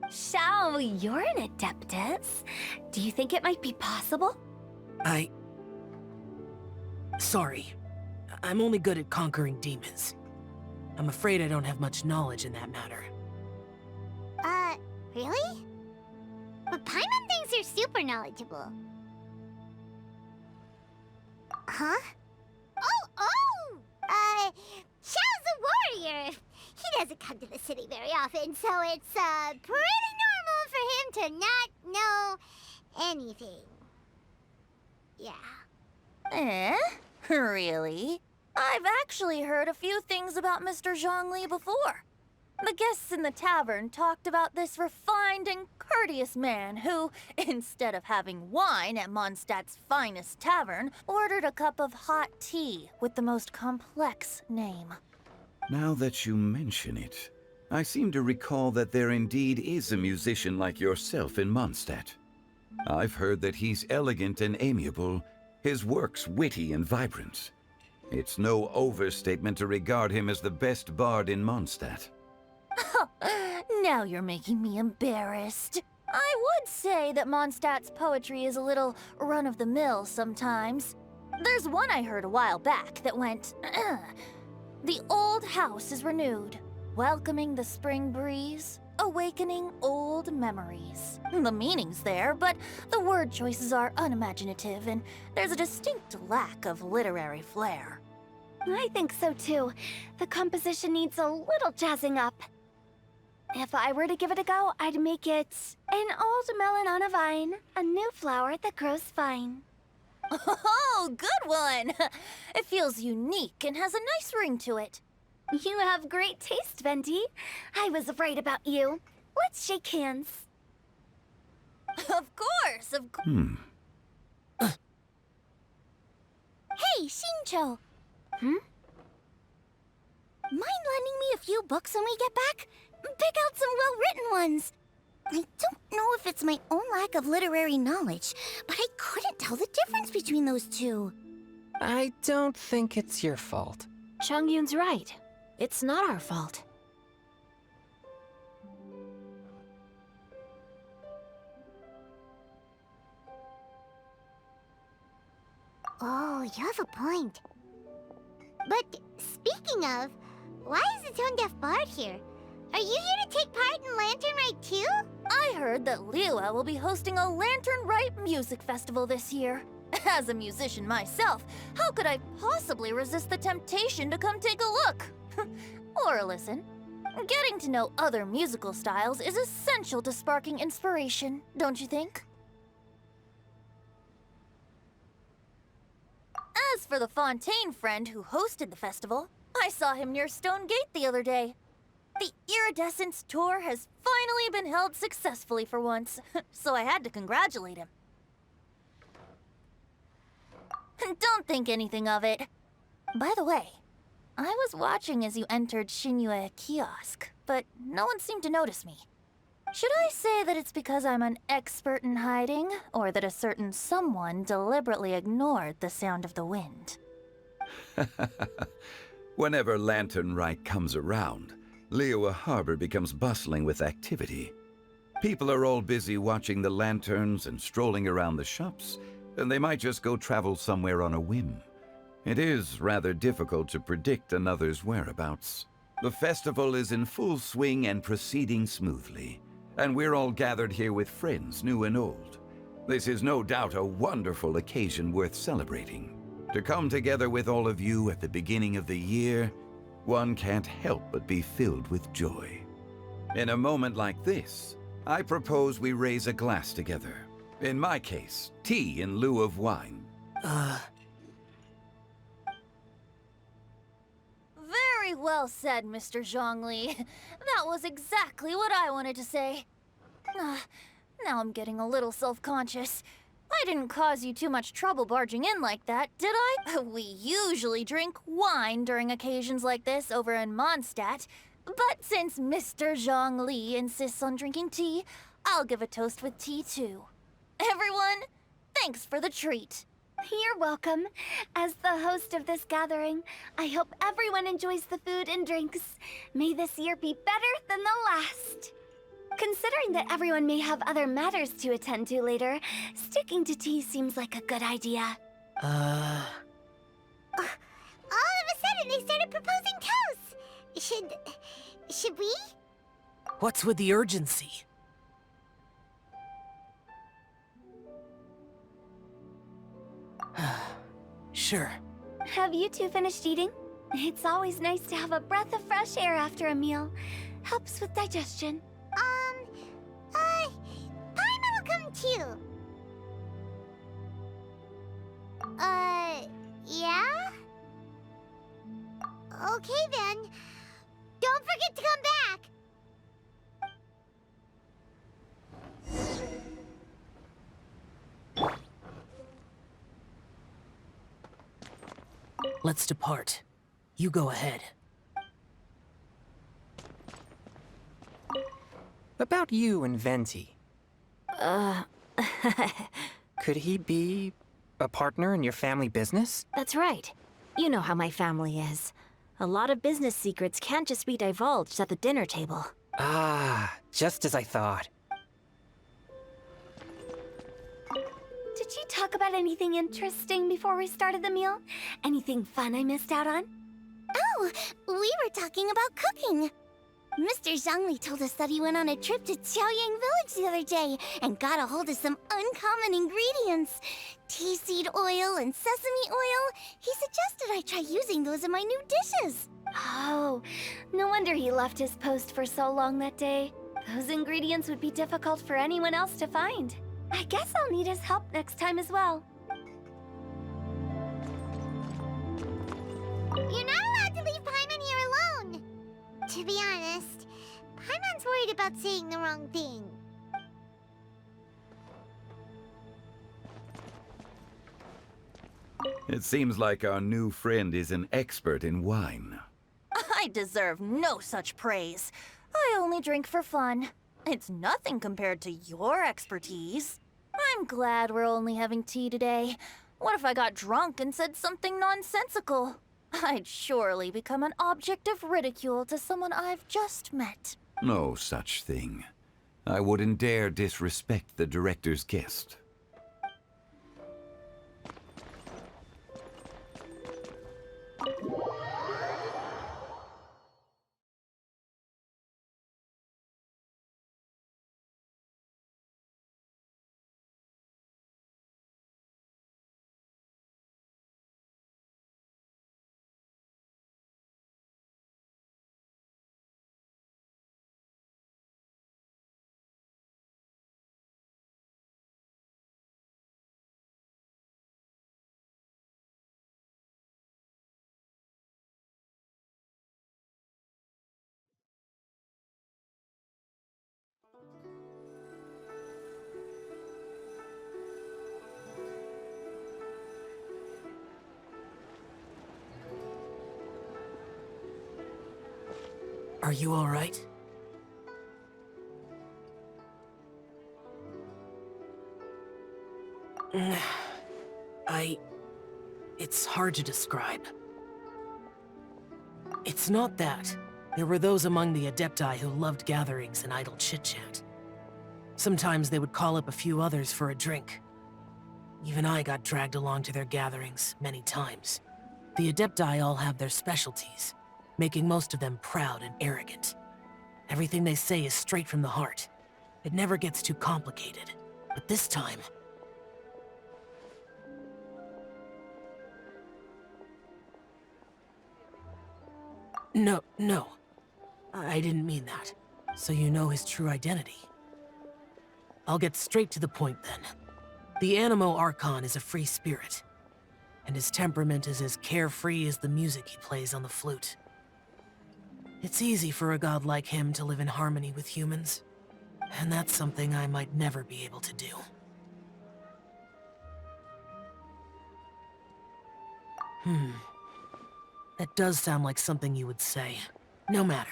Xiao, you're an adeptus. Do you think it might be possible? Sorry. I'm only good at conquering demons. I'm afraid I don't have much knowledge in that matter. Really? But Paimon thinks you're super knowledgeable. Huh? Xiao's a warrior. He doesn't come to the city very often, so it's, pretty normal for him to not know anything. Yeah. Really? I've actually heard a few things about Mr. Zhongli before. The guests in the tavern talked about this refined and courteous man who, instead of having wine at Mondstadt's finest tavern, ordered a cup of hot tea with the most complex name. Now that you mention it, I seem to recall that there indeed is a musician like yourself in Mondstadt. I've heard that he's elegant and amiable, his works witty and vibrant. It's no overstatement to regard him as the best bard in Mondstadt. Now you're making me embarrassed. I would say that Mondstadt's poetry is a little run-of-the-mill sometimes. There's one I heard a while back that went, "The old house is renewed, welcoming the spring breeze, awakening old memories." The meaning's there, but the word choices are unimaginative, and there's a distinct lack of literary flair. I think so too. The composition needs a little jazzing up. If I were to give it a go, I'd make it an old melon on a vine, a new flower that grows fine. Oh, good one! It feels unique and has a nice ring to it. You have great taste, Venti. I was right about you. Let's shake hands. Of course, of course. Hey, Xingqiu! Mind lending me a few books when we get back? Pick out some well-written ones. I don't know if it's my own lack of literary knowledge, but I couldn't tell the difference between those two. I don't think it's your fault. Chongyun's right. It's not our fault. Oh, you have a point. But speaking of, why is the tone-deaf bard here? Are you here to take part in Lantern Rite too? I heard that Liyue will be hosting a Lantern Rite music festival this year. As a musician myself, how could I possibly resist the temptation to come take a look? Or listen. Getting to know other musical styles is essential to sparking inspiration, don't you think? As for the Fontaine friend who hosted the festival, I saw him near Stone Gate the other day. The Iridescence tour has finally been held successfully for once, so I had to congratulate him. Don't think anything of it. By the way, I was watching as you entered Shinyue Kiosk, but no one seemed to notice me. Should I say that it's because I'm an expert in hiding, or that a certain someone deliberately ignored the sound of the wind? Whenever Lantern Rite comes around, Liyue Harbor becomes bustling with activity. People are all busy watching the lanterns and strolling around the shops, and they might just go travel somewhere on a whim. It is rather difficult to predict another's whereabouts. The festival is in full swing and proceeding smoothly, and we're all gathered here with friends, new and old. This is no doubt a wonderful occasion worth celebrating. To come together with all of you at the beginning of the year, one can't help but be filled with joy. In a moment like this, I propose we raise a glass together. In my case, tea in lieu of wine. Very well said, Mr. Zhongli. That was exactly what I wanted to say. Now I'm getting a little self-conscious. I didn't cause you too much trouble barging in like that, did I? We usually drink wine during occasions like this over in Mondstadt, but since Mr. Zhongli insists on drinking tea, I'll give a toast with tea too. Everyone, thanks for the treat. You're welcome. As the host of this gathering, I hope everyone enjoys the food and drinks. May this year be better than the last. Considering that everyone may have other matters to attend to later, sticking to tea seems like a good idea. All of a sudden, they started proposing toasts. Should we? What's with the urgency? Sure. Have you two finished eating? It's always nice to have a breath of fresh air after a meal. Helps with digestion. Paimon will come too. Yeah? Okay then. Don't forget to come back. Let's depart. You go ahead. About you and Venti. Could he be a partner in your family business? That's right. You know how my family is. A lot of business secrets can't just be divulged at the dinner table. Ah, just as I thought. Did you talk about anything interesting before we started the meal? Anything fun I missed out on? Oh, we were talking about cooking. Mr. Zhongli told us that he went on a trip to Qiaoyang Village the other day and got a hold of some uncommon ingredients. Tea seed oil and sesame oil. He suggested I try using those in my new dishes. Oh, no wonder he left his post for so long that day. Those ingredients would be difficult for anyone else to find. I guess I'll need his help next time as well. You're not allowed to leave Paimon here alone. To be honest, Paimon's worried about saying the wrong thing. It seems like our new friend is an expert in wine. I deserve no such praise. I only drink for fun. It's nothing compared to your expertise. I'm glad we're only having tea today. What if I got drunk and said something nonsensical? I'd surely become an object of ridicule to someone I've just met. No such thing. I wouldn't dare disrespect the director's guest. Are you all right? It's hard to describe. It's not that. There were those among the Adepti who loved gatherings and idle chit-chat. Sometimes they would call up a few others for a drink. Even I got dragged along to their gatherings many times. The Adepti all have their specialties, making most of them proud and arrogant. Everything they say is straight from the heart. It never gets too complicated. But this time... No. I didn't mean that. So you know his true identity. I'll get straight to the point then. The Animo Archon is a free spirit, and his temperament is as carefree as the music he plays on the flute. It's easy for a god like him to live in harmony with humans, and that's something I might never be able to do. That does sound like something you would say. No matter.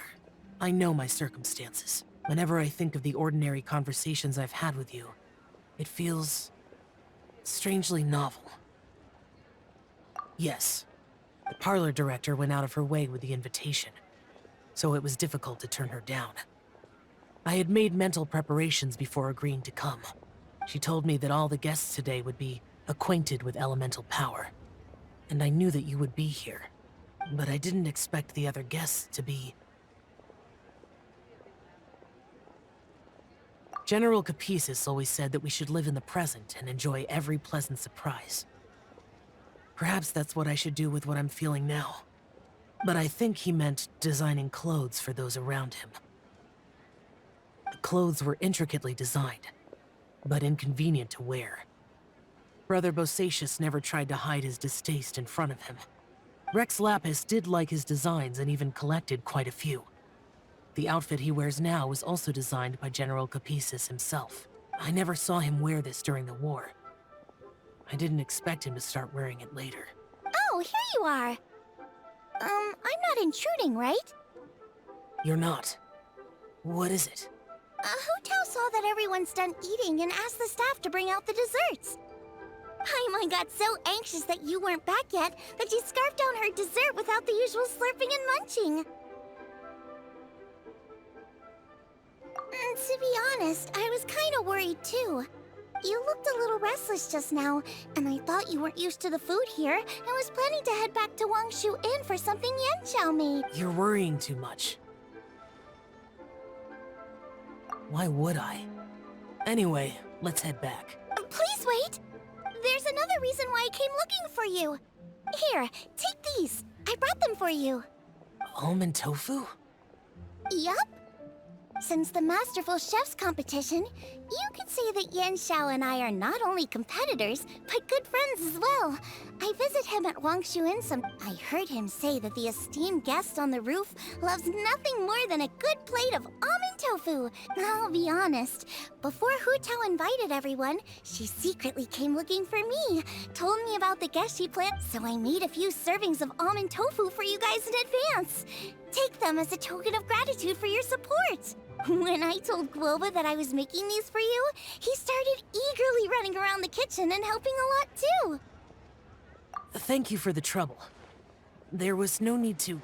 I know my circumstances. Whenever I think of the ordinary conversations I've had with you, it feels strangely novel. Yes, the parlor director went out of her way with the invitation, so it was difficult to turn her down. I had made mental preparations before agreeing to come. She told me that all the guests today would be acquainted with elemental power, and I knew that you would be here, but I didn't expect the other guests to be... General Capisis always said that we should live in the present and enjoy every pleasant surprise. Perhaps that's what I should do with what I'm feeling now. But I think he meant designing clothes for those around him. The clothes were intricately designed, but inconvenient to wear. Brother Bosacius never tried to hide his distaste in front of him. Rex Lapis did like his designs and even collected quite a few. The outfit he wears now was also designed by General Capisis himself. I never saw him wear this during the war. I didn't expect him to start wearing it later. Oh, here you are. I'm not intruding, right? You're not. What is it? Hu Tao saw that everyone's done eating and asked the staff to bring out the desserts. Paimon got so anxious that you weren't back yet that she scarfed down her dessert without the usual slurping and munching. To be honest, I was kind of worried too. You looked a little restless just now, and I thought you weren't used to the food here and was planning to head back to Wangshu Inn for something Yanxiao made. You're worrying too much. Why would I? Anyway, let's head back. Please wait! There's another reason why I came looking for you. Here, take these. I brought them for you. Almond tofu? Yup. Since the Masterful Chef's competition, you could say that Yanxiao and I are not only competitors, but good friends as well. I visit him at Wangshu Inn some. I heard him say that the esteemed guest on the roof loves nothing more than a good plate of almond tofu. I'll be honest, before Hu Tao invited everyone, she secretly came looking for me, told me about the guest she planned, so I made a few servings of almond tofu for you guys in advance. Take them as a token of gratitude for your support. When I told Guoba that I was making these for you, he started eagerly running around the kitchen and helping a lot too. Thank you for the trouble. There was no need to...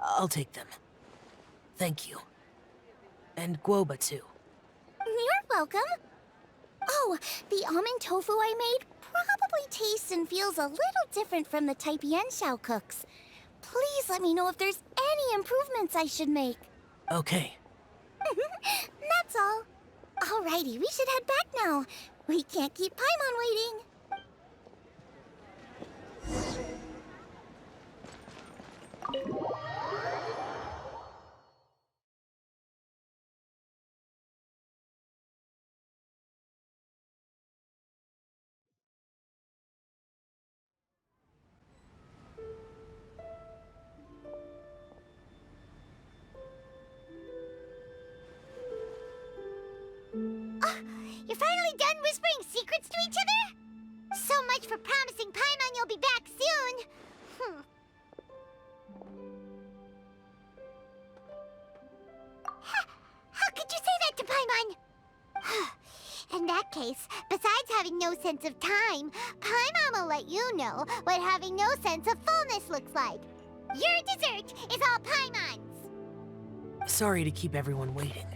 I'll take them. Thank you. And Guoba too. You're welcome. Oh, the almond tofu I made probably tastes and feels a little different from the type Yanxiao cooks. Please let me know if there's any improvements I should make. Okay. That's all. Alrighty, we should head back now. We can't keep Paimon waiting. You're finally done whispering secrets to each other? So much for promising Paimon you'll be back soon. How could you say that to Paimon? In that case, besides having no sense of time, Paimon will let you know what having no sense of fullness looks like. Your dessert is all Paimon's. Sorry to keep everyone waiting.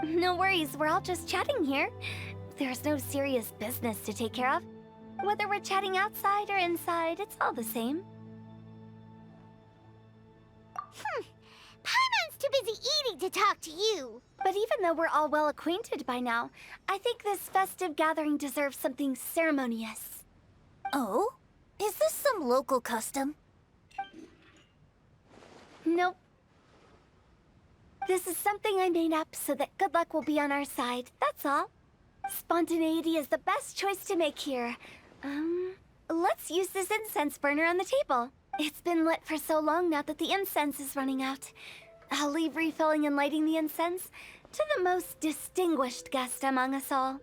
No worries, we're all just chatting here. There's no serious business to take care of. Whether we're chatting outside or inside, it's all the same. Paimon's too busy eating to talk to you. But even though we're all well acquainted by now, I think this festive gathering deserves something ceremonious. Oh? Is this some local custom? Nope, This is something I made up so that good luck will be on our side, that's all. Spontaneity is the best choice to make here. Let's use this incense burner on the table. It's been lit for so long now that the incense is running out. I'll leave refilling and lighting the incense to the most distinguished guest among us all.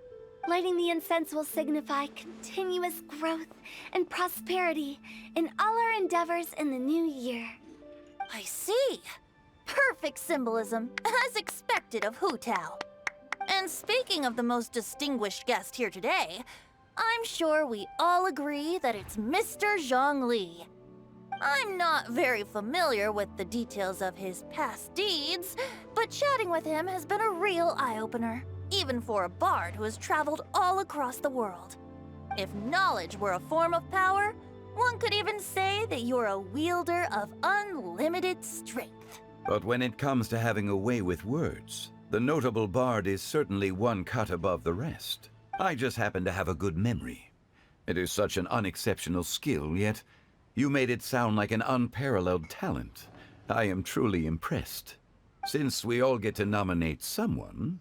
Lighting the incense will signify continuous growth and prosperity in all our endeavors in the new year. I see. Perfect symbolism, as expected of Hu Tao. And speaking of the most distinguished guest here today, I'm sure we all agree that it's Mr. Zhongli. I'm not very familiar with the details of his past deeds, but chatting with him has been a real eye-opener, even for a bard who has traveled all across the world. If knowledge were a form of power, one could even say that you're a wielder of unlimited strength. But when it comes to having a way with words, the notable bard is certainly one cut above the rest. I just happen to have a good memory. It is such an unexceptional skill, yet you made it sound like an unparalleled talent. I am truly impressed. Since we all get to nominate someone...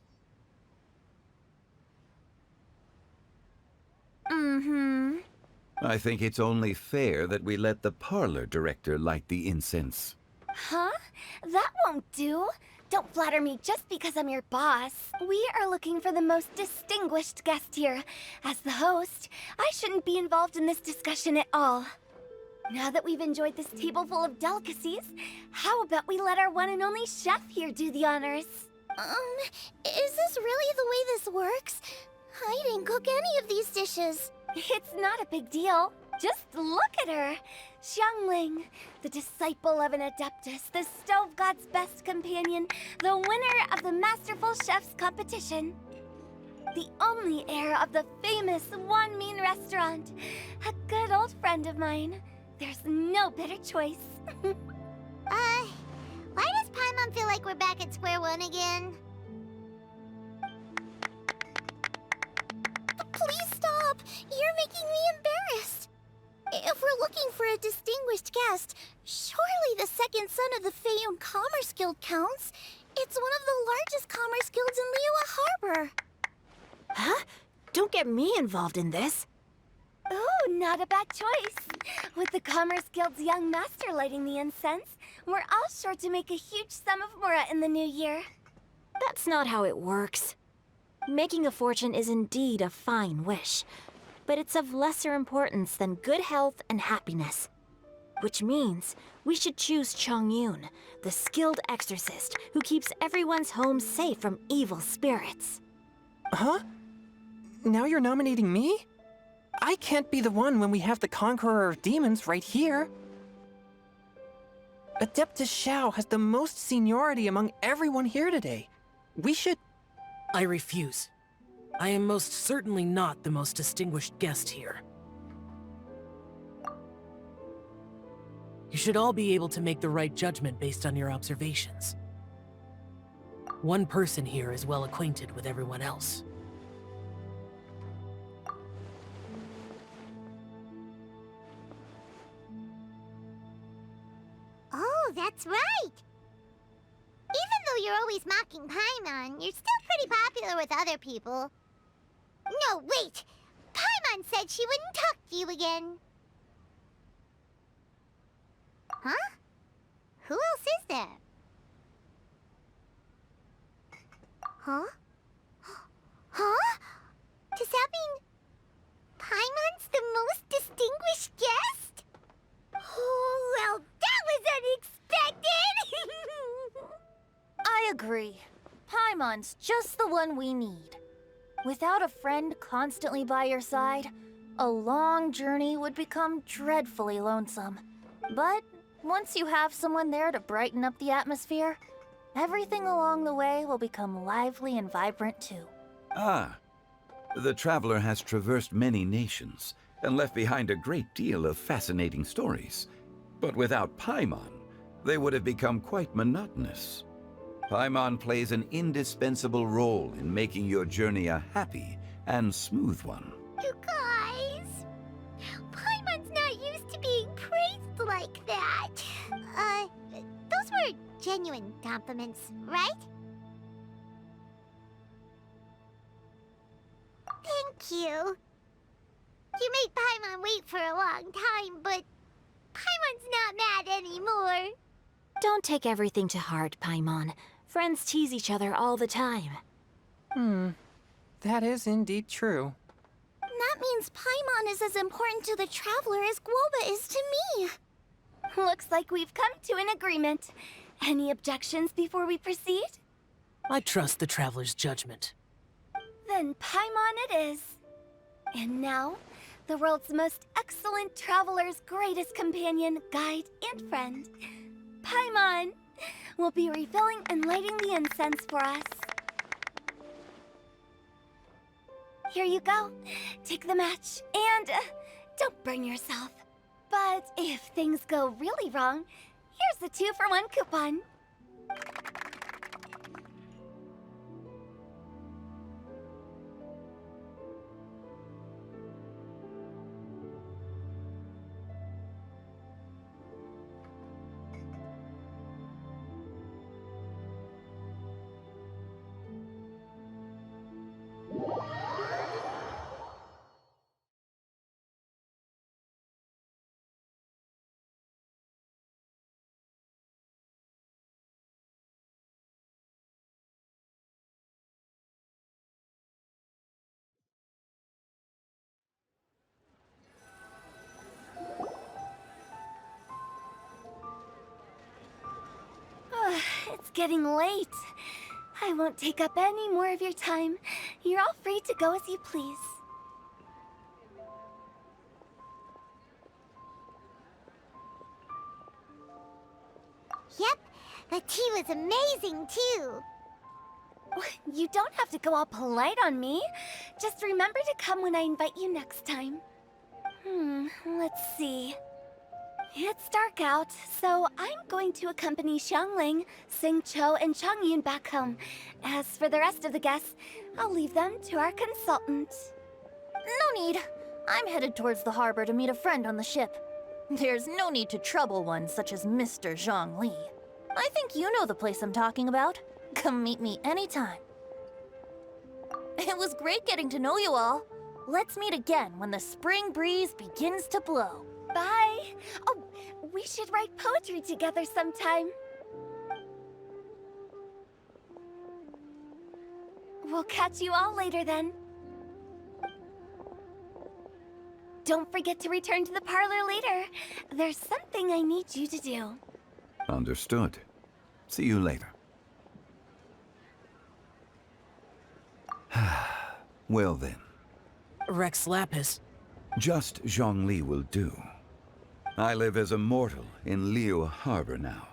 I think it's only fair that we let the parlor director light the incense. Huh? That won't do. Don't flatter me just because I'm your boss. We are looking for the most distinguished guest here. As the host, I shouldn't be involved in this discussion at all. Now that we've enjoyed this table full of delicacies, how about we let our one and only chef here do the honors? Is this really the way this works? I didn't cook any of these dishes. It's not a big deal. Just look at her. Xiangling, the disciple of an adeptus, the stove god's best companion, the winner of the Masterful Chef's competition. The only heir of the famous One Mean restaurant. A good old friend of mine. There's no better choice. Why does Paimon feel like we're back at square one again? Please stop! You're making me embarrassed. If we're looking for a distinguished guest, surely the second son of the Feiyun Commerce Guild counts. It's one of the largest commerce guilds in Liyue Harbor. Huh? Don't get me involved in this. Ooh, not a bad choice. With the Commerce Guild's young master lighting the incense, we're all sure to make a huge sum of mora in the new year. That's not how it works. Making a fortune is indeed a fine wish, but it's of lesser importance than good health and happiness. Which means we should choose Chongyun, the skilled exorcist who keeps everyone's home safe from evil spirits. Huh? Now you're nominating me? I can't be the one when we have the Conqueror of Demons right here. Adeptus Xiao has the most seniority among everyone here today. We should... I refuse. I am most certainly not the most distinguished guest here. You should all be able to make the right judgment based on your observations. One person here is well acquainted with everyone else. Oh, that's right! Even though you're always mocking Paimon, you're still pretty popular with other people. No, wait! Paimon said she wouldn't talk to you again. Huh? Who else is there? Huh? Huh? Does that mean Paimon's the most distinguished guest? Oh, well, that was unexpected! I agree. Paimon's just the one we need. Without a friend constantly by your side, a long journey would become dreadfully lonesome. But once you have someone there to brighten up the atmosphere, everything along the way will become lively and vibrant too. Ah, the traveler has traversed many nations and left behind a great deal of fascinating stories. But without Paimon, they would have become quite monotonous. Paimon plays an indispensable role in making your journey a happy and smooth one. You guys! Paimon's not used to being praised like that. Though those were genuine compliments, right? Thank you. You made Paimon wait for a long time, but Paimon's not mad anymore. Don't take everything to heart, Paimon. Friends tease each other all the time. That is indeed true. That means Paimon is as important to the Traveler as Guoba is to me. Looks like we've come to an agreement. Any objections before we proceed? I trust the Traveler's judgment. Then Paimon it is. And now, the world's most excellent traveler's greatest companion, guide, and friend, Paimon, will be refilling and lighting the incense for us. Here you go. Take the match, and don't burn yourself. But if things go really wrong, here's the 2-for-1 coupon. It's getting late. I won't take up any more of your time. You're all free to go as you please. Yep, the tea was amazing too. You don't have to go all polite on me. Just remember to come when I invite you next time. Let's see. It's dark out, so I'm going to accompany Xiangling, Xingqiu, and Changyun back home. As for the rest of the guests, I'll leave them to our consultant. No need. I'm headed towards the harbor to meet a friend on the ship. There's no need to trouble one such as Mr. Zhongli. I think you know the place I'm talking about. Come meet me anytime. It was great getting to know you all. Let's meet again when the spring breeze begins to blow. Bye! Oh, we should write poetry together sometime. We'll catch you all later then. Don't forget to return to the parlor later. There's something I need you to do. Understood. See you later. Well then. Rex Lapis. Just Zhongli will do. I live as a mortal in Liu Harbor now.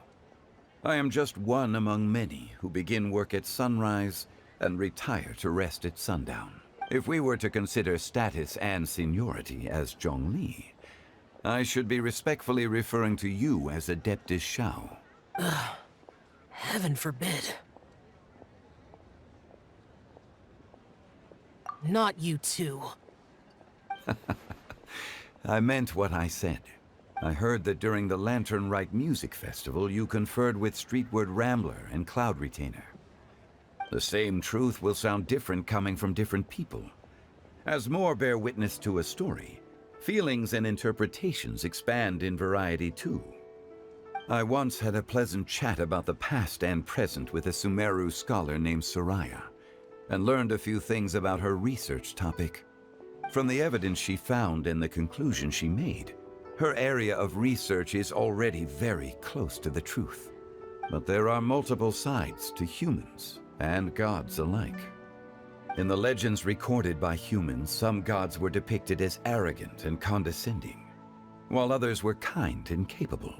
I am just one among many who begin work at sunrise and retire to rest at sundown. If we were to consider status and seniority as Zhongli, I should be respectfully referring to you as Adeptus Shao. Heaven forbid. Not you too. I meant what I said. I heard that during the Rite Music Festival, you conferred with Streetward Rambler and Cloud Retainer. The same truth will sound different coming from different people. As more bear witness to a story, feelings and interpretations expand in variety too. I once had a pleasant chat about the past and present with a Sumeru scholar named Soraya, and learned a few things about her research topic. From the evidence she found and the conclusion she made, her area of research is already very close to the truth. But there are multiple sides to humans and gods alike. In the legends recorded by humans, some gods were depicted as arrogant and condescending, while others were kind and capable.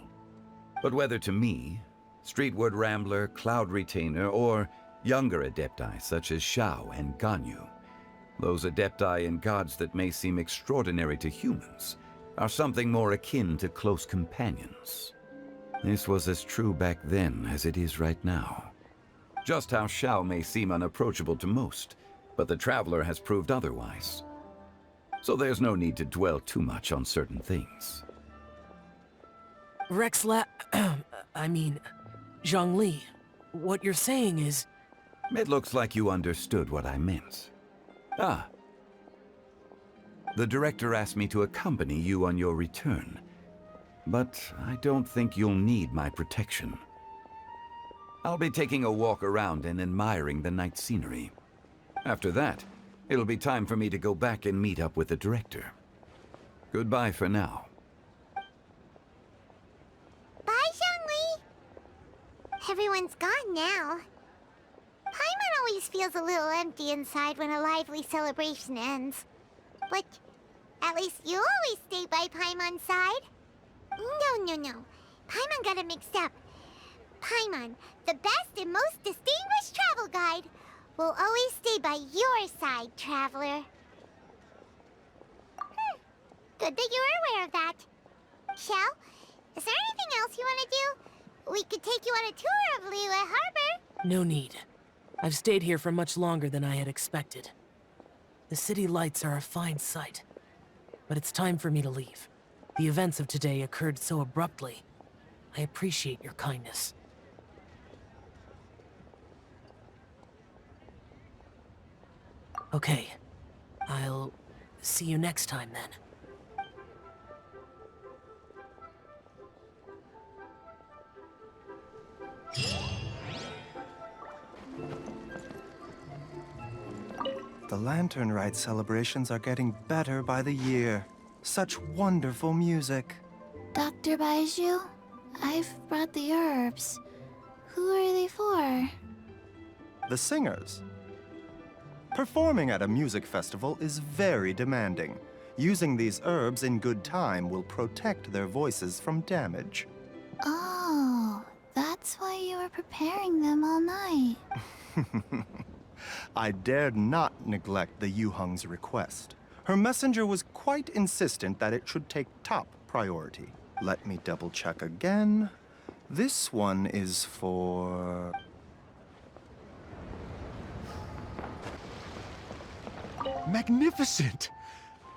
But whether to me, Streetward Rambler, Cloud Retainer, or younger adepti such as Shao and Ganyu, those adepti and gods that may seem extraordinary to humans are something more akin to close companions. This was as true back then as it is right now. Just how Shao may seem unapproachable to most, but the Traveler has proved otherwise. So there's no need to dwell too much on certain things. I mean, Zhongli, what you're saying is... It looks like you understood what I meant. Ah. The director asked me to accompany you on your return, but I don't think you'll need my protection. I'll be taking a walk around and admiring the night scenery. After that, it'll be time for me to go back and meet up with the director. Goodbye for now. Bye, Zhongli! Everyone's gone now. Paimon always feels a little empty inside when a lively celebration ends. But at least you always stay by Paimon's side. No. Paimon got it mixed up. Paimon, the best and most distinguished travel guide, will always stay by your side, traveler. Good that you were aware of that. Shell, is there anything else you want to do? We could take you on a tour of Liyue Harbor. No need. I've stayed here for much longer than I had expected. The city lights are a fine sight, but it's time for me to leave. The events of today occurred so abruptly. I appreciate your kindness. Okay. I'll see you next time then. The Lantern Rite celebrations are getting better by the year. Such wonderful music. Dr. Baiju, I've brought the herbs. Who are they for? The singers. Performing at a music festival is very demanding. Using these herbs in good time will protect their voices from damage. Oh, that's why you were preparing them all night. I dared not neglect the Yuheng's request. Her messenger was quite insistent that it should take top priority. Let me double check again. This one is for... Magnificent!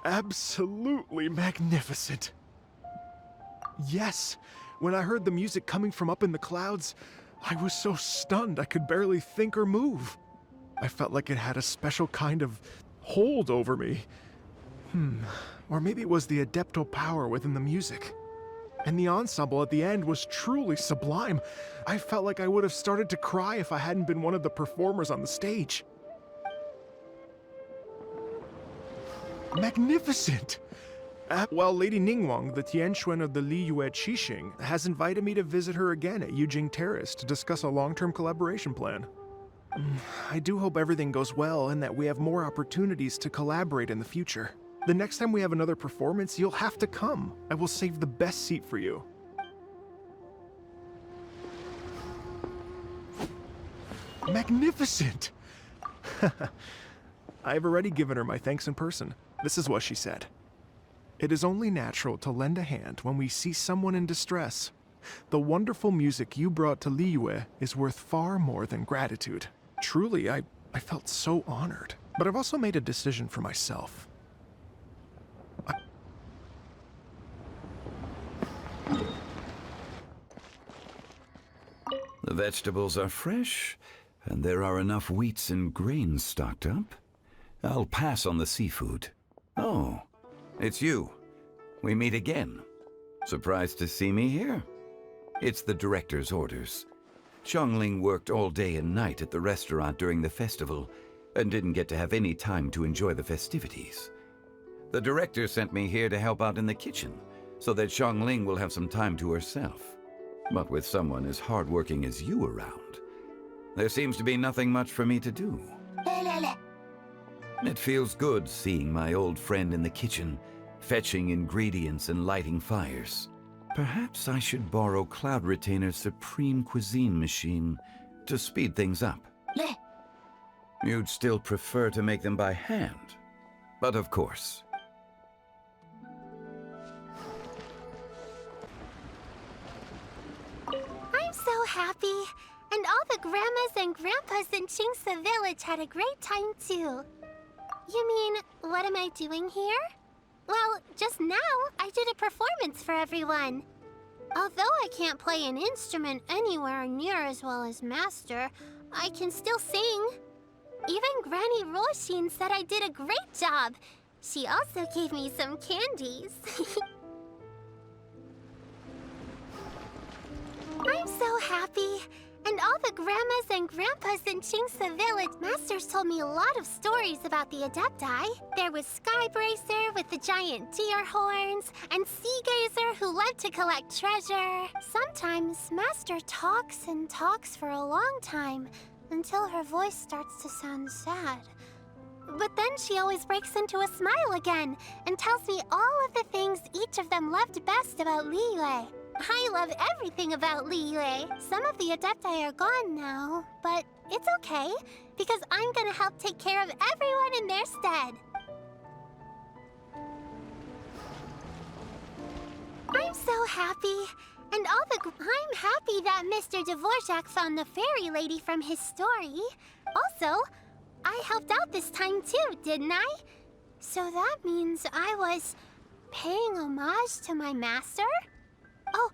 Absolutely magnificent. Yes, when I heard the music coming from up in the clouds, I was so stunned I could barely think or move. I felt like it had a special kind of hold over me. Or maybe it was the adeptal power within the music. And the ensemble at the end was truly sublime. I felt like I would have started to cry if I hadn't been one of the performers on the stage. Magnificent! Well, Lady Ningguang, the Tianquan of the Liyue Qixing, has invited me to visit her again at Yujing Terrace to discuss a long-term collaboration plan. I do hope everything goes well and that we have more opportunities to collaborate in the future. The next time we have another performance, you'll have to come. I will save the best seat for you. Magnificent! I've already given her my thanks in person. This is what she said. It is only natural to lend a hand when we see someone in distress. The wonderful music you brought to Liyue is worth far more than gratitude. Truly, I felt so honored. But I've also made a decision for myself. The vegetables are fresh, and there are enough wheats and grains stocked up. I'll pass on the seafood. Oh, it's you. We meet again. Surprised to see me here? It's the director's orders. Xiangling worked all day and night at the restaurant during the festival and didn't get to have any time to enjoy the festivities. The director sent me here to help out in the kitchen so that Xiangling will have some time to herself. But with someone as hardworking as you around, there seems to be nothing much for me to do. It feels good seeing my old friend in the kitchen, fetching ingredients and lighting fires. Perhaps I should borrow Cloud Retainer's Supreme Cuisine machine to speed things up. You'd still prefer to make them by hand, but of course. I'm so happy. And all the grandmas and grandpas in Qingce Village had a great time too. You mean, what am I doing here? Well, just now, I did a performance for everyone. Although I can't play an instrument anywhere near as well as Master, I can still sing. Even Granny Roshin said I did a great job. She also gave me some candies. I'm so happy. And all the grandmas and grandpas in Chingsa Village, Masters told me a lot of stories about the Adepti. There was Skybracer with the giant deer horns, and Sea Gazer who loved to collect treasure. Sometimes Master talks and talks for a long time, until her voice starts to sound sad. But then she always breaks into a smile again, and tells me all of the things each of them loved best about Liyue. I love everything about Liyue. Some of the Adepti are gone now, but it's okay, because I'm gonna help take care of everyone in their stead. I'm so happy. And I'm happy that Mr. Dvorak found the fairy lady from his story. Also, I helped out this time too, didn't I? So that means I was paying homage to my master? Oh,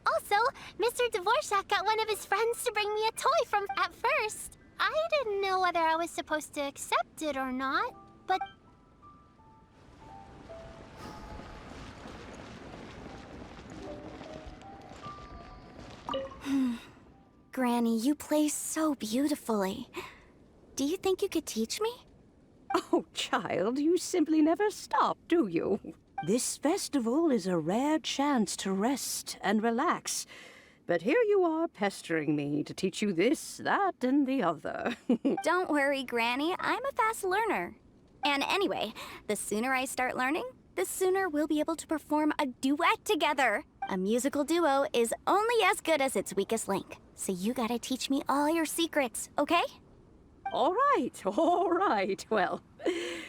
also, Mr. Dvorak got one of his friends to bring me a toy from at first. I didn't know whether I was supposed to accept it or not, but... Granny, you play so beautifully. Do you think you could teach me? Oh, child, you simply never stop, do you? This festival is a rare chance to rest and relax. But here you are pestering me to teach you this, that, and the other. Don't worry, Granny. I'm a fast learner. And anyway, the sooner I start learning, the sooner we'll be able to perform a duet together. A musical duo is only as good as its weakest link. So you gotta teach me all your secrets, okay? All right. Well,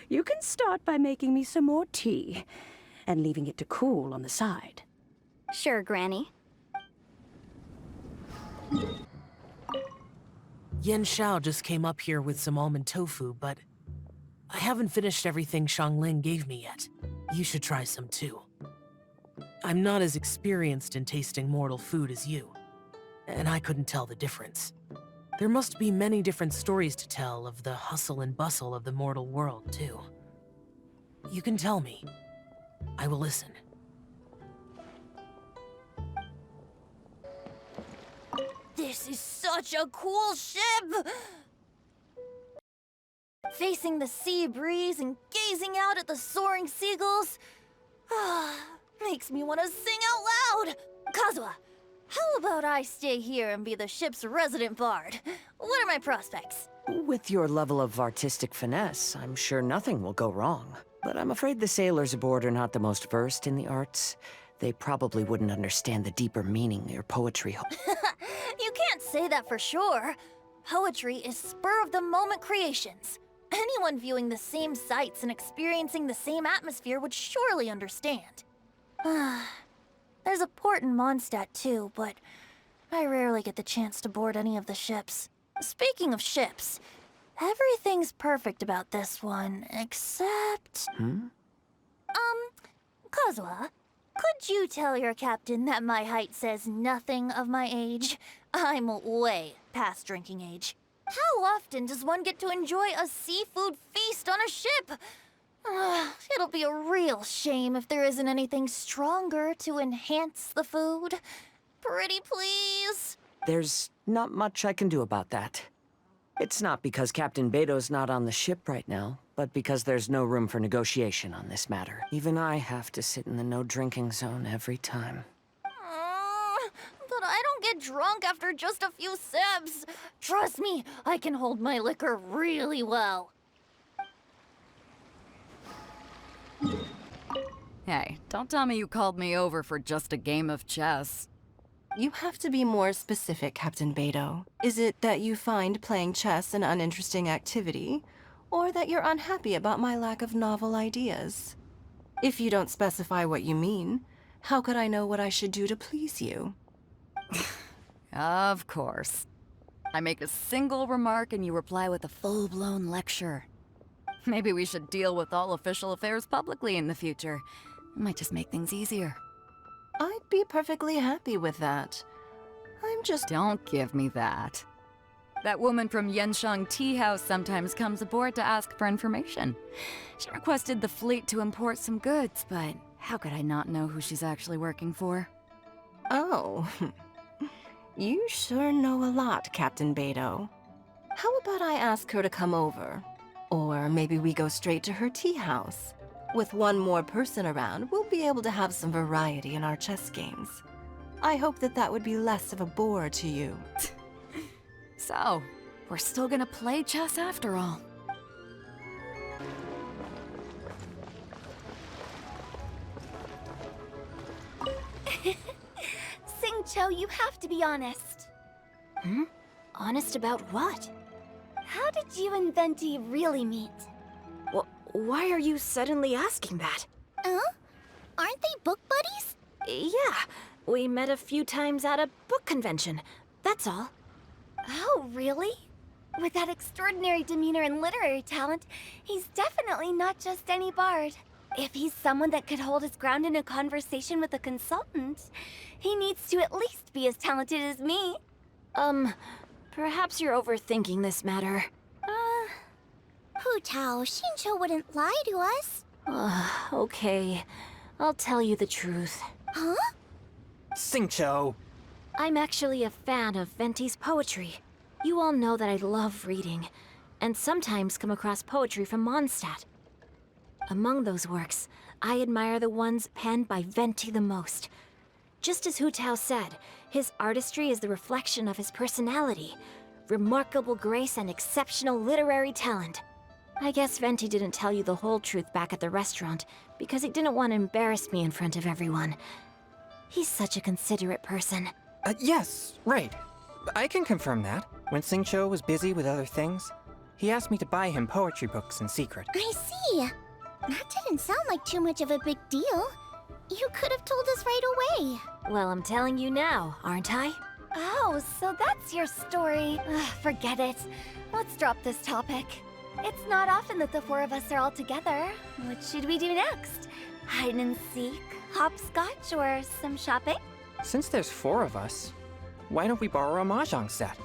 you can start by making me some more tea and leaving it to cool on the side. Sure, Granny. Yen Xiao just came up here with some almond tofu, but I haven't finished everything Xiangling gave me yet. You should try some too. I'm not as experienced in tasting mortal food as you, and I couldn't tell the difference. There must be many different stories to tell of the hustle and bustle of the mortal world, too. You can tell me. I will listen. This is such a cool ship! Facing the sea breeze and gazing out at the soaring seagulls, makes me want to sing out loud! Kazuha, how about I stay here and be the ship's resident bard? What are my prospects? With your level of artistic finesse, I'm sure nothing will go wrong. But I'm afraid the sailors aboard are not the most versed in the arts. They probably wouldn't understand the deeper meaning your poetry holds. You can't say that for sure. Poetry is spur-of-the-moment creations. Anyone viewing the same sights and experiencing the same atmosphere would surely understand. There's a port in Mondstadt too, but I rarely get the chance to board any of the ships. Speaking of ships, everything's perfect about this one, except... Kazuha, could you tell your captain that my height says nothing of my age? I'm way past drinking age. How often does one get to enjoy a seafood feast on a ship? It'll be a real shame if there isn't anything stronger to enhance the food. Pretty please? There's not much I can do about that. It's not because Captain Beto's not on the ship right now, but because there's no room for negotiation on this matter. Even I have to sit in the no-drinking zone every time. But I don't get drunk after just a few sips. Trust me, I can hold my liquor really well. Hey, don't tell me you called me over for just a game of chess. You have to be more specific, Captain Beto. Is it that you find playing chess an uninteresting activity, or that you're unhappy about my lack of novel ideas? If you don't specify what you mean, how could I know what I should do to please you? Of course. I make a single remark and you reply with a full-blown lecture. Maybe we should deal with all official affairs publicly in the future. It might just make things easier. I'd be perfectly happy with that. I'm just... Don't give me that. That woman from Yenshang Tea House sometimes comes aboard to ask for information. She requested the fleet to import some goods, but how could I not know who she's actually working for? Oh. You sure know a lot, Captain Beidou. How about I ask her to come over? Or maybe we go straight to her tea house. With one more person around, we'll be able to have some variety in our chess games. I hope that would be less of a bore to you. So, we're still gonna play chess after all. Xingqiu, you have to be honest. Hmm? Honest about what? How did you and Venti really meet? Why are you suddenly asking that? Huh? Aren't they book buddies? Yeah, we met a few times at a book convention. That's all. Oh, really? With that extraordinary demeanor and literary talent, he's definitely not just any bard. If he's someone that could hold his ground in a conversation with a consultant, he needs to at least be as talented as me. Perhaps you're overthinking this matter. Hu Tao, Xingqiu wouldn't lie to us. Okay. I'll tell you the truth. Huh? Xingqiu! I'm actually a fan of Venti's poetry. You all know that I love reading, and sometimes come across poetry from Mondstadt. Among those works, I admire the ones penned by Venti the most. Just as Hu Tao said, his artistry is the reflection of his personality, remarkable grace and exceptional literary talent. I guess Venti didn't tell you the whole truth back at the restaurant, because he didn't want to embarrass me in front of everyone. He's such a considerate person. Yes, right. I can confirm that. When Xingqiu was busy with other things, he asked me to buy him poetry books in secret. I see. That didn't sound like too much of a big deal. You could have told us right away. Well, I'm telling you now, aren't I? Oh, so that's your story. Forget it. Let's drop this topic. It's not often that the four of us are all together. What should we do next? Hide and seek, hopscotch, or some shopping? Since there's 4 of us, why don't we borrow a mahjong set?